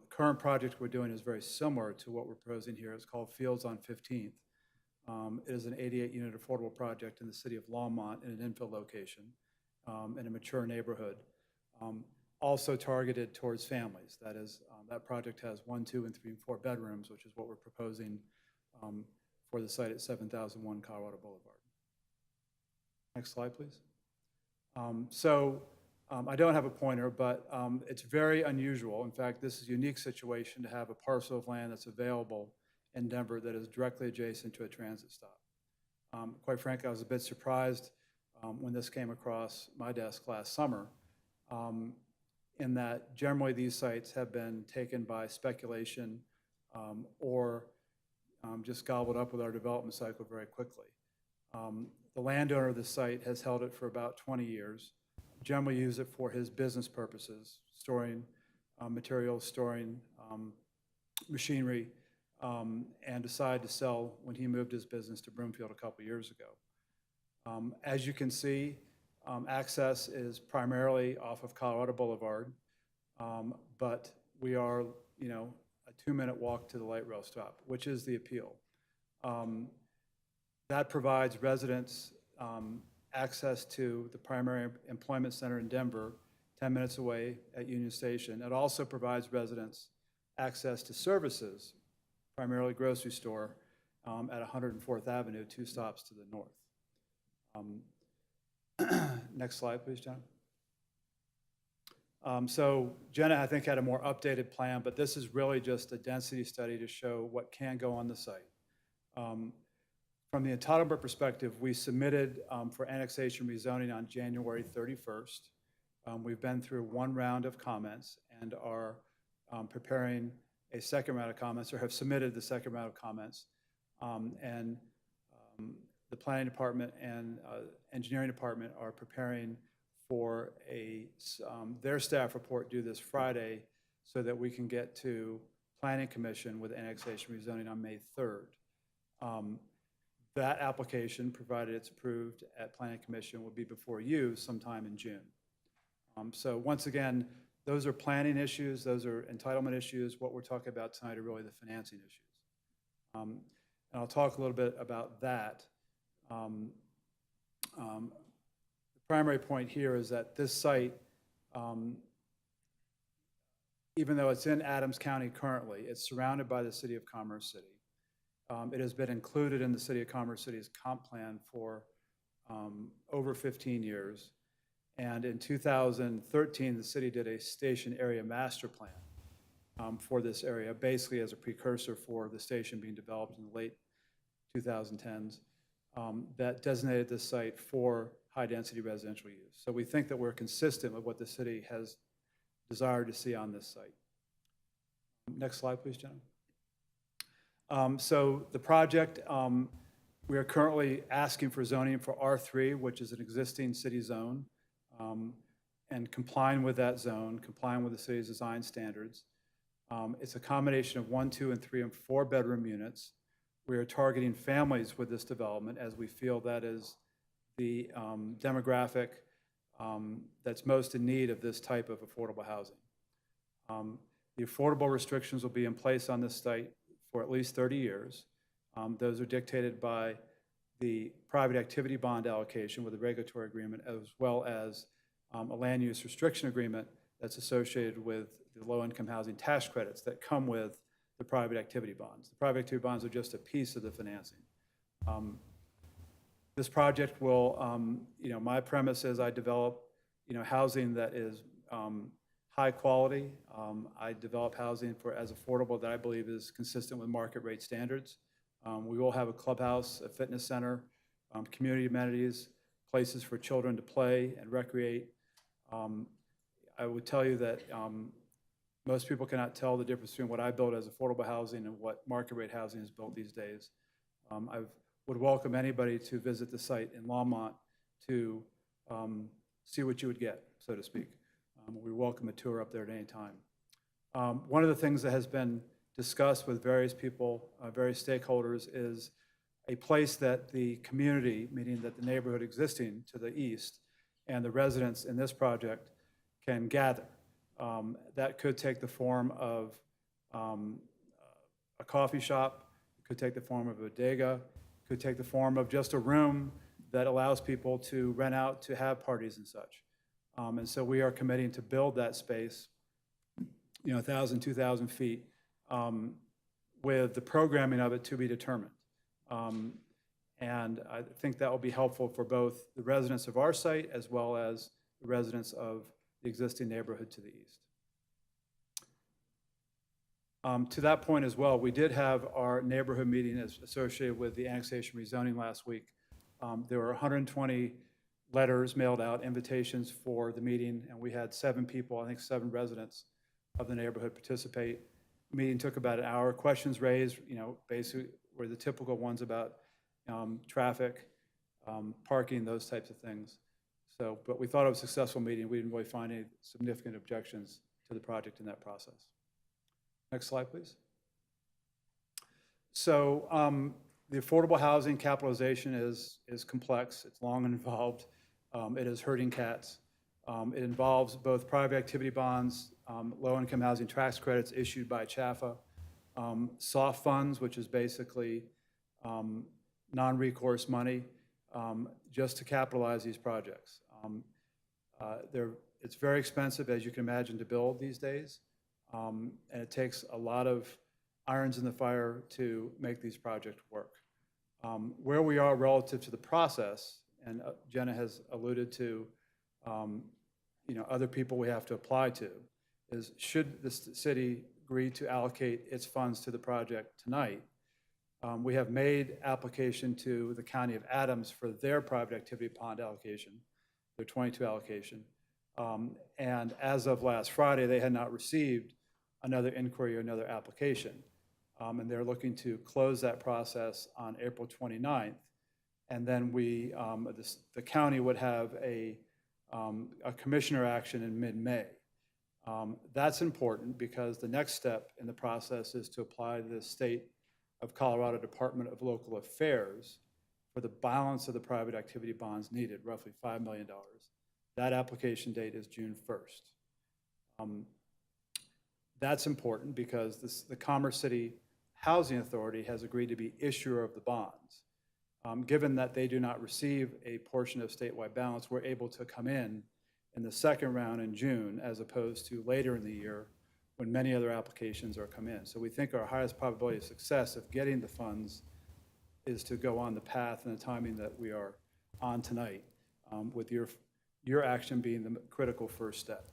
Speaker 19: Current project we're doing is very similar to what we're proposing here. It's called Fields on 15th. It is an 88-unit affordable project in the city of Longmont in an infill location in a mature neighborhood. Also targeted towards families. That is, that project has 1, 2, and 3, and 4 bedrooms, which is what we're proposing for the site at 7001 Colorado Boulevard. Next slide, please. I don't have a pointer, but it's very unusual. In fact, this is a unique situation to have a parcel of land that's available in Denver that is directly adjacent to a transit stop. Quite frankly, I was a bit surprised when this came across my desk last summer, in that generally these sites have been taken by speculation or just gobbled up with our development cycle very quickly. The landowner of the site has held it for about 20 years, generally use it for his business purposes, storing materials, storing machinery, and decided to sell when he moved his business to Broomfield a couple years ago. As you can see, access is primarily off of Colorado Boulevard, but we are, a 2-minute walk to the light rail stop, which is the appeal. That provides residents access to the primary employment center in Denver, 10 minutes away at Union Station. It also provides residents access to services, primarily grocery store, at 104th Avenue, 2 stops to the north. Next slide, please, Jenna. So Jenna, I think, had a more updated plan, but this is really just a density study to show what can go on the site. From the entitlement perspective, we submitted for annexation rezoning on January 31st. We've been through 1 round of comments and are preparing a second round of comments, or have submitted the second round of comments. The planning department and engineering department are preparing for their staff report due this Friday so that we can get to planning commission with annexation rezoning on May 3rd. That application, provided it's approved at planning commission, will be before you sometime in June. So once again, those are planning issues, those are entitlement issues. What we're talking about tonight are really the financing issues. And I'll talk a little bit about that. The primary point here is that this site, even though it's in Adams County currently, it's surrounded by the city of Commerce City. It has been included in the city of Commerce City's comp plan for over 15 years. And in 2013, the city did a station area master plan for this area, basically as a precursor for the station being developed in the late 2010s, that designated this site for high-density residential use. So we think that we're consistent with what the city has desired to see on this site. Next slide, please, Jenna. So the project, we are currently asking for zoning for R3, which is an existing city zone, and complying with that zone, complying with the city's design standards. It's a combination of 1, 2, and 3, and 4 bedroom units. We are targeting families with this development, as we feel that is the demographic that's most in need of this type of affordable housing. The affordable restrictions will be in place on this site for at least 30 years. Those are dictated by the private activity bond allocation with a regulatory agreement, as well as a land use restriction agreement that's associated with the low-income housing tax credits that come with the private activity bonds. The private activity bonds are just a piece of the financing. This project will, my premise is I develop, housing that is high quality. I develop housing as affordable that I believe is consistent with market rate standards. We will have a clubhouse, a fitness center, community amenities, places for children to play and recreate. I would tell you that most people cannot tell the difference between what I build as affordable housing and what market rate housing is built these days. I would welcome anybody to visit the site in Longmont to see what you would get, so to speak. We welcome a tour up there at any time. One of the things that has been discussed with various people, various stakeholders, is a place that the community, meaning that the neighborhood existing to the east, and the residents in this project can gather. That could take the form of a coffee shop, it could take the form of a bodega, it could take the form of just a room that allows people to rent out to have parties and such. And so we are committing to build that space, 1,000, 2,000 feet, with the programming of it to be determined. And I think that will be helpful for both the residents of our site as well as the residents of the existing neighborhood to the east. To that point as well, we did have our neighborhood meeting associated with the annexation rezoning last week. There were 120 letters mailed out, invitations for the meeting, and we had 7 people, I think 7 residents of the neighborhood participate. The meeting took about an hour. Questions raised, basically were the typical ones about traffic, parking, those types of things. So, but we thought it was a successful meeting. We didn't really find any significant objections to the project in that process. Next slide, please. So the affordable housing capitalization is complex. It's long and involved. It is herding cats. It involves both private activity bonds, low-income housing tax credits issued by CHAFA, soft funds, which is basically non-recourse money just to capitalize these projects. It's very expensive, as you can imagine, to build these days, and it takes a lot of irons in the fire to make these projects work. Where we are relative to the process, and Jenna has alluded to, other people we have to apply to, is should the city agree to allocate its funds to the project tonight, we have made application to the County of Adams for their private activity bond allocation, their 22 allocation. And as of last Friday, they had not received another inquiry or another application. And they're looking to close that process on April 29th. And then the county would have a commissioner action in mid-May. That's important because the next step in the process is to apply to the State of Colorado Department of Local Affairs for the balance of the private activity bonds needed, roughly $5 million. That application date is June 1st. That's important because the Commerce City Housing Authority has agreed to be issuer of the bonds. Given that they do not receive a portion of statewide balance, we're able to come in the second round in June as opposed to later in the year when many other applications are come in. So we think our highest probability of success of getting the funds is to go on the path and the timing that we are on tonight, with your action being the critical first step.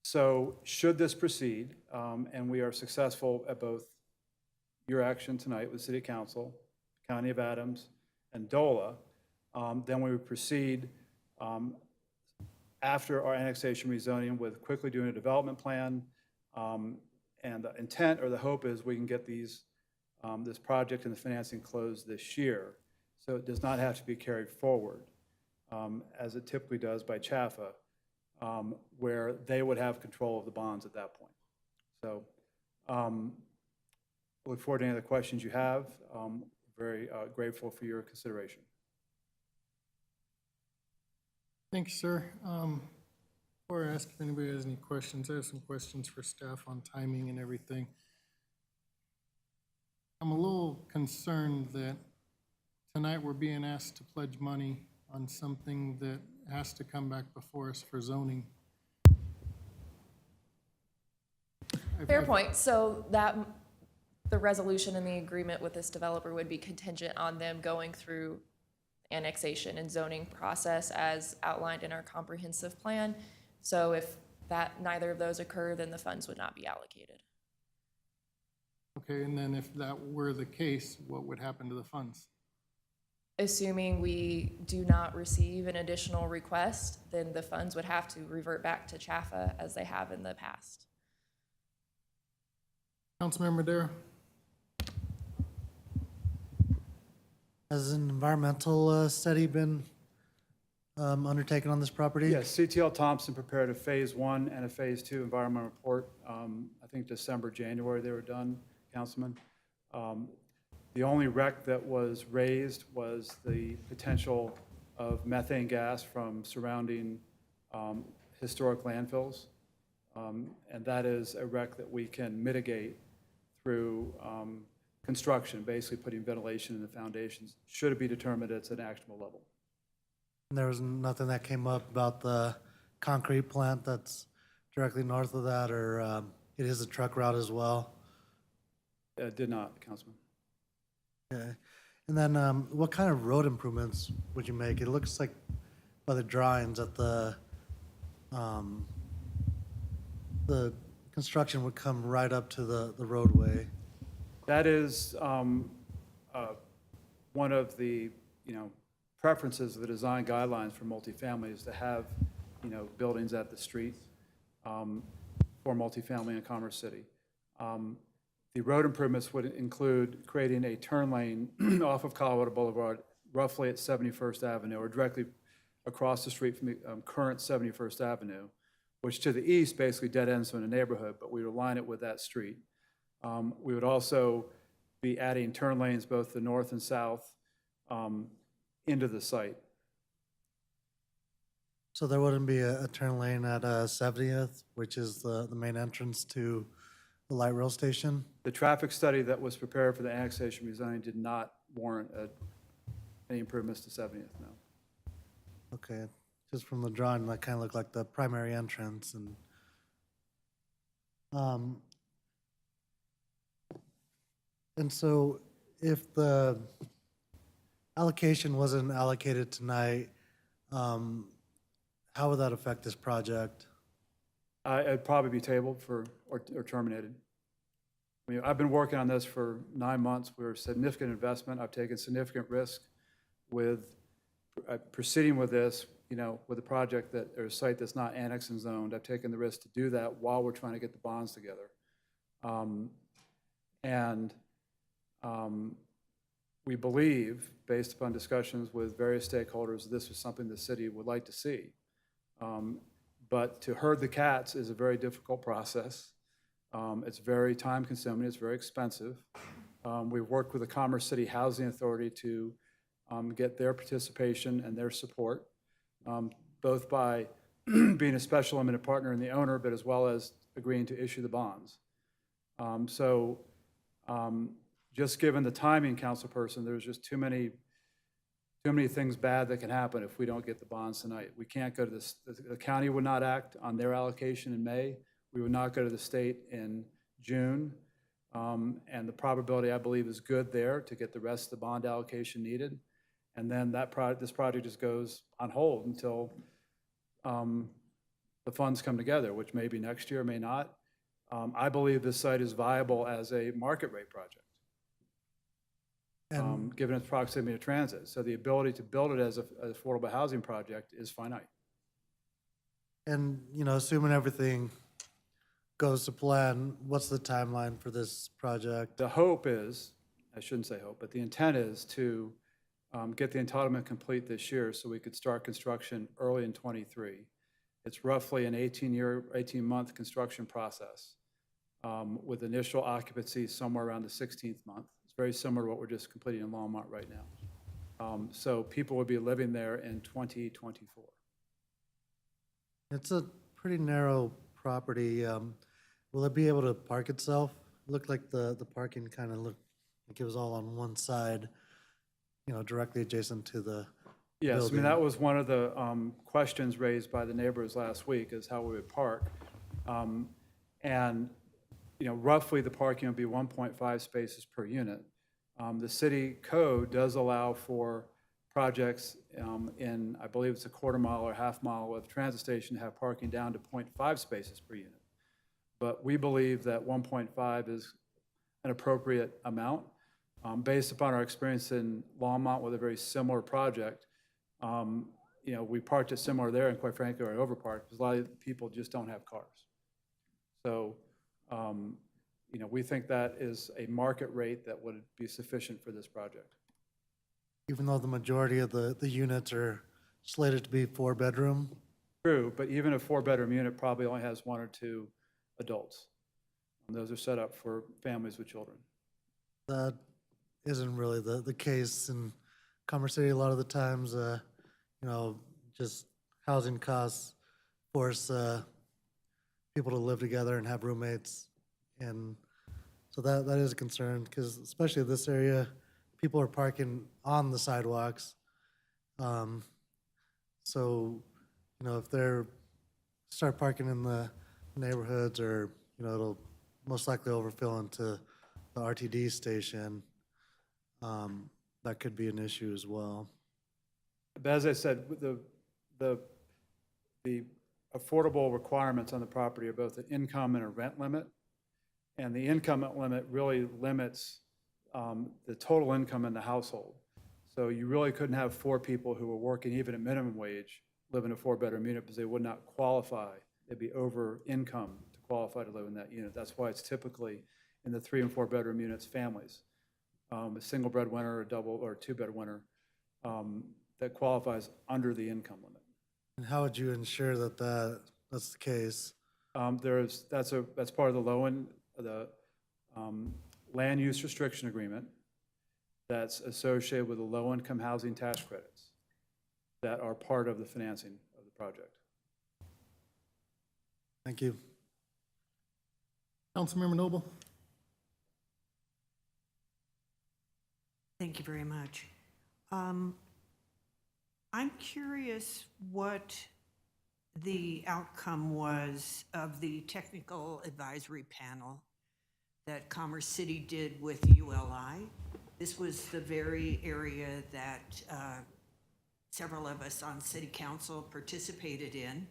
Speaker 19: So should this proceed, and we are successful at both your action tonight with City Council, County of Adams, and DOLA, then we would proceed after our annexation rezoning with quickly doing a development plan. And the intent or the hope is we can get this project and the financing closed this year, so it does not have to be carried forward, as it typically does by CHAFA, where they would have control of the bonds at that point. So look forward to any other questions you have. Very grateful for your consideration.
Speaker 1: Thank you, sir. Before I ask if anybody has any questions, I have some questions for staff on timing and everything. I'm a little concerned that tonight we're being asked to pledge money on something that has to come back before us for zoning.
Speaker 17: Fair point. So that the resolution and the agreement with this developer would be contingent on them going through annexation and zoning process as outlined in our comprehensive plan. So if neither of those occur, then the funds would not be allocated.
Speaker 1: Okay, and then if that were the case, what would happen to the funds?
Speaker 17: Assuming we do not receive an additional request, then the funds would have to revert back to CHAFA as they have in the past.
Speaker 1: Councilmember Dara?
Speaker 10: Has an environmental study been undertaken on this property?
Speaker 19: Yes, CTL Thompson prepared a phase 1 and a phase 2 environmental report. I think December, January they were done, Councilman. The only rec that was raised was the potential of methane gas from surrounding historic landfills. And that is a wreck that we can mitigate through construction, basically putting ventilation in the foundations, should it be determined it's an actionable level.
Speaker 10: There was nothing that came up about the concrete plant that's directly north of that, or it is a truck route as well?
Speaker 19: Did not, Councilman.
Speaker 10: Okay. And then what kind of road improvements would you make? It looks like by the drawings that the construction would come right up to the roadway.
Speaker 19: That is one of the, preferences of the design guidelines for multifamily is to have, buildings at the street for multifamily in Commerce City. The road improvements would include creating a turn lane off of Colorado Boulevard, roughly at 71st Avenue, or directly across the street from the current 71st Avenue, which to the east basically dead ends in a neighborhood, but we would align it with that street. We would also be adding turn lanes both the north and south into the site.
Speaker 10: So there wouldn't be a turn lane at 70th, which is the main entrance to the light rail station?
Speaker 19: The traffic study that was prepared for the annexation rezoning did not warrant any improvements to 70th, no.
Speaker 10: Okay, just from the drawing, that kind of looked like the primary entrance, and so if the allocation wasn't allocated tonight, how would that affect this project?
Speaker 19: It'd probably be tabled or terminated. I mean, I've been working on this for 9 months. We're a significant investment. I've taken significant risk with proceeding with this, with a project or a site that's not annexed and zoned. I've taken the risk to do that while we're trying to get the bonds together. We believe, based upon discussions with various stakeholders, this was something the city would like to see. But to herd the cats is a very difficult process. It's very time consuming, it's very expensive. We've worked with the Commerce City Housing Authority to get their participation and their support, both by being a special limited partner in the owner, but as well as agreeing to issue the bonds. Just given the timing, councilperson, there's just too many things bad that can happen if we don't get the bonds tonight. We can't go to the county would not act on their allocation in May. We would not go to the state in June. And the probability, I believe, is good there to get the rest of the bond allocation needed. And then this project just goes on hold until the funds come together, which may be next year, may not. I believe this site is viable as a market rate project. Given its proximity to transit. So the ability to build it as an affordable housing project is finite.
Speaker 10: And, assuming everything goes to plan, what's the timeline for this project?
Speaker 19: The hope is, I shouldn't say hope, but the intent is to get the entitlement complete this year so we could start construction early in 23. It's roughly an 18-month construction process with initial occupancy somewhere around the 16th month. Very similar to what we're just completing in Longmont right now. So people would be living there in 2024.
Speaker 10: It's a pretty narrow property. Will it be able to park itself? It looked like the parking kind of looked like it was all on one side, directly adjacent to the
Speaker 19: Yes,
Speaker 10: building.
Speaker 19: I mean, that was one of the questions raised by the neighbors last week is how we would park. Roughly the parking would be 1.5 spaces per unit. The city code does allow for projects in, I believe it's a quarter mile or half mile of transit station to have parking down to 0.5 spaces per unit. But we believe that 1.5 is an appropriate amount. Based upon our experience in Longmont with a very similar project, we parked it similar there, and quite frankly, are overparked because a lot of people just don't have cars. So, we think that is a market rate that would be sufficient for this project.
Speaker 10: Even though the majority of the units are slated to be 4-bedroom?
Speaker 19: True, but even a 4-bedroom unit probably only has 1 or 2 adults. And those are set up for families with children.
Speaker 10: That isn't really the case in Commerce City. A lot of the times, just housing costs force people to live together and have roommates. And so that is a concern, because especially this area, people are parking on the sidewalks. So, if they're start parking in the neighborhoods, or, it'll most likely overfill into the RTD station, that could be an issue as well.
Speaker 19: But as I said, the affordable requirements on the property are both an income and a rent limit. And the income limit really limits the total income in the household. So you really couldn't have 4 people who were working even at minimum wage live in a 4-bedroom unit, because they would not qualify. They'd be over income to qualify to live in that unit. That's why it's typically in the 3- and 4-bedroom units, families, a single breadwinner, a double or 2-bedwinner, that qualifies under the income limit.
Speaker 10: And how would you ensure that that's the case?
Speaker 19: That's part of the land use restriction agreement that's associated with the low-income housing tax credits that are part of the financing of the project.
Speaker 10: Thank you.
Speaker 1: Councilmember Noble.
Speaker 14: Thank you very much. I'm curious what the outcome was of the technical advisory panel that Commerce City did with ULI. This was the very area that several of us on City Council participated in.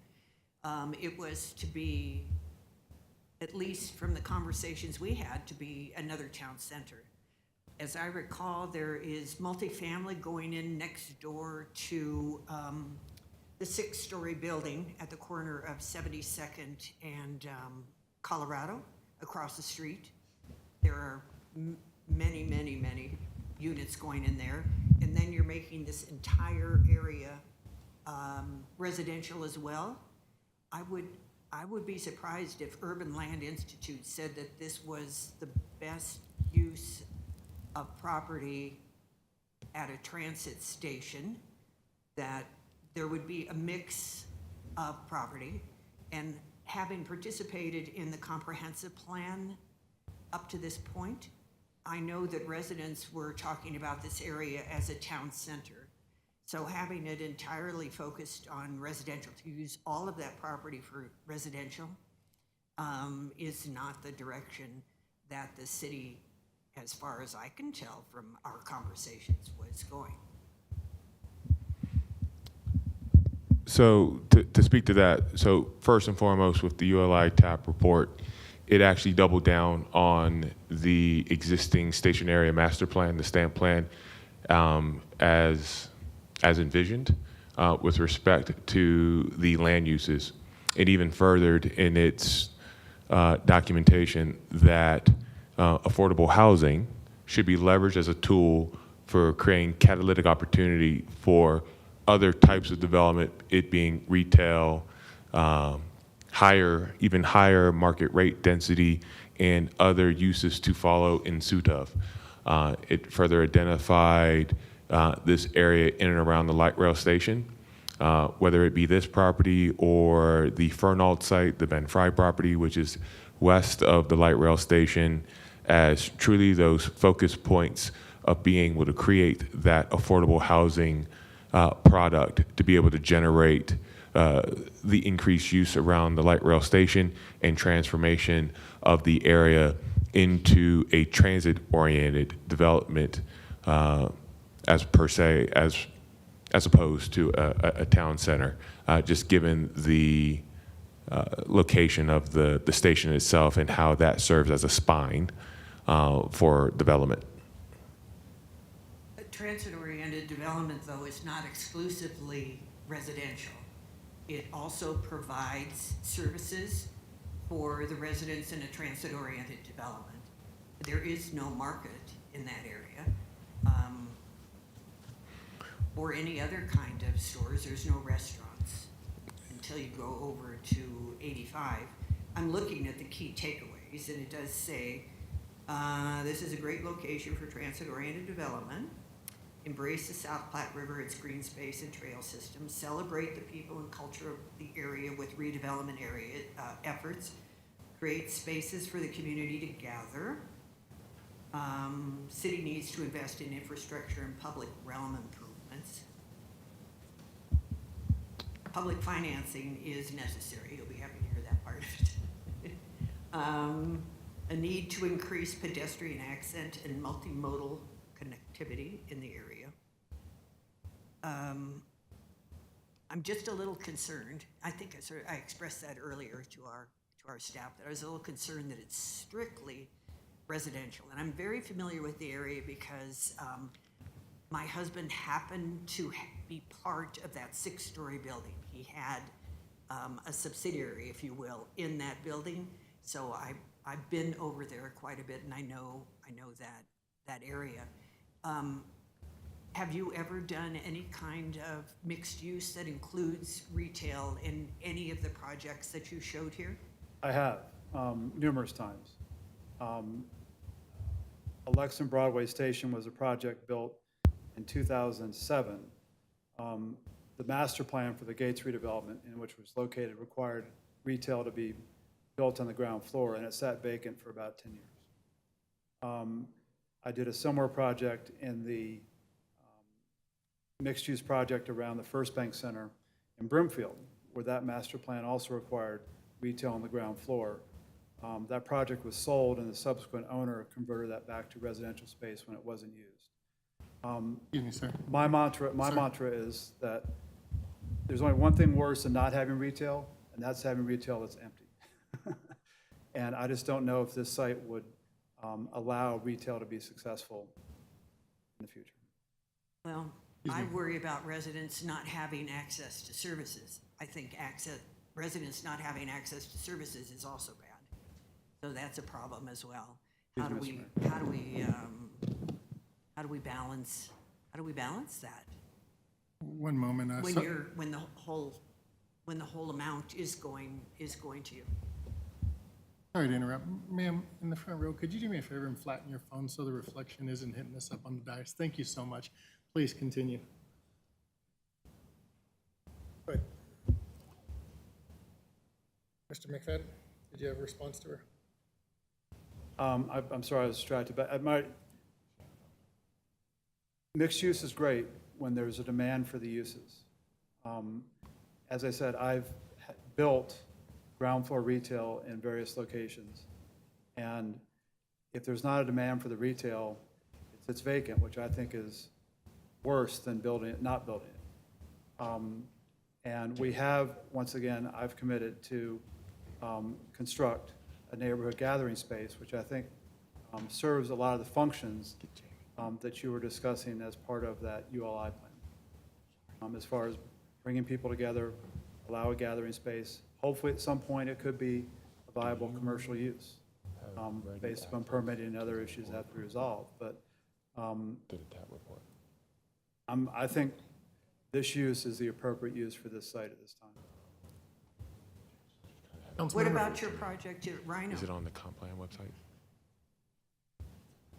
Speaker 14: It was to be, at least from the conversations we had, to be another town center. As I recall, there is multifamily going in next door to the 6-story building at the corner of 72nd and Colorado, across the street. There are many, many, many units going in there. And then you're making this entire area residential as well. I would be surprised if Urban Land Institute said that this was the best use of property at a transit station, that there would be a mix of property. And having participated in the comprehensive plan up to this point, I know that residents were talking about this area as a town center. So having it entirely focused on residential, to use all of that property for residential, is not the direction that the city, as far as I can tell from our conversations, was going.
Speaker 8: So to speak to that, so first and foremost, with the ULI TAP report, it actually doubled down on the existing station area master plan, the stamp plan, as envisioned with respect to the land uses. It even furthered in its documentation that affordable housing should be leveraged as a tool for creating catalytic opportunity for other types of development, it being retail, even higher market rate density, and other uses to follow in suit of. It further identified this area in and around the light rail station, whether it be this property or the Fernald site, the Ben Fry property, which is west of the light rail station, as truly those focus points of being able to create that affordable housing product to be able to generate the increased use around the light rail station and transformation of the area into a transit-oriented development as opposed to a town center, just given the location of the station itself and how that serves as a spine for development.
Speaker 14: Transit-oriented development, though, is not exclusively residential. It also provides services for the residents in a transit-oriented development. There is no market in that area or any other kind of stores. There's no restaurants until you go over to 85. I'm looking at the key takeaways, and it does say, this is a great location for transit-oriented development. embrace the South Platte River, its green space and trail system, celebrate the people and culture of the area with redevelopment area efforts, create spaces for the community to gather. City needs to invest in infrastructure and public realm improvements. Public financing is necessary. You'll be happy to hear that part of it. A need to increase pedestrian access and multimodal connectivity in the area. I'm just a little concerned. I think I expressed that earlier to our staff, that I was a little concerned that it's strictly residential. And I'm very familiar with the area because my husband happened to be part of that 6-story building. He had a subsidiary, if you will, in that building. So I've been over there quite a bit, and I know that area. Have you ever done any kind of mixed use that includes retail in any of the projects that you showed here?
Speaker 17: I have, numerous times. Alexa Broadway Station was a project built in 2007. The master plan for the Gates redevelopment, in which was located, required retail to be built on the ground floor, and it sat vacant for about 10 years. I did a similar project in the mixed-use project around the First Bank Center in Brimfield, where that master plan also required retail on the ground floor. That project was sold, and the subsequent owner converted that back to residential space when it wasn't used.
Speaker 1: Excuse me, sir.
Speaker 17: My mantra is that there's only one thing worse than not having retail, and that's having retail that's empty. And I just don't know if this site would allow retail to be successful in the future.
Speaker 14: Well, I worry about residents not having access to services. I think residents not having access to services is also bad. So that's a problem as well. How do we balance that?
Speaker 1: One moment.
Speaker 14: When the whole amount is going to you?
Speaker 1: Sorry to interrupt. Ma'am, in the front row, could you do me a favor and flatten your phone so the reflection isn't hitting us up on the dais? Thank you so much. Please continue. Go ahead. Mr. McFadden, did you have a response to her?
Speaker 17: I'm sorry, I was distracted, but mixed use is great when there's a demand for the uses. As I said, I've built ground floor retail in various locations, and if there's not a demand for the retail, it's vacant, which I think is worse than not building it. And we have, once again, I've committed to construct a neighborhood gathering space, which I think serves a lot of the functions that you were discussing as part of that ULI plan. As far as bringing people together, allow a gathering space. Hopefully at some point it could be a viable commercial use based upon permitting and other issues that have to be resolved. But I think this use is the appropriate use for this site at this time.
Speaker 14: What about your project at Rhino?
Speaker 8: Is it on the comp plan website?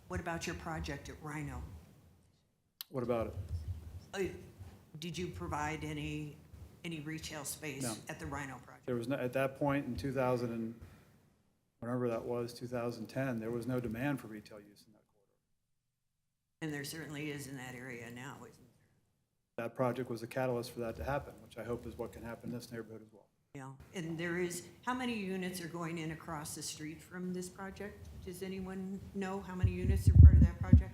Speaker 14: What about your project at Rhino?
Speaker 17: What about it?
Speaker 14: Did you provide any retail space
Speaker 17: No.
Speaker 14: at the Rhino project?
Speaker 17: There was no, at that point in 2000 and whenever that was, 2010, there was no demand for retail use in that corridor.
Speaker 14: And there certainly is in that area now, isn't there?
Speaker 17: That project was a catalyst for that to happen, which I hope is what can happen in this neighborhood as well.
Speaker 14: Yeah, and there is, how many units are going in across the street from this project? Does anyone know how many units are part of that project?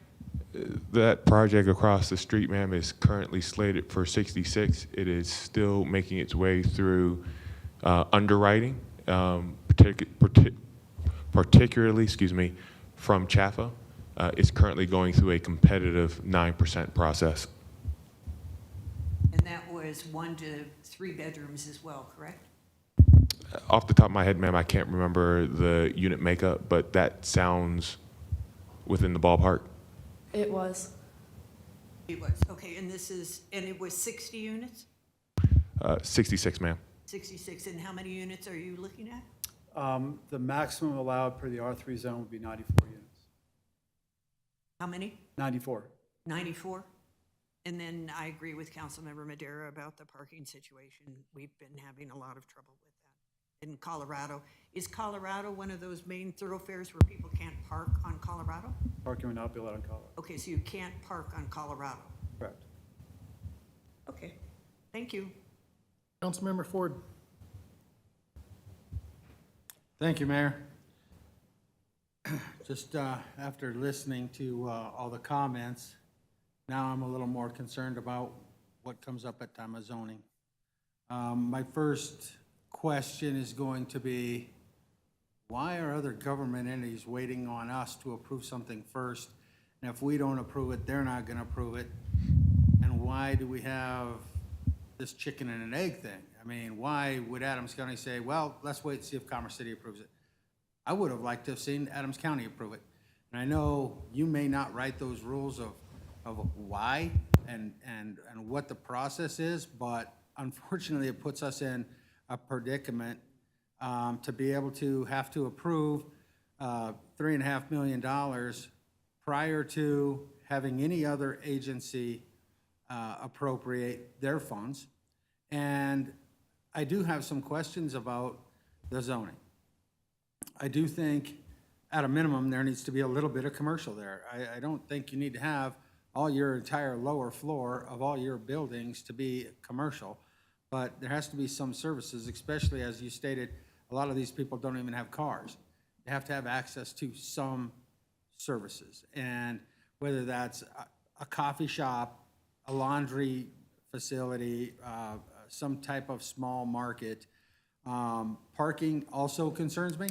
Speaker 8: That project across the street, ma'am, is currently slated for 66. It is still making its way through underwriting, particularly, from CHAFA. It's currently going through a competitive 9% process.
Speaker 14: And that was 1 to 3 bedrooms as well, correct?
Speaker 8: Off the top of my head, ma'am, I can't remember the unit makeup, but that sounds within the ballpark.
Speaker 13: It was.
Speaker 14: It was, okay, and it was 60 units?
Speaker 8: 66, ma'am.
Speaker 14: 66, and how many units are you looking at?
Speaker 17: The maximum allowed per the R3 zone would be 94 units.
Speaker 14: How many?
Speaker 17: 94.
Speaker 14: 94? And then I agree with Councilmember Madera about the parking situation. We've been having a lot of trouble with that in Colorado. Is Colorado one of those main thoroughfares where people can't park on Colorado?
Speaker 19: Parking would not be allowed in Colorado.
Speaker 14: Okay, so you can't park on Colorado.
Speaker 19: Correct.
Speaker 14: Okay, thank you.
Speaker 1: Councilmember Ford.
Speaker 15: Thank you, Mayor. Just after listening to all the comments, now I'm a little more concerned about what comes up at time of zoning. My first question is going to be, why are other government entities waiting on us to approve something first? And if we don't approve it, they're not going to approve it. And why do we have this chicken and an egg thing? I mean, why would Adams County say, well, let's wait and see if Commerce City approves it? I would have liked to have seen Adams County approve it. And I know you may not write those rules of why and what the process is, but unfortunately it puts us in a predicament to be able to have to approve $3.5 million prior to having any other agency appropriate their funds. And I do have some questions about the zoning. I do think at a minimum there needs to be a little bit of commercial there. I don't think you need to have all your entire lower floor of all your buildings to be commercial, but there has to be some services, especially as you stated, a lot of these people don't even have cars. They have to have access to some services, and whether that's a coffee shop, a laundry facility, some type of small market. Parking also concerns me,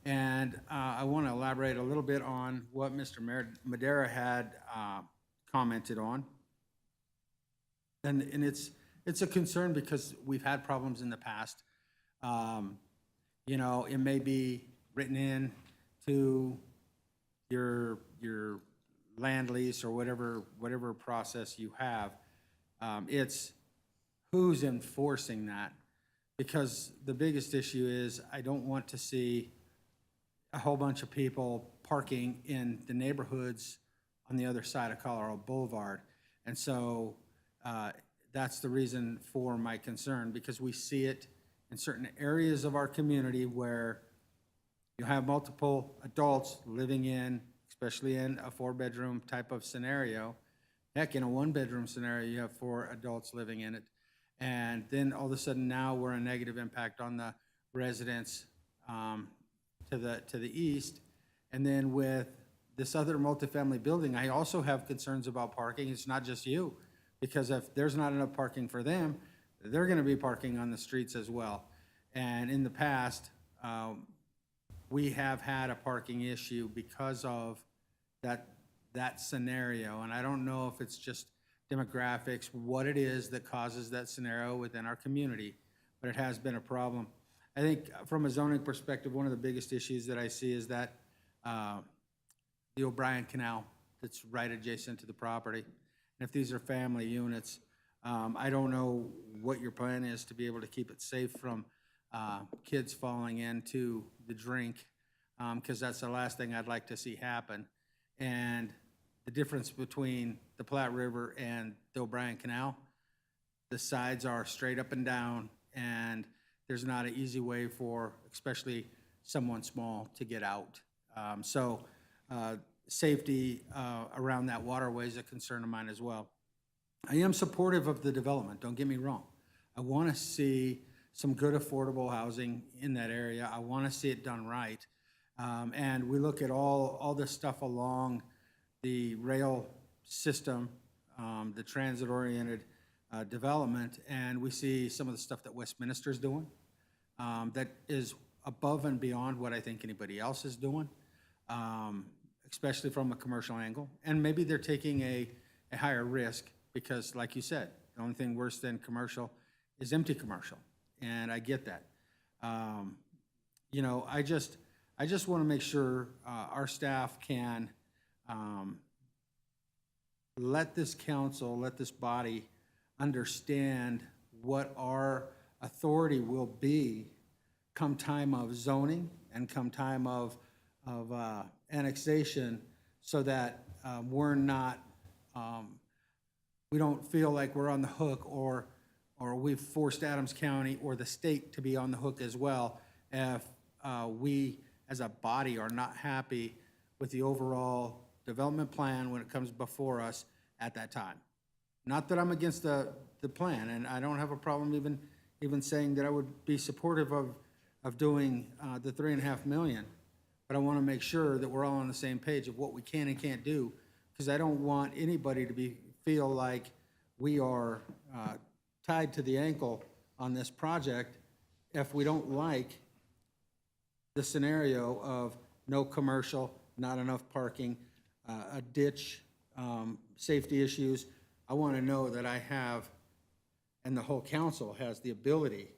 Speaker 15: and I want to elaborate a little bit on what Mr. Madera had commented on. And it's a concern because we've had problems in the past. You know, it may be written in to your land lease or whatever process you have. It's who's enforcing that, because the biggest issue is I don't want to see a whole bunch of people parking in the neighborhoods on the other side of Colorado Boulevard. And so that's the reason for my concern, because we see it in certain areas of our community where you have multiple adults living in, especially in a 4-bedroom type of scenario. Heck, in a 1-bedroom scenario, you have 4 adults living in it. And then all of a sudden now we're a negative impact on the residents to the east. And then with this other multifamily building, I also have concerns about parking. It's not just you, because if there's not enough parking for them, they're going to be parking on the streets as well. And in the past, we have had a parking issue because of that scenario. And I don't know if it's just demographics, what it is that causes that scenario within our community, but it has been a problem. I think from a zoning perspective, one of the biggest issues that I see is that the O'Brien Canal that's right adjacent to the property. And if these are family units, I don't know what your plan is to be able to keep it safe from kids falling into the drink, because that's the last thing I'd like to see happen. And the difference between the Platte River and the O'Brien Canal, the sides are straight up and down, and there's not an easy way for especially someone small to get out. So safety around that waterway is a concern of mine as well. I am supportive of the development, don't get me wrong. I want to see some good affordable housing in that area. I want to see it done right. And we look at all this stuff along the rail system, the transit-oriented development, and we see some of the stuff that Westminster is doing that is above and beyond what I think anybody else is doing, especially from a commercial angle. And maybe they're taking a higher risk because, like you said, the only thing worse than commercial is empty commercial, and I get that. You know, I just want to make sure our staff can let this council, let this body understand what our authority will be come time of zoning and come time of annexation, so that we're not we don't feel like we're on the hook, or we've forced Adams County or the state to be on the hook as well if we as a body are not happy with the overall development plan when it comes before us at that time. Not that I'm against the plan, and I don't have a problem even saying that I would be supportive of doing the $3.5 million, but I want to make sure that we're all on the same page of what we can and can't do, because I don't want anybody to feel like we are tied to the ankle on this project if we don't like the scenario of no commercial, not enough parking, a ditch, safety issues. I want to know that I have, and the whole council has the ability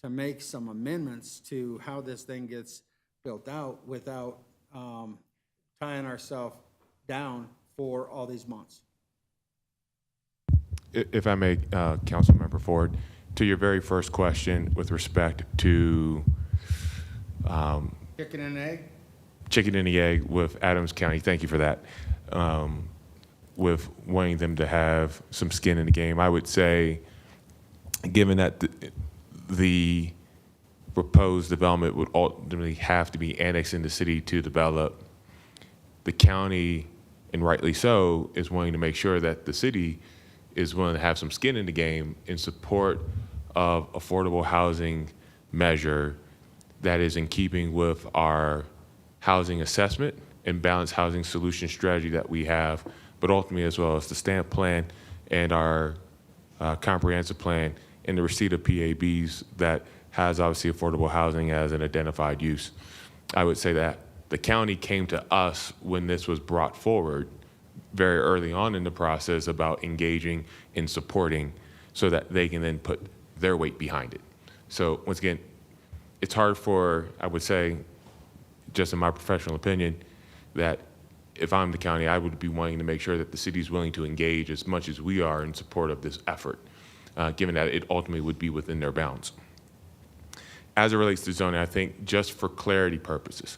Speaker 15: to make some amendments to how this thing gets built out without tying ourselves down for all these months.
Speaker 8: If I may, Councilmember Ford, to your very first question with respect to
Speaker 15: Chicken and egg?
Speaker 8: chicken and the egg with Adams County, thank you for that, with wanting them to have some skin in the game, I would say, given that the proposed development would ultimately have to be annexed in the city to develop, the county, and rightly so, is wanting to make sure that the city is willing to have some skin in the game in support of affordable housing measure that is in keeping with our housing assessment and balanced housing solution strategy that we have, but ultimately as well as the STAMP plan and our comprehensive plan and the receipt of PABs that has obviously affordable housing as an identified use. I would say that the county came to us when this was brought forward very early on in the process about engaging and supporting so that they can then put their weight behind it. So once again, it's hard for, I would say, just in my professional opinion, that if I'm the county, I would be wanting to make sure that the city is willing to engage as much as we are in support of this effort, given that it ultimately would be within their bounds. As it relates to zoning, I think just for clarity purposes,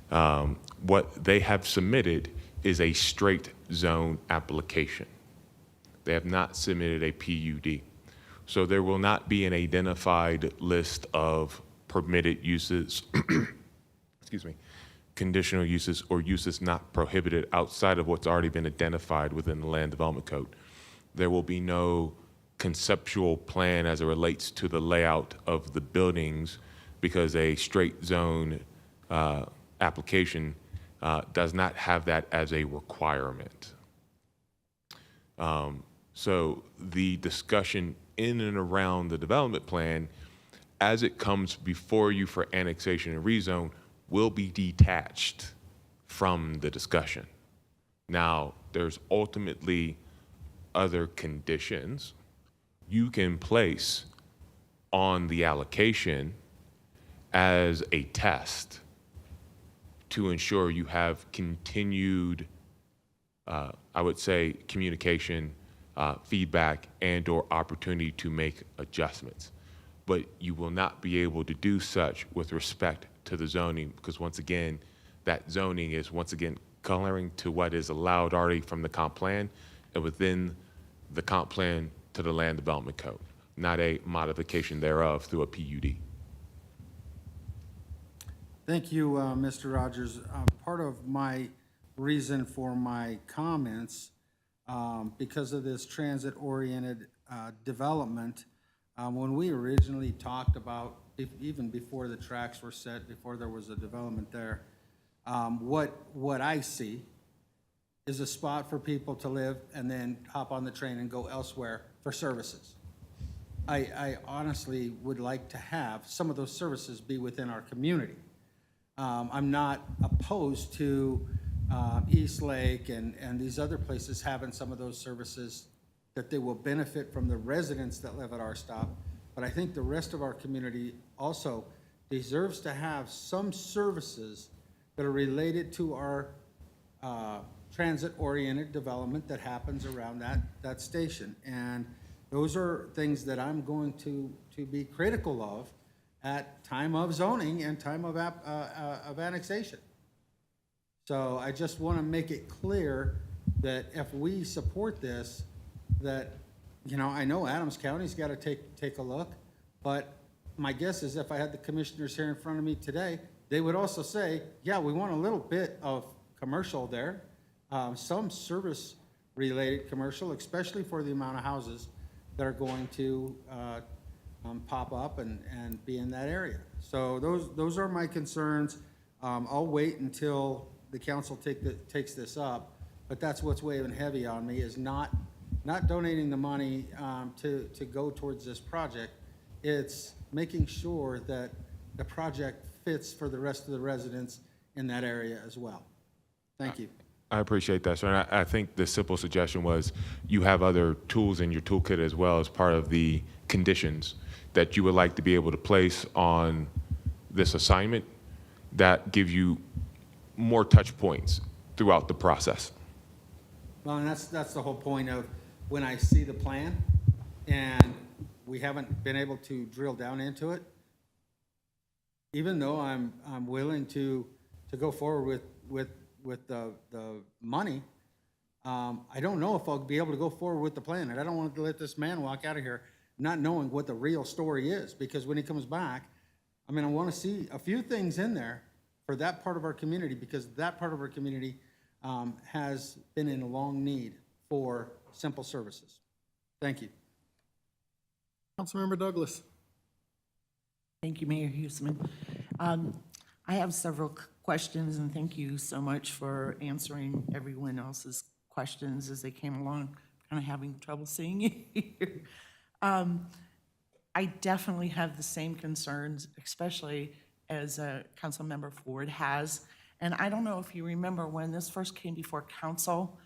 Speaker 8: what they have submitted is a straight zone application. They have not submitted a PUD. So there will not be an identified list of permitted uses, excuse me, conditional uses or uses not prohibited outside of what's already been identified within the Land Development Code. There will be no conceptual plan as it relates to the layout of the buildings because a straight zone application does not have that as a requirement. So the discussion in and around the development plan as it comes before you for annexation and rezone will be detached from the discussion. Now, there's ultimately other conditions you can place on the allocation as a test to ensure you have continued, I would say, communication, feedback, and/or opportunity to make adjustments. But you will not be able to do such with respect to the zoning because, once again, that zoning is, once again, coloring to what is allowed already from the comp plan and within the comp plan to the Land Development Code, not a modification thereof through a PUD.
Speaker 15: Thank you, Mr. Rogers. Part of my reason for my comments, because of this transit-oriented development, when we originally talked about, even before the tracks were set, before there was a development there, what I see is a spot for people to live and then hop on the train and go elsewhere for services. I honestly would like to have some of those services be within our community. I'm not opposed to East Lake and these other places having some of those services that they will benefit from the residents that live at our stop. But I think the rest of our community also deserves to have some services that are related to our transit-oriented development that happens around that station. And those are things that I'm going to be critical of at time of zoning and time of annexation. So I just want to make it clear that if we support this, that, you know, I know Adams County's got to take a look, but my guess is if I had the commissioners here in front of me today, they would also say, yeah, we want a little bit of commercial there, some service-related commercial, especially for the amount of houses that are going to pop up and be in that area. So those are my concerns. I'll wait until the council takes this up, but that's what's weighing heavy on me, is not donating the money to go towards this project. It's making sure that the project fits for the rest of the residents in that area as well. Thank you.
Speaker 8: I appreciate that, sir. And I think the simple suggestion was you have other tools in your toolkit as well as part of the conditions that you would like to be able to place on this assignment that give you more touch points throughout the process.
Speaker 15: Well, and that's the whole point of when I see the plan and we haven't been able to drill down into it, even though I'm willing to go forward with the money, I don't know if I'll be able to go forward with the plan. And I don't want to let this man walk out of here not knowing what the real story is, because when he comes back, I mean, I want to see a few things in there for that part of our community, because that part of our community has been in a long need for simple services. Thank you.
Speaker 1: Councilmember Douglas.
Speaker 18: Thank you, Mayor Huseman. I have several questions, and thank you so much for answering everyone else's questions as they came along. Kind of having trouble seeing you here. I definitely have the same concerns, especially as Councilmember Ford has. And I don't know if you remember when this first came before council,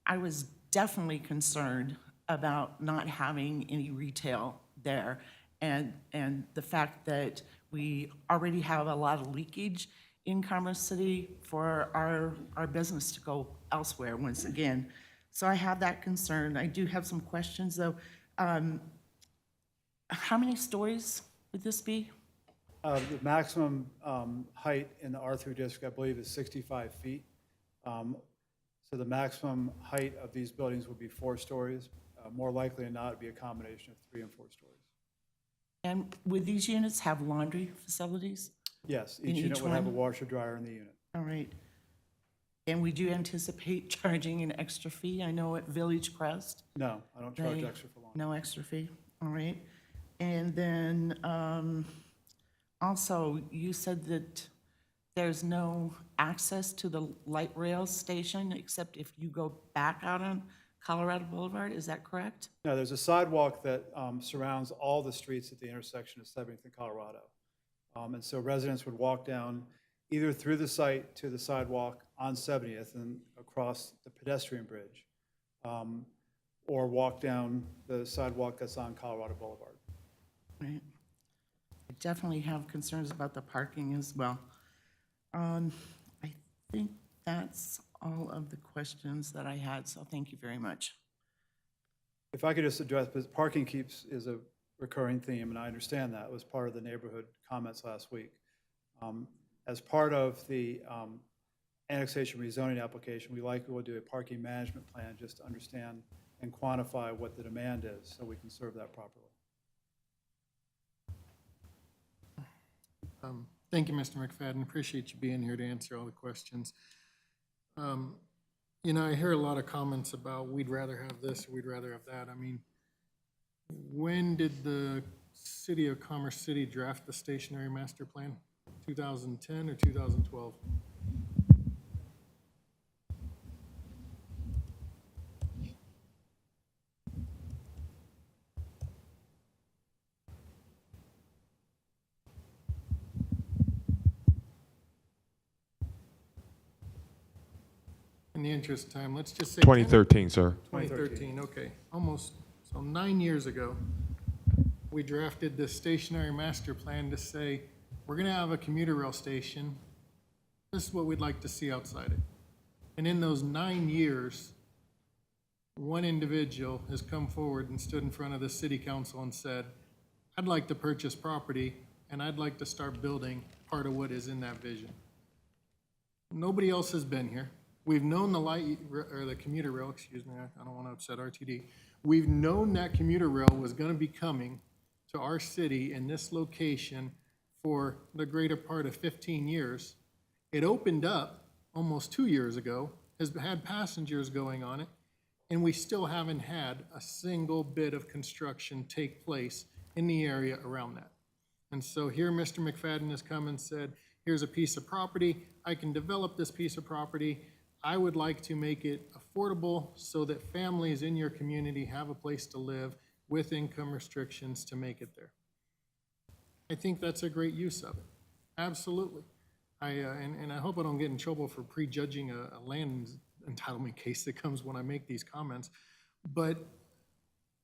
Speaker 18: I was definitely concerned about not having any retail there. And the fact that we already have a lot of leakage in Commerce City for our business to go elsewhere once again. So I have that concern. I do have some questions though. How many stories would this be?
Speaker 19: The maximum height in the R3 district, I believe, is 65 feet. So the maximum height of these buildings would be 4 stories. More likely than not, it'd be a combination of 3 and 4 stories.
Speaker 18: And would these units have laundry facilities?
Speaker 19: Yes,
Speaker 18: In
Speaker 19: each unit
Speaker 18: each
Speaker 19: would have a
Speaker 18: one?
Speaker 19: washer dryer in the unit.
Speaker 18: All right. And would you anticipate charging an extra fee? I know at Village Crest.
Speaker 19: No, I don't charge
Speaker 18: they-
Speaker 19: extra for laundry.
Speaker 18: No extra fee, all right. And then also, you said that there's no access to the light rail station except if you go back out on Colorado Boulevard, is that correct?
Speaker 19: No, there's a sidewalk that surrounds all the streets at the intersection of 70th and Colorado. And so residents would walk down either through the site to the sidewalk on 70th and across the pedestrian bridge, or walk down the sidewalk that's on Colorado Boulevard.
Speaker 18: Right. I definitely have concerns about the parking as well. I think that's all of the questions that I had, so thank you very much.
Speaker 19: If I could just address, because parking is a recurring theme, and I understand that. It was part of the neighborhood comments last week. As part of the annexation rezoning application, we likely will do a parking management plan just to understand and quantify what the demand is so we can serve that properly.
Speaker 1: Thank you, Mr. McFadden. Appreciate you being here to answer all the questions. You know, I hear a lot of comments about we'd rather have this, or we'd rather have that. I mean, when did the City of Commerce City draft the stationary master plan? 2010 or 2012? In the interest of time, let's just say
Speaker 8: 2013, sir.
Speaker 1: 2013, okay, almost, so 9 years ago, we drafted this stationary master plan to say, we're gonna have a commuter rail station. This is what we'd like to see outside it. And in those 9 years, one individual has come forward and stood in front of the city council and said, I'd like to purchase property and I'd like to start building part of what is in that vision. Nobody else has been here. We've known the light, or the commuter rail, excuse me, I don't want to upset RTD. We've known that commuter rail was going to be coming to our city in this location for the greater part of 15 years. It opened up almost 2 years ago, has had passengers going on it, and we still haven't had a single bit of construction take place in the area around that. And so here Mr. McFadden has come and said, here's a piece of property, I can develop this piece of property. I would like to make it affordable so that families in your community have a place to live with income restrictions to make it there. I think that's a great use of it, absolutely. And I hope I don't get in trouble for prejudging a land entitlement case that comes when I make these comments, but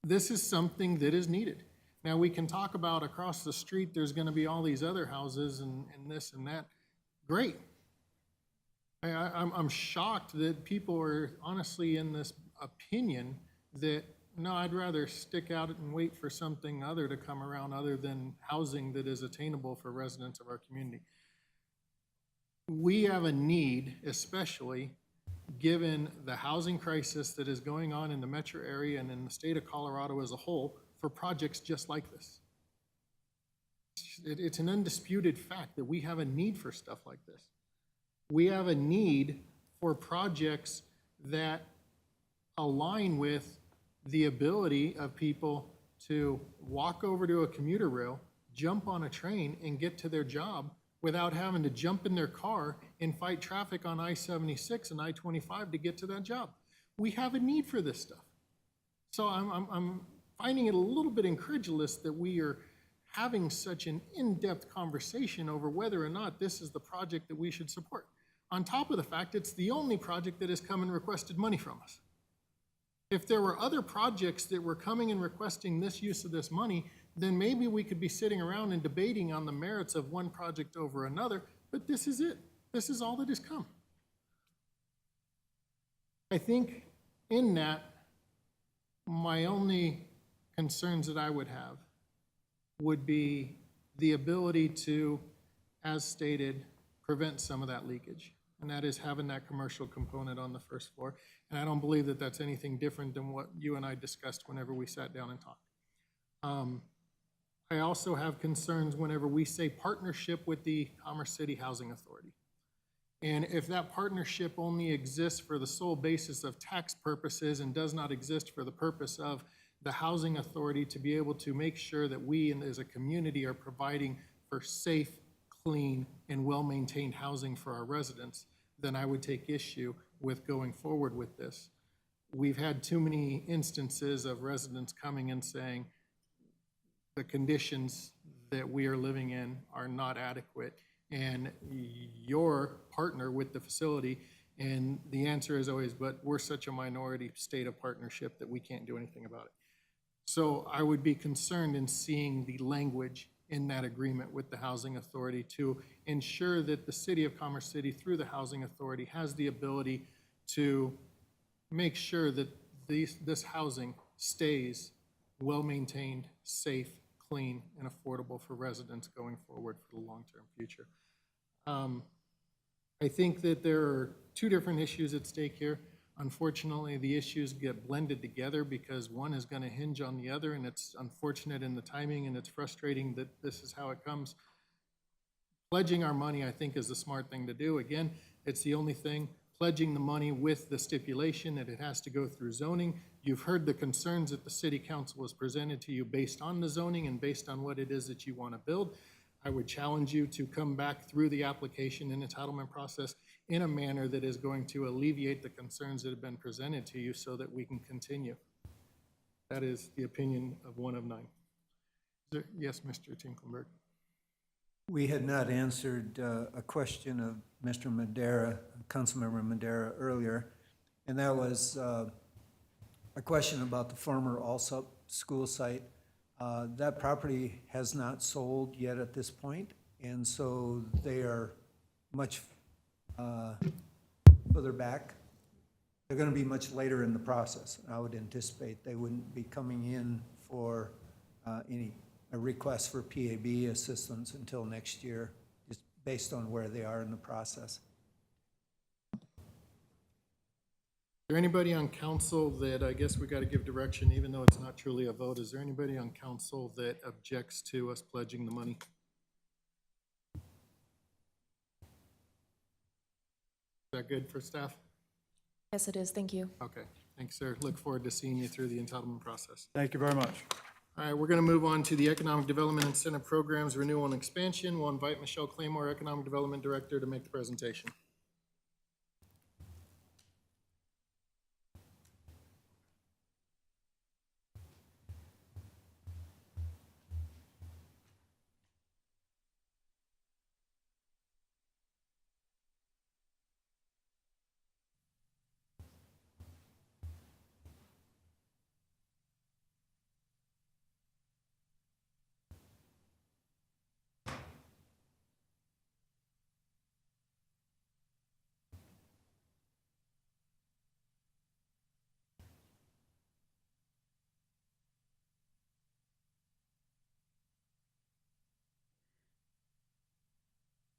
Speaker 1: this is something that is needed. Now, we can talk about across the street, there's gonna be all these other houses and this and that. Great. I'm shocked that people are honestly in this opinion that, no, I'd rather stick out and wait for something other to come around other than housing that is attainable for residents of our community. We have a need, especially given the housing crisis that is going on in the metro area and in the state of Colorado as a whole, for projects just like this. It's an undisputed fact that we have a need for stuff like this. We have a need for projects that align with the ability of people to walk over to a commuter rail, jump on a train, and get to their job without having to jump in their car and fight traffic on I-76 and I-25 to get to that job. We have a need for this stuff. So I'm finding it a little bit incredulous that we are having such an in-depth conversation over whether or not this is the project that we should support. On top of the fact, it's the only project that has come and requested money from us. If there were other projects that were coming and requesting this use of this money, then maybe we could be sitting around and debating on the merits of one project over another, but this is it. This is all that has come. I think in that, my only concerns that I would have would be the ability to, as stated, prevent some of that leakage. And that is having that commercial component on the first floor. And I don't believe that that's anything different than what you and I discussed whenever we sat down and talked. I also have concerns whenever we say partnership with the Commerce City Housing Authority. And if that partnership only exists for the sole basis of tax purposes and does not exist for the purpose of the housing authority to be able to make sure that we as a community are providing for safe, clean, and well-maintained housing for our residents, then I would take issue with going forward with this. We've had too many instances of residents coming and saying the conditions that we are living in are not adequate, and your partner with the facility, and the answer is always, but we're such a minority state of partnership that we can't do anything about it. So I would be concerned in seeing the language in that agreement with the Housing Authority to ensure that the City of Commerce City, through the Housing Authority, has the ability to make sure that this housing stays well-maintained, safe, clean, and affordable for residents going forward for the long-term future. I think that there are two different issues at stake here. Unfortunately, the issues get blended together because one is going to hinge on the other, and it's unfortunate in the timing, and it's frustrating that this is how it comes. Pledging our money, I think, is the smart thing to do. Again, it's the only thing. Pledging the money with the stipulation that it has to go through zoning. You've heard the concerns that the City Council has presented to you based on the zoning and based on what it is that you want to build. I would challenge you to come back through the application and entitlement process in a manner that is going to alleviate the concerns that have been presented to you so that we can continue. That is the opinion of one of 9. Yes, Mr. Tinklenberg.
Speaker 16: We had not answered a question of Mr. Madera, Councilmember Madera, earlier, and that was a question about the former Allsup school site. That property has not sold yet at this point, and so they are much further back. They're going to be much later in the process. I would anticipate they wouldn't be coming in for a request for PAB assistance until next year, just based on where they are in the process.
Speaker 1: there anybody on council that, I guess we got to give direction, even though it's not truly a vote, is there anybody on council that objects to us pledging the money? Is that good for staff?
Speaker 13: Yes, it is. Thank you.
Speaker 1: Okay, thanks, sir. Look forward to seeing you through the entitlement process.
Speaker 6: Thank you very much.
Speaker 1: All right, we're going to move on to the Economic Development Incentive Programs Renewal and Expansion. We'll invite Michelle Claymore, Economic Development Director, to make the presentation.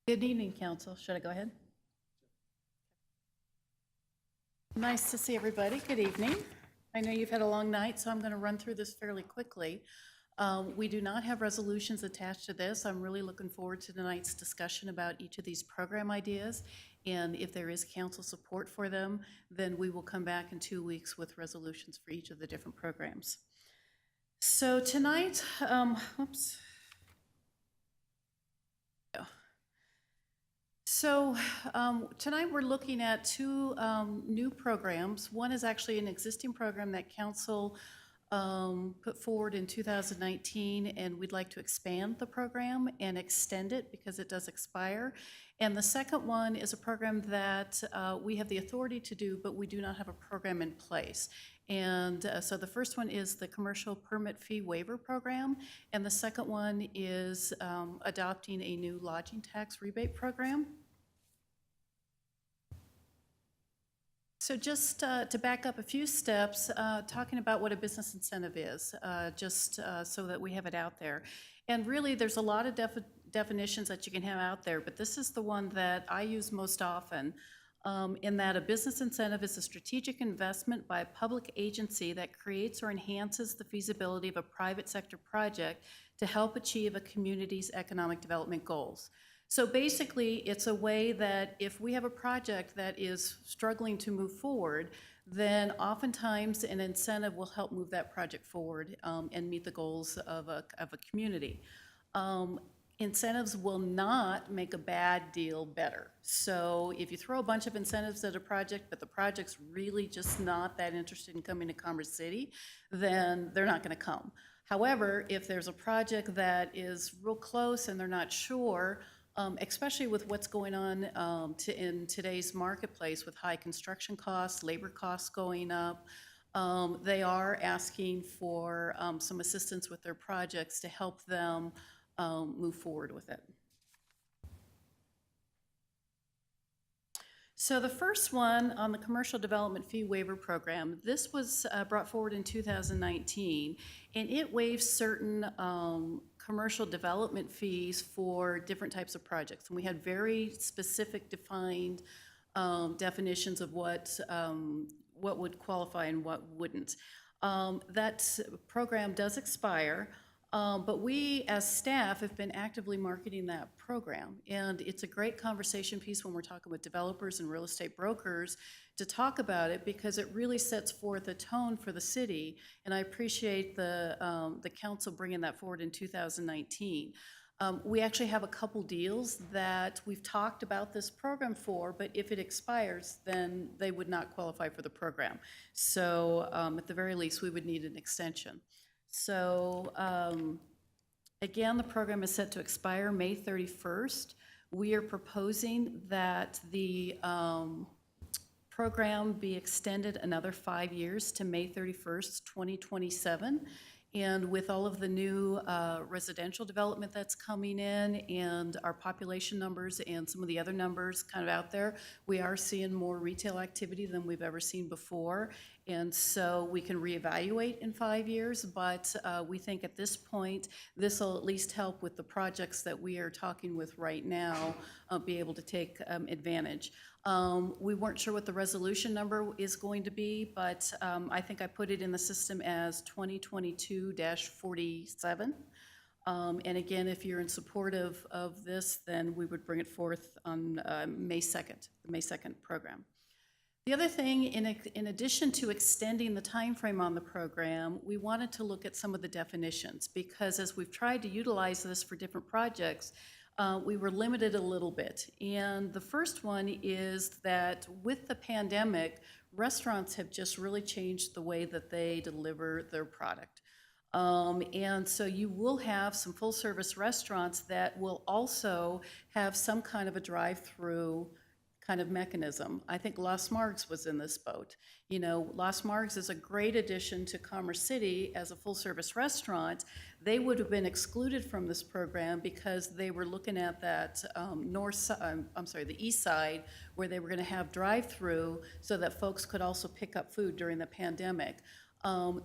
Speaker 17: Good evening, Council. Should I go ahead? Nice to see everybody. Good evening. I know you've had a long night, so I'm going to run through this fairly quickly. We do not have resolutions attached to this. I'm really looking forward to tonight's discussion about each of these program ideas, and if there is council support for them, then we will come back in 2 weeks with resolutions for each of the different programs. So tonight, oops. So tonight we're looking at two new programs. One is actually an existing program that council put forward in 2019, and we'd like to expand the program and extend it because it does expire. And the second one is a program that we have the authority to do, but we do not have a program in place. And so the first one is the Commercial Permit Fee Waiver Program, and the second one is adopting a new lodging tax rebate program. So just to back up a few steps, talking about what a business incentive is, just so that we have it out there. And really, there's a lot of definitions that you can have out there, but this is the one that I use most often, in that a business incentive is a strategic investment by a public agency that creates or enhances the feasibility of a private sector project to help achieve a community's economic development goals. So basically, it's a way that if we have a project that is struggling to move forward, then oftentimes an incentive will help move that project forward and meet the goals of a community. Incentives will not make a bad deal better. So if you throw a bunch of incentives at a project, but the project's really just not that interested in coming to Commerce City, then they're not going to come. However, if there's a project that is real close and they're not sure, especially with what's going on in today's marketplace with high construction costs, labor costs going up, they are asking for some assistance with their projects to help them move forward with it. So the first one on the Commercial Development Fee Waiver Program, this was brought forward in 2019, and it waives certain commercial development fees for different types of projects. And we had very specific defined definitions of what would qualify and what wouldn't. That program does expire, but we as staff have been actively marketing that program. And it's a great conversation piece when we're talking with developers and real estate brokers to talk about it, because it really sets forth a tone for the city. And I appreciate the council bringing that forward in 2019. We actually have a couple deals that we've talked about this program for, but if it expires, then they would not qualify for the program. So at the very least, we would need an extension. So again, the program is set to expire May 31st. We are proposing that the program be extended another 5 years to May 31st, 2027. And with all of the new residential development that's coming in and our population numbers and some of the other numbers kind of out there, we are seeing more retail activity than we've ever seen before.
Speaker 19: And so we can reevaluate in 5 years, but we think at this point, this will at least help with the projects that we are talking with right now, be able to take advantage. We weren't sure what the resolution number is going to be, but I think I put it in the system as 2022-47. And again, if you're in support of this, then we would bring it forth on May 2nd, the May 2nd program. The other thing, in addition to extending the time frame on the program, we wanted to look at some of the definitions, because as we've tried to utilize this for different projects, we were limited a little bit. And the first one is that with the pandemic, restaurants have just really changed the way that they deliver their product. And so you will have some full-service restaurants that will also have some kind of a drive-through kind of mechanism. I think Las Margs was in this boat. You know, Las Margs is a great addition to Commerce City as a full-service restaurant. They would have been excluded from this program because they were looking at that the east side, where they were going to have drive-through so that folks could also pick up food during the pandemic.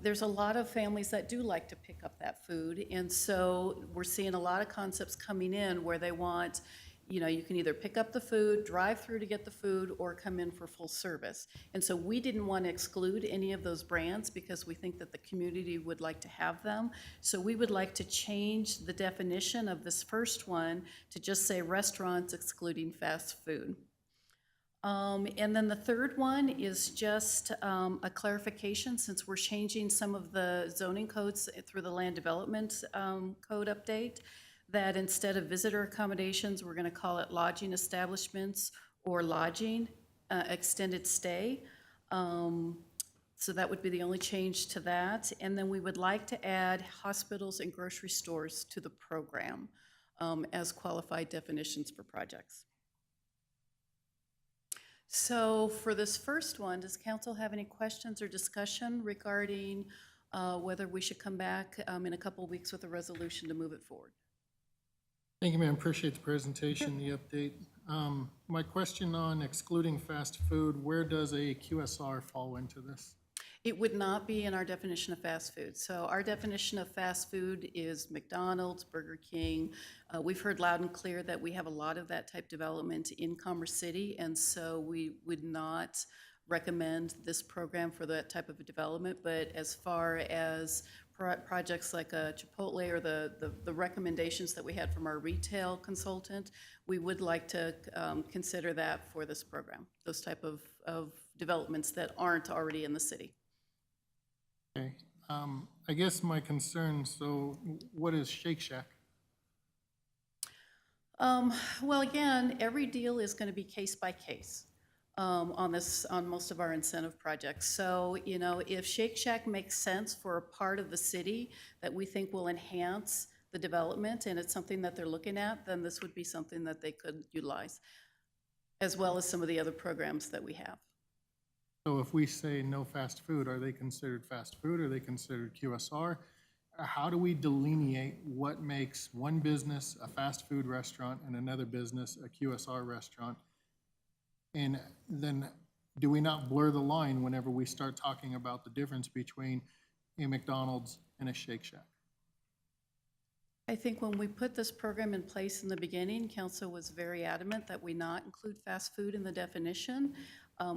Speaker 19: There's a lot of families that do like to pick up that food, and so we're seeing a lot of concepts coming in where they want, you know, you can either pick up the food, drive through to get the food, or come in for full service. And so we didn't want to exclude any of those brands because we think that the community would like to have them. So we would like to change the definition of this first one to just say restaurants excluding fast food. And then the third one is just a clarification, since we're changing some of the zoning codes through the land development code update, that instead of visitor accommodations, we're going to call it lodging establishments or lodging extended stay. So that would be the only change to that. And then we would like to add hospitals and grocery stores to the program as qualified definitions for projects. So for this first one, does council have any questions or discussion regarding whether we should come back in a couple of weeks with a resolution to move it forward?
Speaker 1: Thank you, ma'am. Appreciate the presentation, the update. My question on excluding fast food, where does a QSR fall into this?
Speaker 19: It would not be in our definition of fast food. So our definition of fast food is McDonald's, Burger King. We've heard loud and clear that we have a lot of that type development in Commerce City, and so we would not recommend this program for that type of a development. But as far as projects like a Chipotle or the recommendations that we had from our retail consultant, we would like to consider that for this program, those type of developments that aren't already in the city.
Speaker 1: Okay. I guess my concern, so what is Shake Shack?
Speaker 19: Well, again, every deal is going to be case by case on most of our incentive projects. So, you know, if Shake Shack makes sense for a part of the city that we think will enhance the development and it's something that they're looking at, then this would be something that they could utilize, as well as some of the other programs that we have.
Speaker 1: So if we say no fast food, are they considered fast food? Are they considered QSR? How do we delineate what makes one business a fast food restaurant and another business a QSR restaurant? And then do we not blur the line whenever we start talking about the difference between a McDonald's and a Shake Shack?
Speaker 19: I think when we put this program in place in the beginning, council was very adamant that we not include fast food in the definition.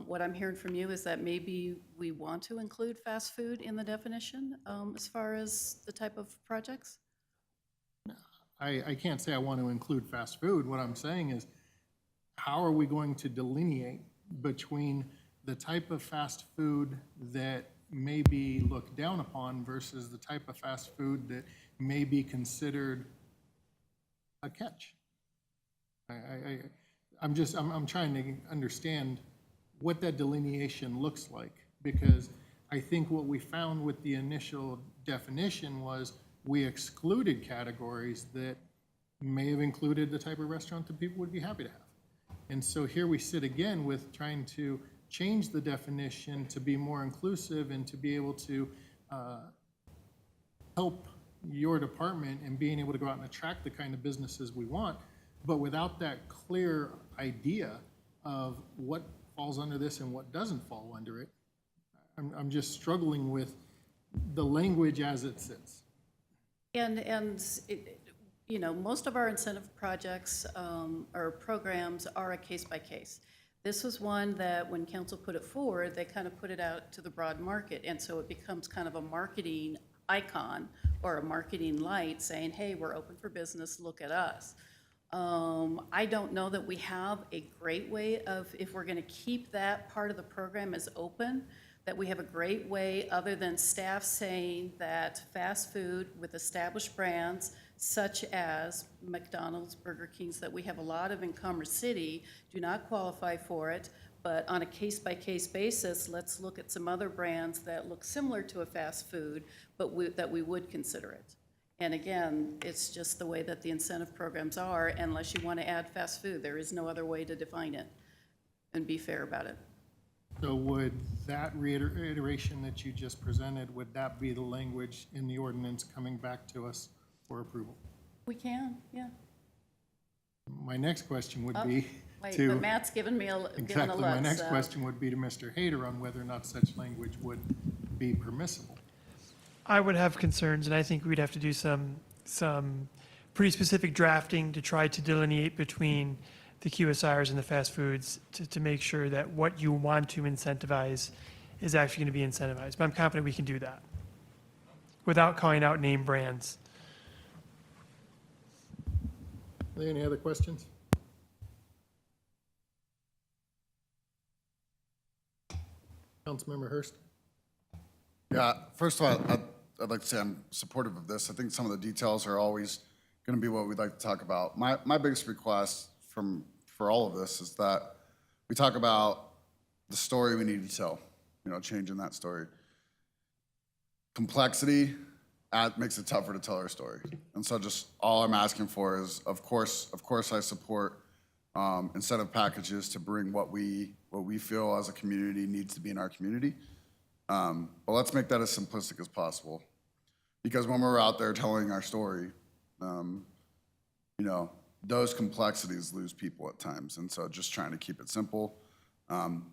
Speaker 19: What I'm hearing from you is that maybe we want to include fast food in the definition as far as the type of projects?
Speaker 1: I can't say I want to include fast food. What I'm saying is, how are we going to delineate between the type of fast food that may be looked down upon versus the type of fast food that may be considered a catch? I'm trying to understand what that delineation looks like, because I think what we found with the initial definition was we excluded categories that may have included the type of restaurant that people would be happy to have. And so here we sit again with trying to change the definition to be more inclusive and to be able to help your department in being able to go out and attract the kind of businesses we want, but without that clear idea of what falls under this and what doesn't fall under it. I'm just struggling with the language as it sits.
Speaker 19: And you know, most of our incentive projects or programs are a case-by-case. This was one that when council put it forward, they kind of put it out to the broad market. And so it becomes kind of a marketing icon or a marketing light saying, hey, we're open for business, look at us. I don't know that we have a great way of, if we're gonna keep that part of the program as open, that we have a great way other than staff saying that fast food with established brands such as McDonald's, Burger Kings, that we have a lot of in Commerce City, do not qualify for it. But on a case-by-case basis, let's look at some other brands that look similar to a fast food, but that we would consider it. And again, it's just the way that the incentive programs are, unless you want to add fast food. There is no other way to define it and be fair about it.
Speaker 1: So would that reiteration that you just presented, would that be the language in the ordinance coming back to us for approval?
Speaker 19: We can, yeah.
Speaker 1: My next question would be
Speaker 19: Wait,
Speaker 1: to...
Speaker 19: but Matt's given me a look.
Speaker 1: Exactly. My next question would be to Mr. Hayter on whether or not such language would be permissible.
Speaker 17: I would have concerns, and I think we'd have to do some pretty specific drafting to try to delineate between the QSRs and the fast foods to make sure that what you want to incentivize is actually going to be incentivized. But I'm confident we can do that without calling out name brands.
Speaker 1: Are there any other questions? Councilmember Hurst?
Speaker 19: Yeah, first of all, I'd like to say I'm supportive of this. I think some of the details are always going to be what we'd like to talk about. My biggest request for all of this is that we talk about the story we need to tell, changing that story. Complexity makes it tougher to tell our story. And so just all I'm asking for is, of course I support incentive packages to bring what we feel as a community needs to be in our community. But let's make that as simplistic as possible. Because when we're out there telling our story, those complexities lose people at times. And so just trying to keep it simple. And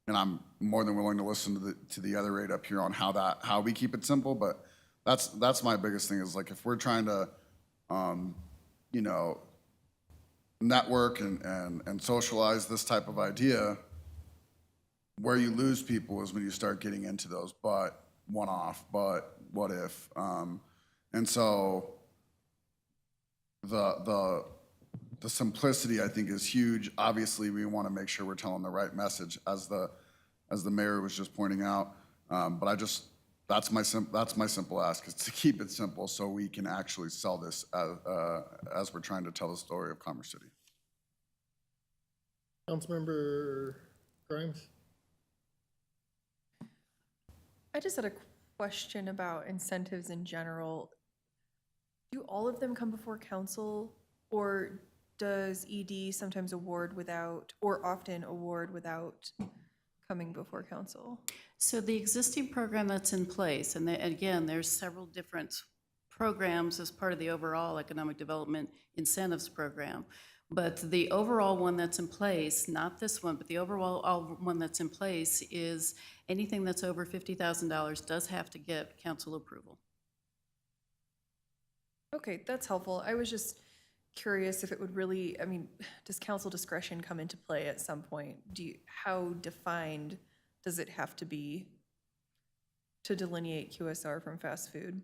Speaker 19: I'm more than willing to listen to the other eight up here on how we keep it simple. But that's my biggest thing is, like, if we're trying to, network and socialize this type of idea, where you lose people is when you start getting into those but one-off, but what if. And so the simplicity, I think, is huge. Obviously, we want to make sure we're telling the right message, as the mayor was just pointing out. But that's my simple ask, is to keep it simple so we can actually sell this as we're trying to tell the story of Commerce City.
Speaker 1: Councilmember Grimes?
Speaker 13: I just had a question about incentives in general. Do all of them come before council, or does ED sometimes award without, or often award without coming before council?
Speaker 19: So the existing program that's in place, and again, there's several different programs as part of the overall economic development incentives program. But the overall one that's in place, not this one, but the overall one that's in place is anything that's over $50,000 does have to get council approval.
Speaker 13: Okay, that's helpful. I was just curious if it would really, does council discretion come into play at some point? How defined does it have to be to delineate QSR from fast food?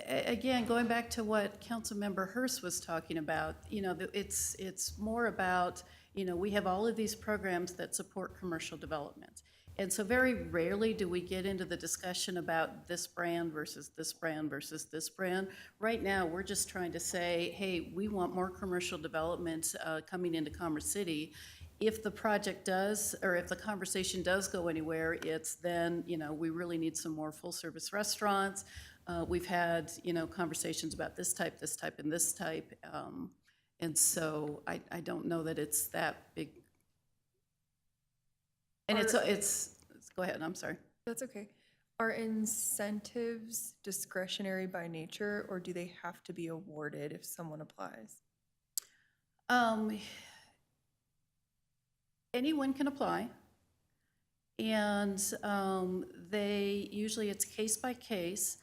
Speaker 19: Again, going back to what Councilmember Hurst was talking about, it's more about, we have all of these programs that support commercial development. And so very rarely do we get into the discussion about this brand versus this brand versus this brand. Right now, we're just trying to say, hey, we want more commercial development coming into Commerce City. If the project does, or if the conversation does go anywhere, it's then, we really need some more full-service restaurants. We've had, conversations about this type, and this type. And so I don't know that it's that big. And it's go ahead, I'm sorry.
Speaker 13: That's okay. Are incentives discretionary by nature, or do they have to be awarded if someone applies?
Speaker 19: anyone can apply. And usually it's case by case.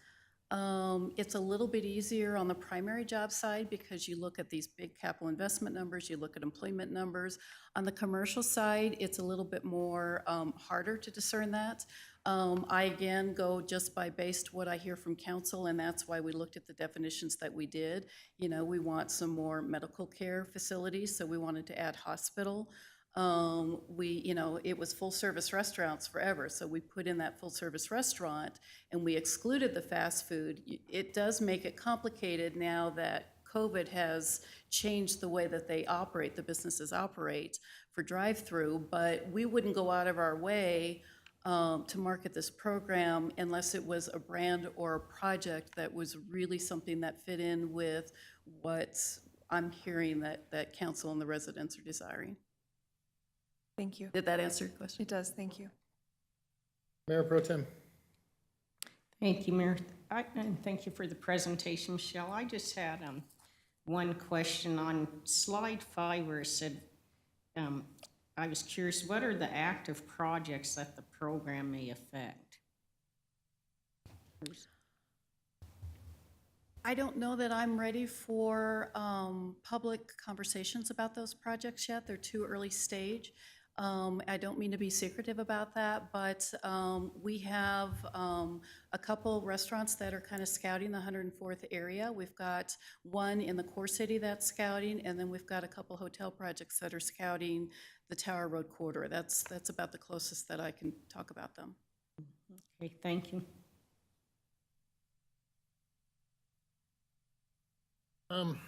Speaker 19: It's a little bit easier on the primary job side because you look at these big capital investment numbers, you look at employment numbers. On the commercial side, it's a little bit more harder to discern that. I again go just by based what I hear from council, and that's why we looked at the definitions that we did. You know, we want some more medical care facilities, so we wanted to add hospital. It was full service restaurants forever, so we put in that full service restaurant and we excluded the fast food. It does make it complicated now that COVID has changed the way that they operate, the businesses operate for drive-through, but we wouldn't go out of our way to market this program unless it was a brand or a project that was really something that fit in with what I'm hearing that council and the residents are desiring.
Speaker 13: Thank you.
Speaker 19: Did that answer your question?
Speaker 13: It does, thank you.
Speaker 1: Mayor Pro Tem.
Speaker 9: Thank you, Mayor. And thank you for the presentation, Michelle. I just had one question on slide 5 where it said, I was curious, what are the active projects that the program may affect?
Speaker 19: I don't know that I'm ready for public conversations about those projects yet. They're too early stage. I don't mean to be secretive about that, but we have a couple restaurants that are kind of scouting the 104th area. We've got one in the core city that's scouting, and then we've got a couple hotel projects that are scouting the Tower Road corridor. That's about the closest that I can talk about them.
Speaker 9: Okay, thank you.
Speaker 1: I'm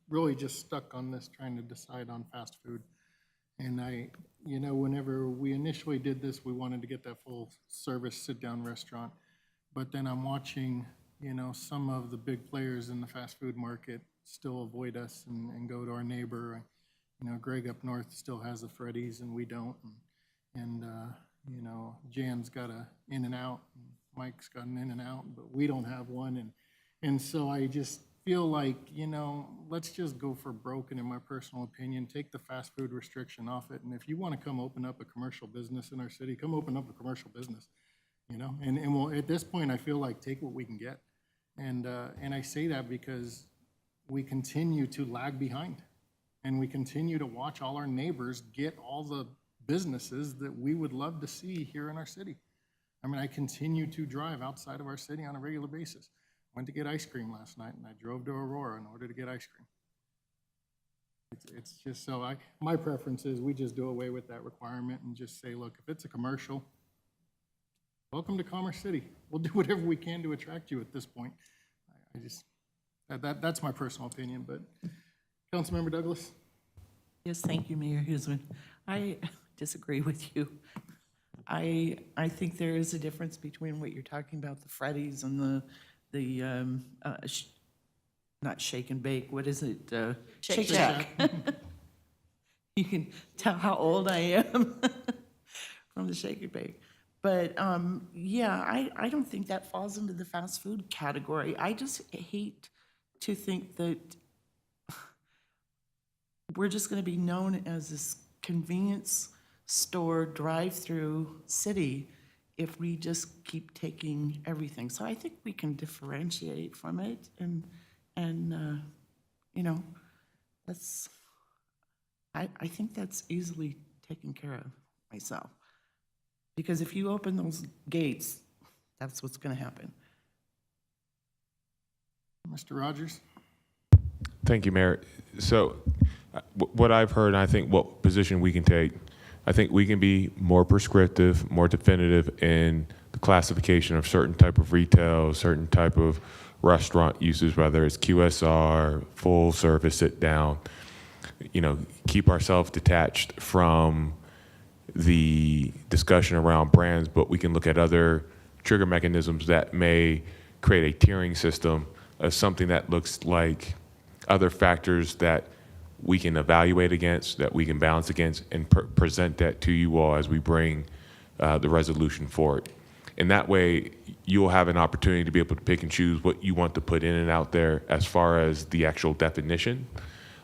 Speaker 1: really just stuck on this, trying to decide on fast food. And whenever we initially did this, we wanted to get that full service sit-down restaurant. But then I'm watching, some of the big players in the fast food market still avoid us and go to our neighbor. Greg up north still has a Freddy's and we don't. And Jan's got a In-N-Out, and Mike's got an In-N-Out, but we don't have one. And so I just feel like, let's just go for broke, and in my personal opinion, take the fast food restriction off it. And if you want to come open up a commercial business in our city, come open up a commercial business, and we'll, at this point, I feel like take what we can get. And I say that because we continue to lag behind, and we continue to watch all our neighbors get all the businesses that we would love to see here in our city. I mean, I continue to drive outside of our city on a regular basis. Went to get ice cream last night, and I drove to Aurora in order to get ice cream. It's just so my preference is we just do away with that requirement and just say, look, if it's a commercial, welcome to Commerce City. We'll do whatever we can to attract you at this point. That's my personal opinion, but Councilmember Douglas?
Speaker 18: Yes, thank you, Mayor Huseman. I disagree with you. I think there is a difference between what you're talking about, the Freddy's and not shake and bake, what is it? Shake Shack. You can tell how old I am from the shake and bake. But I don't think that falls into the fast food category. I just hate to think that we're just going to be known as this convenience store drive-through city if we just keep taking everything. So I think we can differentiate from it, and that's, I think that's easily taken care of myself. Because if you open those gates, that's what's going to happen.
Speaker 1: Mr. Rogers?
Speaker 8: Thank you, Mayor. So what I've heard, and I think what position we can take, I think we can be more prescriptive, more definitive in the classification of certain type of retail, certain type of restaurant uses, whether it's QSR, full service, sit down, keep ourselves detached from the discussion around brands, but we can look at other trigger mechanisms that may create a tiering system of something that looks like other factors that we can evaluate against, that we can balance against, and present that to you all as we bring the resolution forward. And that way, you'll have an opportunity to be able to pick and choose what you want to put in and out there as far as the actual definition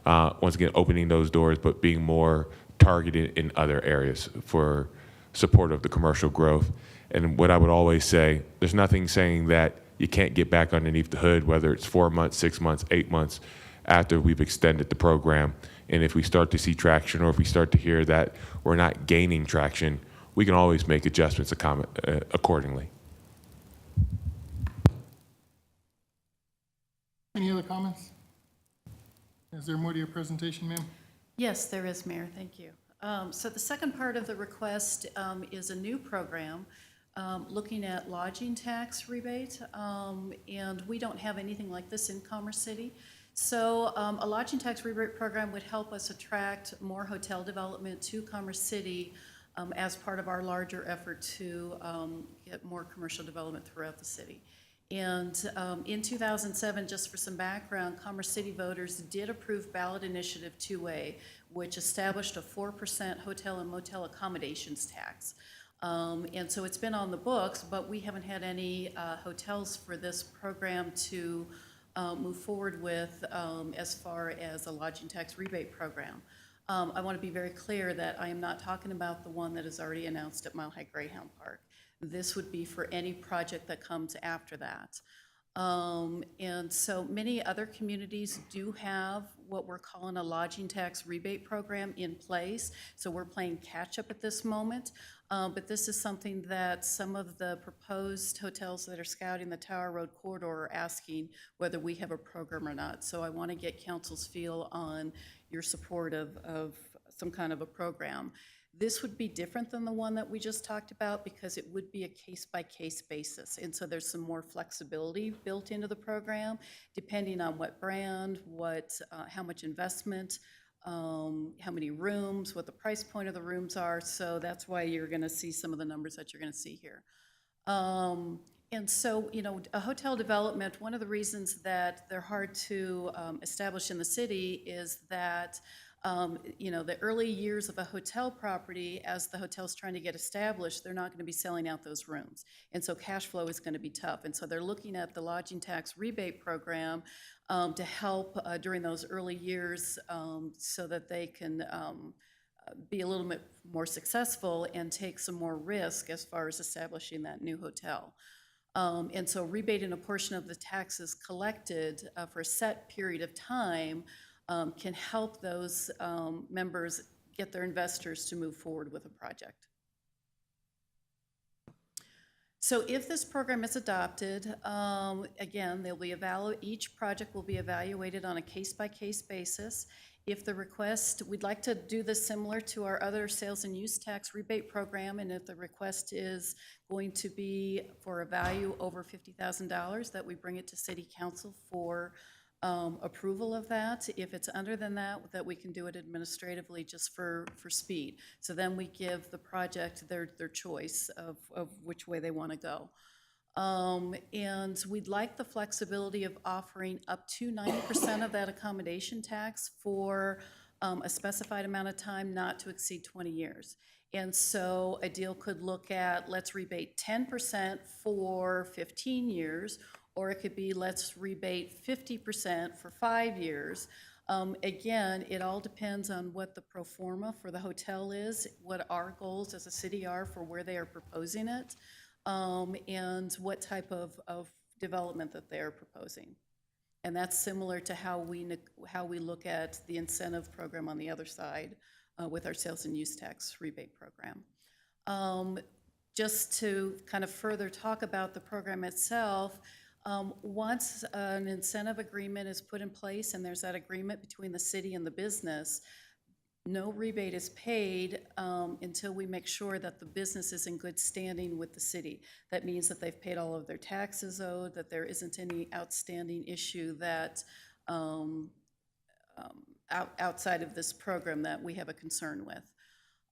Speaker 8: once again, opening those doors, but being more targeted in other areas for support of the commercial growth. And what I would always say, there's nothing saying that you can't get back underneath the hood, whether it's 4 months, 6 months, 8 months after we've extended the program. And if we start to see traction, or if we start to hear that we're not gaining traction, we can always make adjustments accordingly.
Speaker 1: Any other comments? Is there more to your presentation, ma'am?
Speaker 19: Yes, there is, Mayor. Thank you. So the second part of the request is a new program looking at lodging tax rebate, and we don't have anything like this in Commerce City. So a lodging tax rebate program would help us attract more hotel development to Commerce City as part of our larger effort to get more commercial development throughout the city. And in 2007, just for some background, Commerce City voters did approve ballot initiative 2A, which established a 4% hotel and motel accommodations tax. And so it's been on the books, but we haven't had any hotels for this program to move forward with as far as a lodging tax rebate program. I want to be very clear that I am not talking about the one that is already announced at Mile High Greyhound Park. This would be for any project that comes after that. And so many other communities do have what we're calling a lodging tax rebate program in place. So we're playing catch up at this moment. But this is something that some of the proposed hotels that are scouting the Tower Road corridor are asking whether we have a program or not. So I want to get council's feel on your support of some kind of a program. This would be different than the one that we just talked about because it would be a case-by-case basis. And so there's some more flexibility built into the program, depending on what brand, how much investment, how many rooms, what the price point of the rooms are. So that's why you're going to see some of the numbers that you're going to see here. And so, a hotel development, one of the reasons that they're hard to establish in the city is that the early years of a hotel property, as the hotel's trying to get established, they're not going to be selling out those rooms. And so cash flow is going to be tough. And so they're looking at the lodging tax rebate program to help during those early years so that they can be a little bit more successful and take some more risk as far as establishing that new hotel. And so rebating a portion of the taxes collected for a set period of time can help those members get their investors to move forward with a project. So if this program is adopted, again, each project will be evaluated on a case-by-case basis. If the request, we'd like to do this similar to our other sales and use tax rebate program, and if the request is going to be for a value over $50,000, that we bring it to City Council for approval of that. If it's under than that we can do it administratively just for speed. So then we give the project their choice of which way they want to go. And we'd like the flexibility of offering up to 90% of that accommodation tax for a specified amount of time, not to exceed 20 years. And so a deal could look at, let's rebate 10% for 15 years, or it could be, let's rebate 50% for 5 years. Again, it all depends on what the pro forma for the hotel is, what our goals as a city are for where they are proposing it, and what type of development that they're proposing. And that's similar to how we look at the incentive program on the other side with our sales and use tax rebate program. Just to kind of further talk about the program itself, once an incentive agreement is put in place and there's that agreement between the city and the business, no rebate is paid until we make sure that the business is in good standing with the city. That means that they've paid all of their taxes owed, that there isn't any outstanding issue that outside of this program that we have a concern with.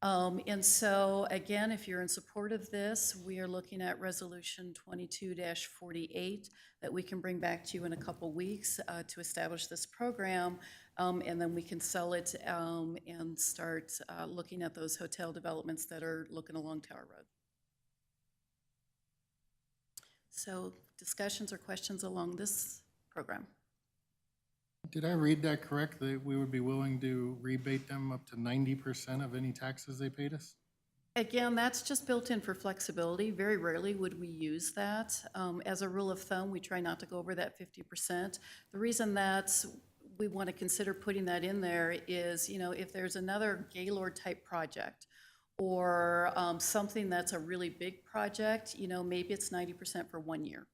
Speaker 19: And so, again, if you're in support of this, we are looking at Resolution 22-48 that we can bring back to you in a couple weeks to establish this program, and then we can sell it and start looking at those hotel developments that are looking along Tower Road. So, discussions or questions along this program?
Speaker 1: Did I read that correct, that we would be willing to rebate them up to 90% of any taxes they paid us?
Speaker 19: Again, that's just built in for flexibility. Very rarely would we use that. As a rule of thumb, we try not to go over that 50%. The reason that we want to consider putting that in there is, you know, if there's another Gaylord-type project or something that's a really big project, you know, maybe it's 90% for 1 year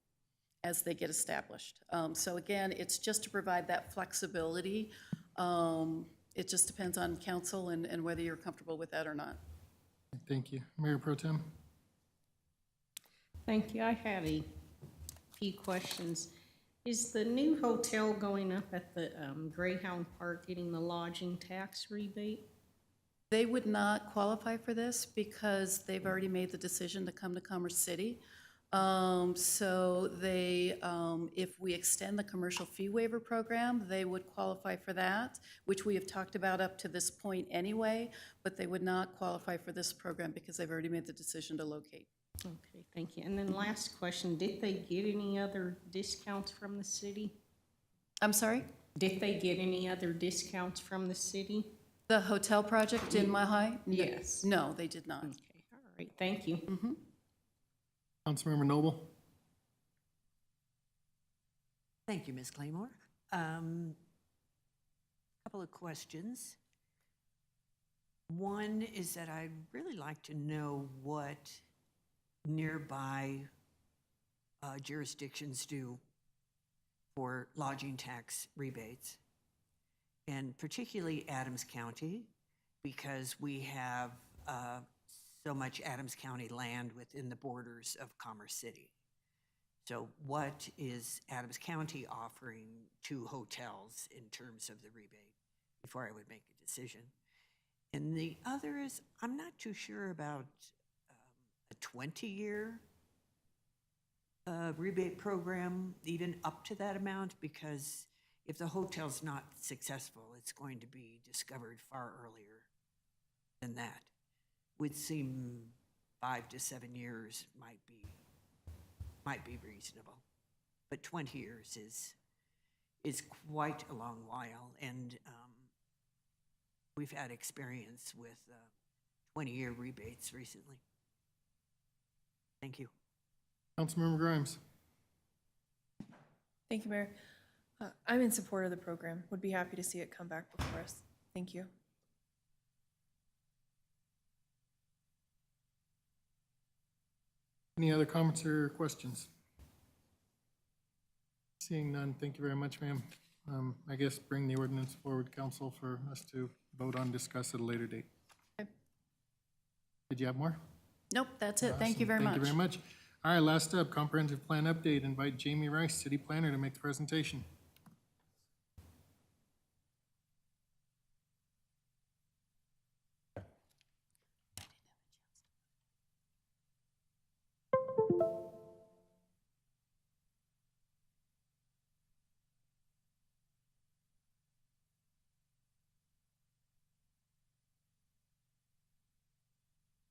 Speaker 19: as they get established. So again, it's just to provide that flexibility. It just depends on council and whether you're comfortable with that or not.
Speaker 1: Thank you. Mayor Pro Tem?
Speaker 9: Thank you. I had a few questions. Is the new hotel going up at the Greyhound Park getting the lodging tax rebate?
Speaker 19: They would not qualify for this because they've already made the decision to come to Commerce City. So they, if we extend the commercial fee waiver program, they would qualify for that, which we have talked about up to this point anyway, but they would not qualify for this program because they've already made the decision to locate.
Speaker 9: Okay, thank you. And then last question, did they get any other discounts from the city?
Speaker 19: I'm sorry?
Speaker 9: Did they get any other discounts from the city?
Speaker 19: The hotel project in Mahai?
Speaker 9: Yes.
Speaker 19: No, they did not.
Speaker 9: Okay, all right, thank you.
Speaker 1: Councilmember Noble?
Speaker 14: Thank you, Ms. Claymore. Couple of questions. One is that I'd really like to know what nearby jurisdictions do for lodging tax rebates, and particularly Adams County, because we have so much Adams County land within the borders of Commerce City. So what is Adams County offering to hotels in terms of the rebate before I would make a decision? And the other is, I'm not too sure about a 20-year rebate program, even up to that amount, because if the hotel's not successful, it's going to be discovered far earlier than that. Would seem 5 to 7 years might be reasonable, but 20 years is quite a long while, and we've had experience with 20-year rebates recently. Thank you.
Speaker 1: Councilmember Grimes?
Speaker 13: Thank you, Mayor. I'm in support of the program. Would be happy to see it come back before us. Thank you.
Speaker 1: Any other comments or questions? Seeing none, thank you very much, ma'am. I guess bring the ordinance forward, council, for us to vote on, discuss at a later date.
Speaker 19: Okay.
Speaker 1: Did you have more?
Speaker 19: Nope, that's it. Thank you
Speaker 1: Awesome.
Speaker 19: very much.
Speaker 1: Thank you very much. All right, last up, comprehensive plan update. Invite Jamie Rice, city planner, to make the presentation.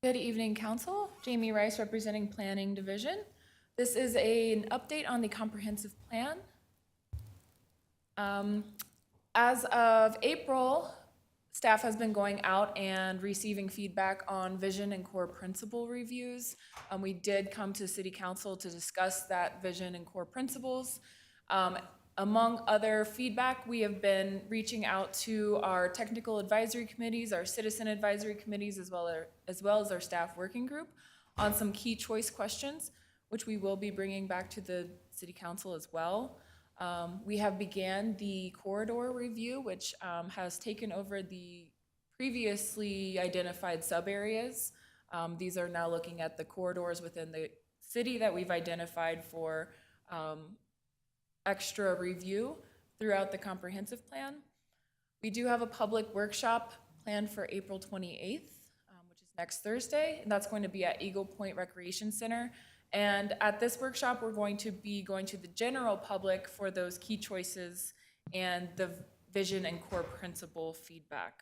Speaker 17: Good evening, Council. Jamie Rice, representing Planning Division. This is an update on the comprehensive plan. As of April, staff has been going out and receiving feedback on vision and core principle reviews. We did come to City Council to discuss that vision and core principles. Among other feedback, we have been reaching out to our technical advisory committees, our citizen advisory committees, as well as our staff working group on some key choice questions, which we will be bringing back to the City Council as well. We have began the corridor review, which has taken over the previously identified sub-areas. These are now looking at the corridors within the city that we've identified for extra review throughout the comprehensive plan. We do have a public workshop planned for April 28th, which is next Thursday, and that's going to be at Eagle Point Recreation Center. And at this workshop, we're going to be going to the general public for those key choices and the vision and core principle feedback.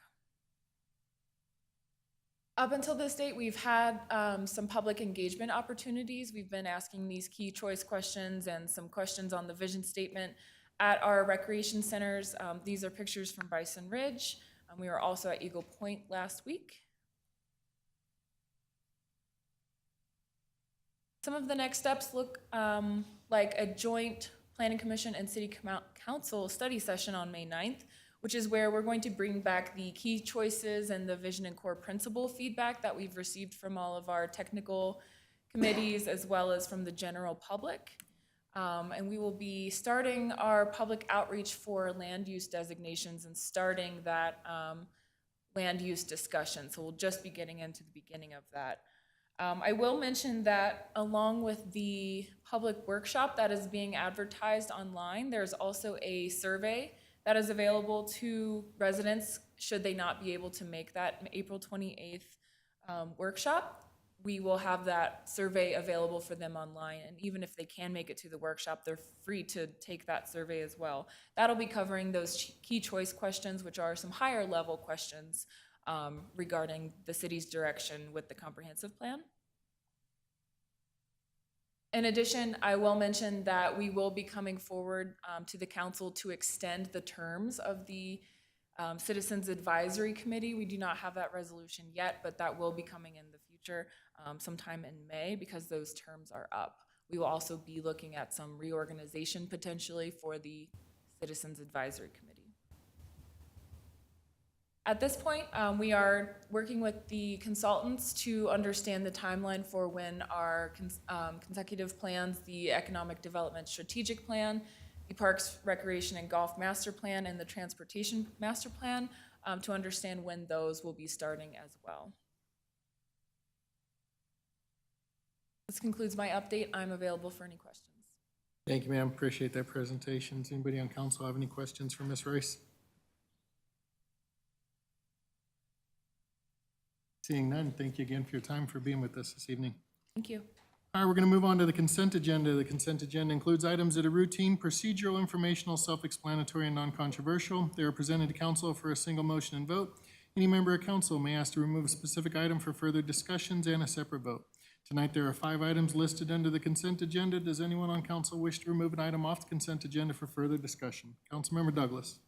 Speaker 17: Up until this date, we've had some public engagement opportunities. We've been asking these key choice questions and some questions on the vision statement
Speaker 19: at our recreation centers. These are pictures from Bison Ridge. We were also at Eagle Point last week. Some of the next steps look like a joint Planning Commission and City Council study session on May 9th, which is where we're going to bring back the key choices and the vision and core principle feedback that we've received from all of our technical committees as well as from the general public. And we will be starting our public outreach for land use designations and starting that land use discussion. So we'll just be getting into the beginning of that. I will mention that along with the public workshop that is being advertised online, there's also a survey that is available to residents should they not be able to make that April 28th workshop. We will have that survey available for them online, and even if they can make it to the workshop, they're free to take that survey as well. That'll be covering those key choice questions, which are some higher level questions regarding the city's direction with the comprehensive plan. In addition, I will mention that we will be coming forward to the council to extend the terms of the Citizens Advisory Committee. We do not have that resolution yet, but that will be coming in the future sometime in May because those terms are up. We will also be looking at some reorganization potentially for the Citizens Advisory Committee. At this point, we are working with the consultants to understand the timeline for when our consecutive plans, the Economic Development Strategic Plan, the Parks, Recreation, and Golf Master Plan, and the Transportation Master Plan, to understand when those will be starting as well. This concludes my update. I'm available for any questions.
Speaker 1: Thank you, ma'am. Appreciate that presentation. Does anybody on council have any questions for Ms. Rice? Seeing none, thank you again for your time, for being with us this evening.
Speaker 19: Thank you.
Speaker 1: All right, we're going to move on to the consent agenda. The consent agenda includes items that are routine, procedural, informational, self-explanatory, and non-controversial. They are presented to council for a single motion and vote. Any member of council may ask to remove a specific item for further discussions and a separate vote. Tonight, there are 5 items listed under the consent agenda. Does anyone on council wish to remove an item off the consent agenda for further discussion? Councilmember Douglas.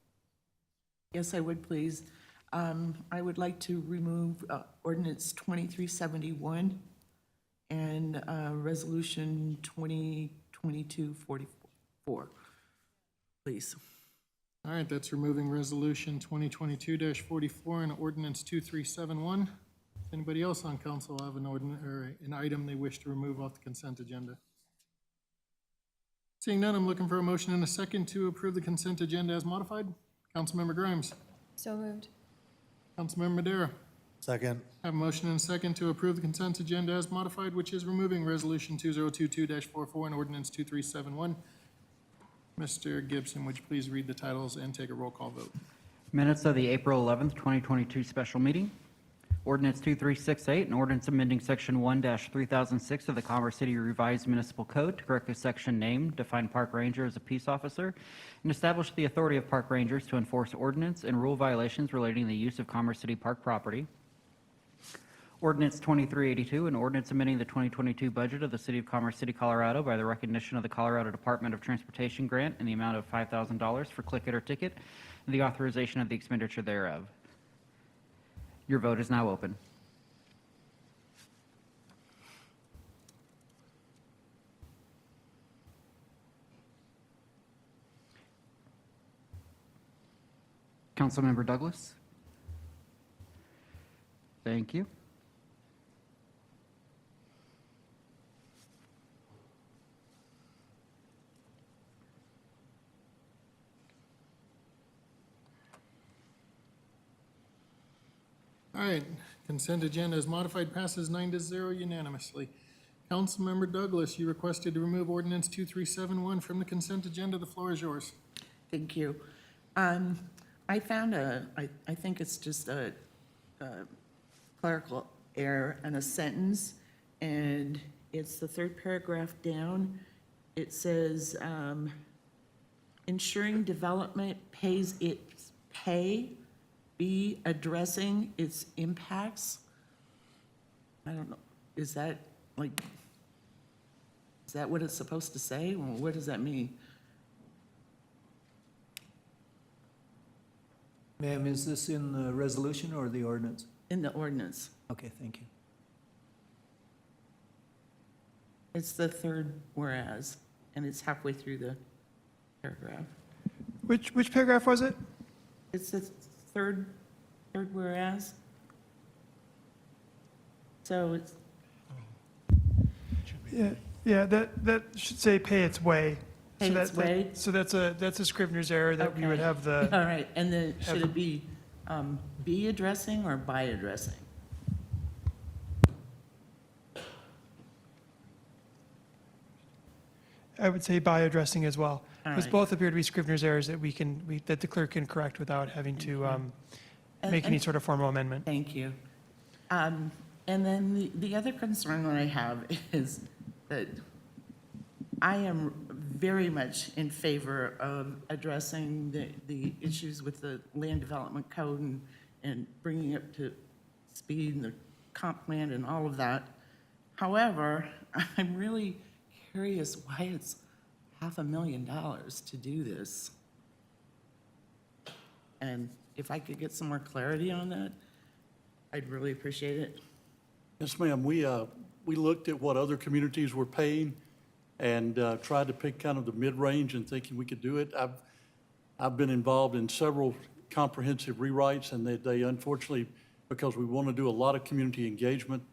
Speaker 18: Yes, I would, please. I would like to remove Ordinance 2371 and Resolution 2022-44, please.
Speaker 1: All right, that's removing Resolution 2022-44 and Ordinance 2371. Does anybody else on council have an item they wish to remove off the consent agenda? Seeing none, I'm looking for a motion and a second to approve the consent agenda as modified. Councilmember Grimes.
Speaker 4: So moved.
Speaker 1: Councilmember Madera.
Speaker 10: Second.
Speaker 1: I have a motion and a second to approve the consent agenda as modified, which is removing Resolution 2022-44 and Ordinance 2371. Mr. Gibson, would you please read the titles and take a roll call vote?
Speaker 3: Minutes of the April 11th, 2022 special meeting. Ordinance 2368, an ordinance amending Section 1-3006 of the Commerce City Revised Municipal Code to correct a section named, define park ranger as a peace officer, and establish the authority of park rangers to enforce ordinance and rule violations relating to the use of Commerce City Park property. Ordinance 2382, an ordinance amending the 2022 budget of the City of Commerce City, Colorado by the recognition of the Colorado Department of Transportation grant in the amount of $5,000 for click it or ticket and the authorization of the expenditure thereof. Your vote is now open. Councilmember Douglas? Thank you.
Speaker 1: All right, consent agenda as modified passes 9-0 unanimously. Councilmember Douglas, you requested to remove Ordinance 2371 from the consent agenda. The floor is yours.
Speaker 18: Thank you. I found I think it's just a clerical error in a sentence, and it's the third paragraph down. It says, ensuring development pays its pay, be addressing its impacts. I don't know, is that what it's supposed to say? What does that mean?
Speaker 16: Ma'am, is this in the resolution or the ordinance?
Speaker 18: in the ordinance.
Speaker 16: Okay, thank you.
Speaker 18: It's the third whereas, and it's halfway through the paragraph.
Speaker 17: Which paragraph was it?
Speaker 18: It's the third whereas. So it's,
Speaker 17: Yeah, that should say pay its way. So
Speaker 18: Pay
Speaker 17: that-
Speaker 18: its way?
Speaker 17: So that's a Scrivener's error that we would
Speaker 18: Okay.
Speaker 17: have the,
Speaker 18: all right, and then should
Speaker 17: have-
Speaker 18: it be addressing or by addressing?
Speaker 17: I would say by addressing as well.
Speaker 18: All
Speaker 17: Because
Speaker 18: right.
Speaker 17: both appear to be Scrivener's errors that that the clerk can correct without having to make any sort of formal amendment.
Speaker 18: Thank you. And then the other concern that I have is that I am very much in favor of addressing the issues with the land development code and bringing it to speed and the comp plan and all of that. However, I'm really curious why it's $500,000 to do this. And if I could get some more clarity on that, I'd really appreciate it.
Speaker 17: Yes, ma'am. We looked at what other communities were paying and tried to pick kind of the mid-range and thinking we could do it. I've been involved in several comprehensive rewrites, and they unfortunately, because we want to do a lot of community engagement,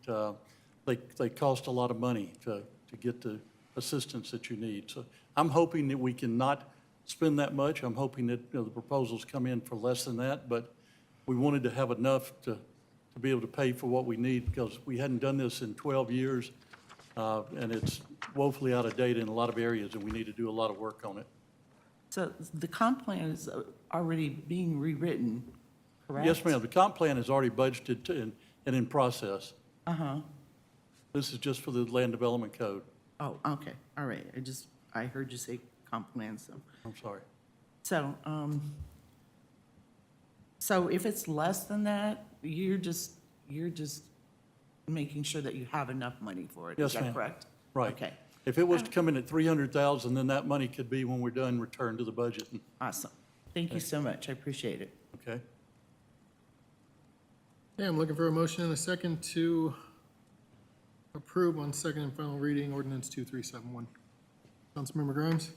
Speaker 17: they cost a lot of money to get the assistance that you need. So I'm hoping that we can not spend that much. I'm hoping that, the proposals come in for less than that, but we wanted to have enough to be able to pay for what we need, because we hadn't done this in 12 years, and it's woefully out of date in a lot of areas, and we need to do a lot of work on it.
Speaker 18: So the comp plan is already being rewritten, correct?
Speaker 17: Yes, ma'am. The comp plan is already budgeted and in process.
Speaker 18: Uh-huh.
Speaker 17: This is just for the land development code.
Speaker 18: Oh, okay, all right. I heard you say comp plan, so.
Speaker 17: I'm sorry.
Speaker 18: So if it's less than that, you're just making sure that you have enough money for it, is
Speaker 17: Yes,
Speaker 18: that
Speaker 17: ma'am.
Speaker 18: correct?
Speaker 17: Right.
Speaker 18: Okay,
Speaker 17: If it was to come in at 300,000, then that money could be, when we're done, returned to the budget.
Speaker 18: awesome. Thank you so much, I appreciate it.
Speaker 17: Okay?
Speaker 1: Yeah, I'm looking for a motion and a second to approve on second and final reading ordinance 2371. Councilmember Grimes?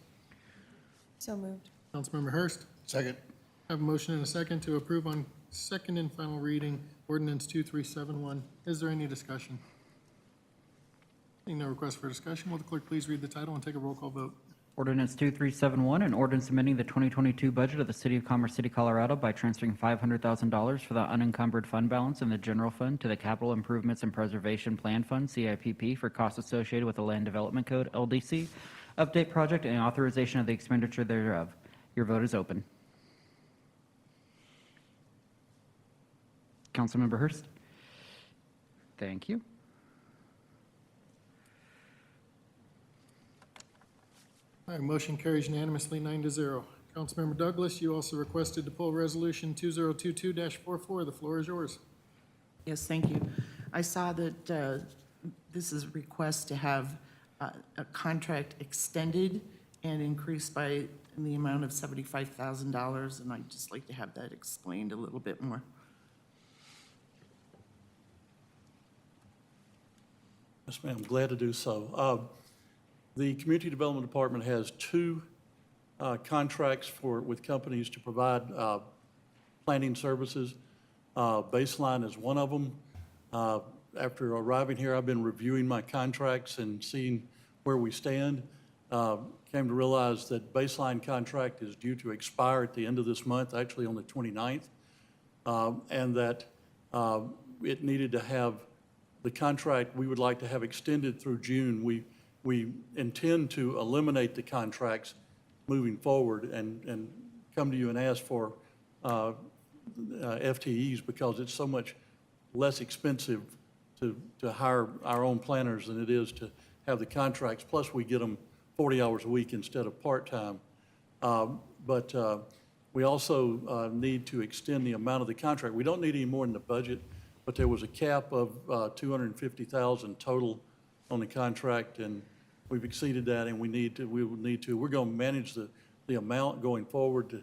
Speaker 13: So moved.
Speaker 1: Councilmember Hurst?
Speaker 6: Second.
Speaker 1: I have a motion and a second to approve on second and final reading ordinance 2371. Is there any discussion? Seeing no request for discussion, will the clerk please read the title and take a roll call vote?
Speaker 3: Ordinance 2371, an ordinance amending the 2022 budget of the City of Commerce City, Colorado by transferring $500,000 for the unencumbered fund balance in the general fund to the Capital Improvements and Preservation Plan Fund, CIPP, for costs associated with the Land Development Code, LDC, update project and authorization of the expenditure thereof. Your vote is open. Councilmember Hurst? Thank you.
Speaker 1: All right, motion carries unanimously, 9-0. Councilmember Douglas, you also requested to pull resolution 2022-44. The floor is yours.
Speaker 18: Yes, thank you. I saw that this is a request to have a contract extended and increased by the amount of $75,000, and I'd just like to have that explained a little bit more.
Speaker 17: Yes, ma'am. Glad to do so. The Community Development Department has two contracts with companies to provide planning services. Baseline is one of them. After arriving here, I've been reviewing my contracts and seeing where we stand. Came to realize that Baseline contract is due to expire at the end of this month, actually on the 29th, and that it needed to have the contract we would like to have extended through June. We intend to eliminate the contracts moving forward and come to you and ask for FTEs, because it's so much less expensive to hire our own planners than it is to have the contracts. Plus, we get them 40 hours a week instead of part-time. But we also need to extend the amount of the contract. We don't need any more in the budget, but there was a cap of $250,000 total on the contract, and we've exceeded that, and we will need to. We're going to manage the amount going forward to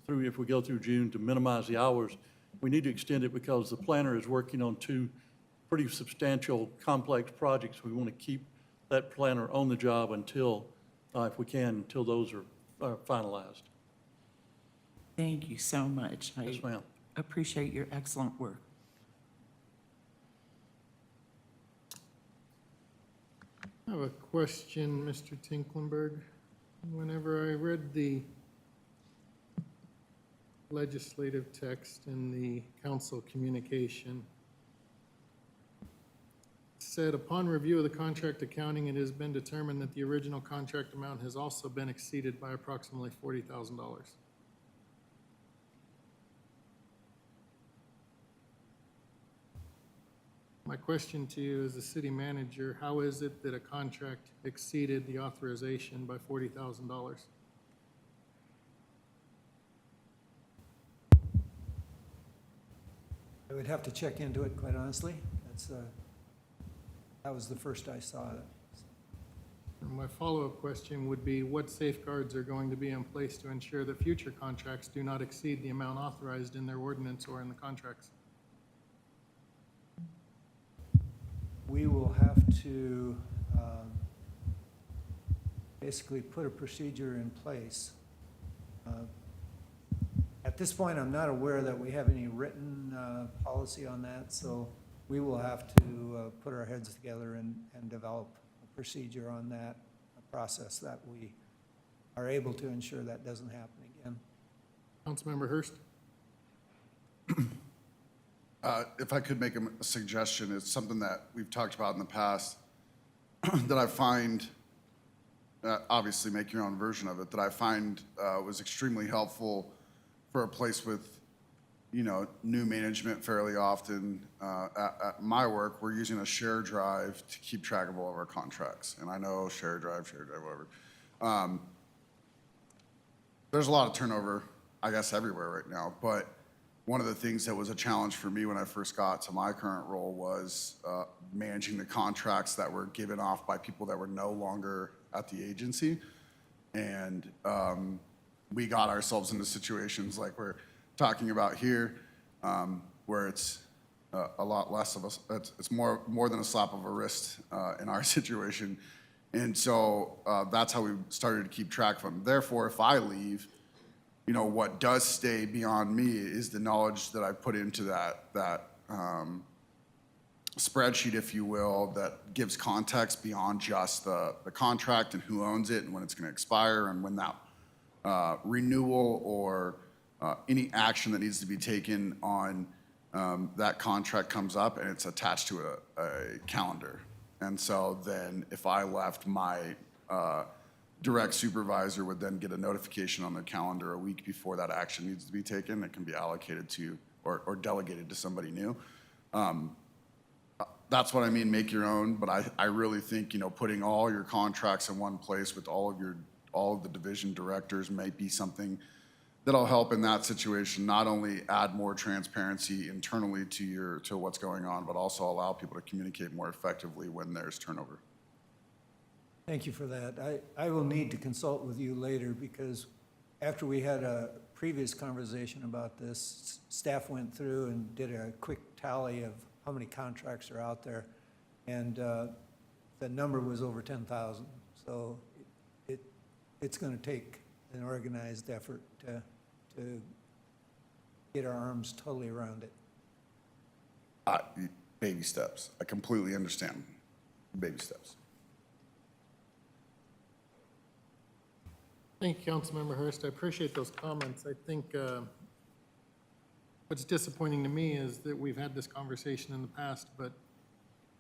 Speaker 17: through, if we go through June, to minimize the hours. We need to extend it because the planner is working on two pretty substantial, complex projects. We want to keep that planner on the job until, if we can, until those are finalized.
Speaker 18: Thank you so much.
Speaker 17: Yes, ma'am.
Speaker 18: I appreciate your excellent work.
Speaker 1: I have a question, Mr. Tinklenberg. Whenever I read the legislative text in the council communication, it said, upon review of the contract accounting, it has been determined that the original contract amount has also been exceeded by approximately $40,000. My question to you as the city manager, how is it that a contract exceeded the authorization by $40,000?
Speaker 16: I would have to check into it, quite honestly. That was the first I saw it.
Speaker 1: And my follow-up question would be, what safeguards are going to be in place to ensure that future contracts do not exceed the amount authorized in their ordinance or in the contracts?
Speaker 16: We will have to basically put a procedure in place. At this point, I'm not aware that we have any written policy on that, so we will have to put our heads together and develop a procedure on that, a process that we are able to ensure that doesn't happen again.
Speaker 1: Councilmember Hurst?
Speaker 19: If I could make a suggestion, it's something that we've talked about in the past that I find, obviously make your own version of it, that I find was extremely helpful for a place with, new management fairly often. At my work, we're using a share drive to keep track of all of our contracts. And I know share drive, whatever. There's a lot of turnover, I guess, everywhere right now, but one of the things that was a challenge for me when I first got to my current role was managing the contracts that were given off by people that were no longer at the agency. And we got ourselves into situations like we're talking about here, where it's a lot less of a, it's more than a slap of a wrist in our situation. And so that's how we started to keep track of them. Therefore, if I leave, what does stay beyond me is the knowledge that I put into that spreadsheet, if you will, that gives context beyond just the contract and who owns it and when it's going to expire and when that renewal or any action that needs to be taken on that contract comes up, and it's attached to a calendar. And so then if I left, my direct supervisor would then get a notification on their calendar a week before that action needs to be taken. It can be allocated to or delegated to somebody new. That's what I mean, make your own, but I really think, putting all your contracts in one place with all of the division directors might be something that'll help in that situation, not only add more transparency internally to what's going on, but also allow people to communicate more effectively when there's turnover.
Speaker 16: Thank you for that. I will need to consult with you later because after we had a previous conversation about this, staff went through and did a quick tally of how many contracts are out there, and the number was over 10,000. So it's going to take an organized effort to get our arms totally around it.
Speaker 19: Baby steps. I completely understand. Baby steps.
Speaker 1: Thank you, Councilmember Hurst. I appreciate those comments. I think what's disappointing to me is that we've had this conversation in the past, but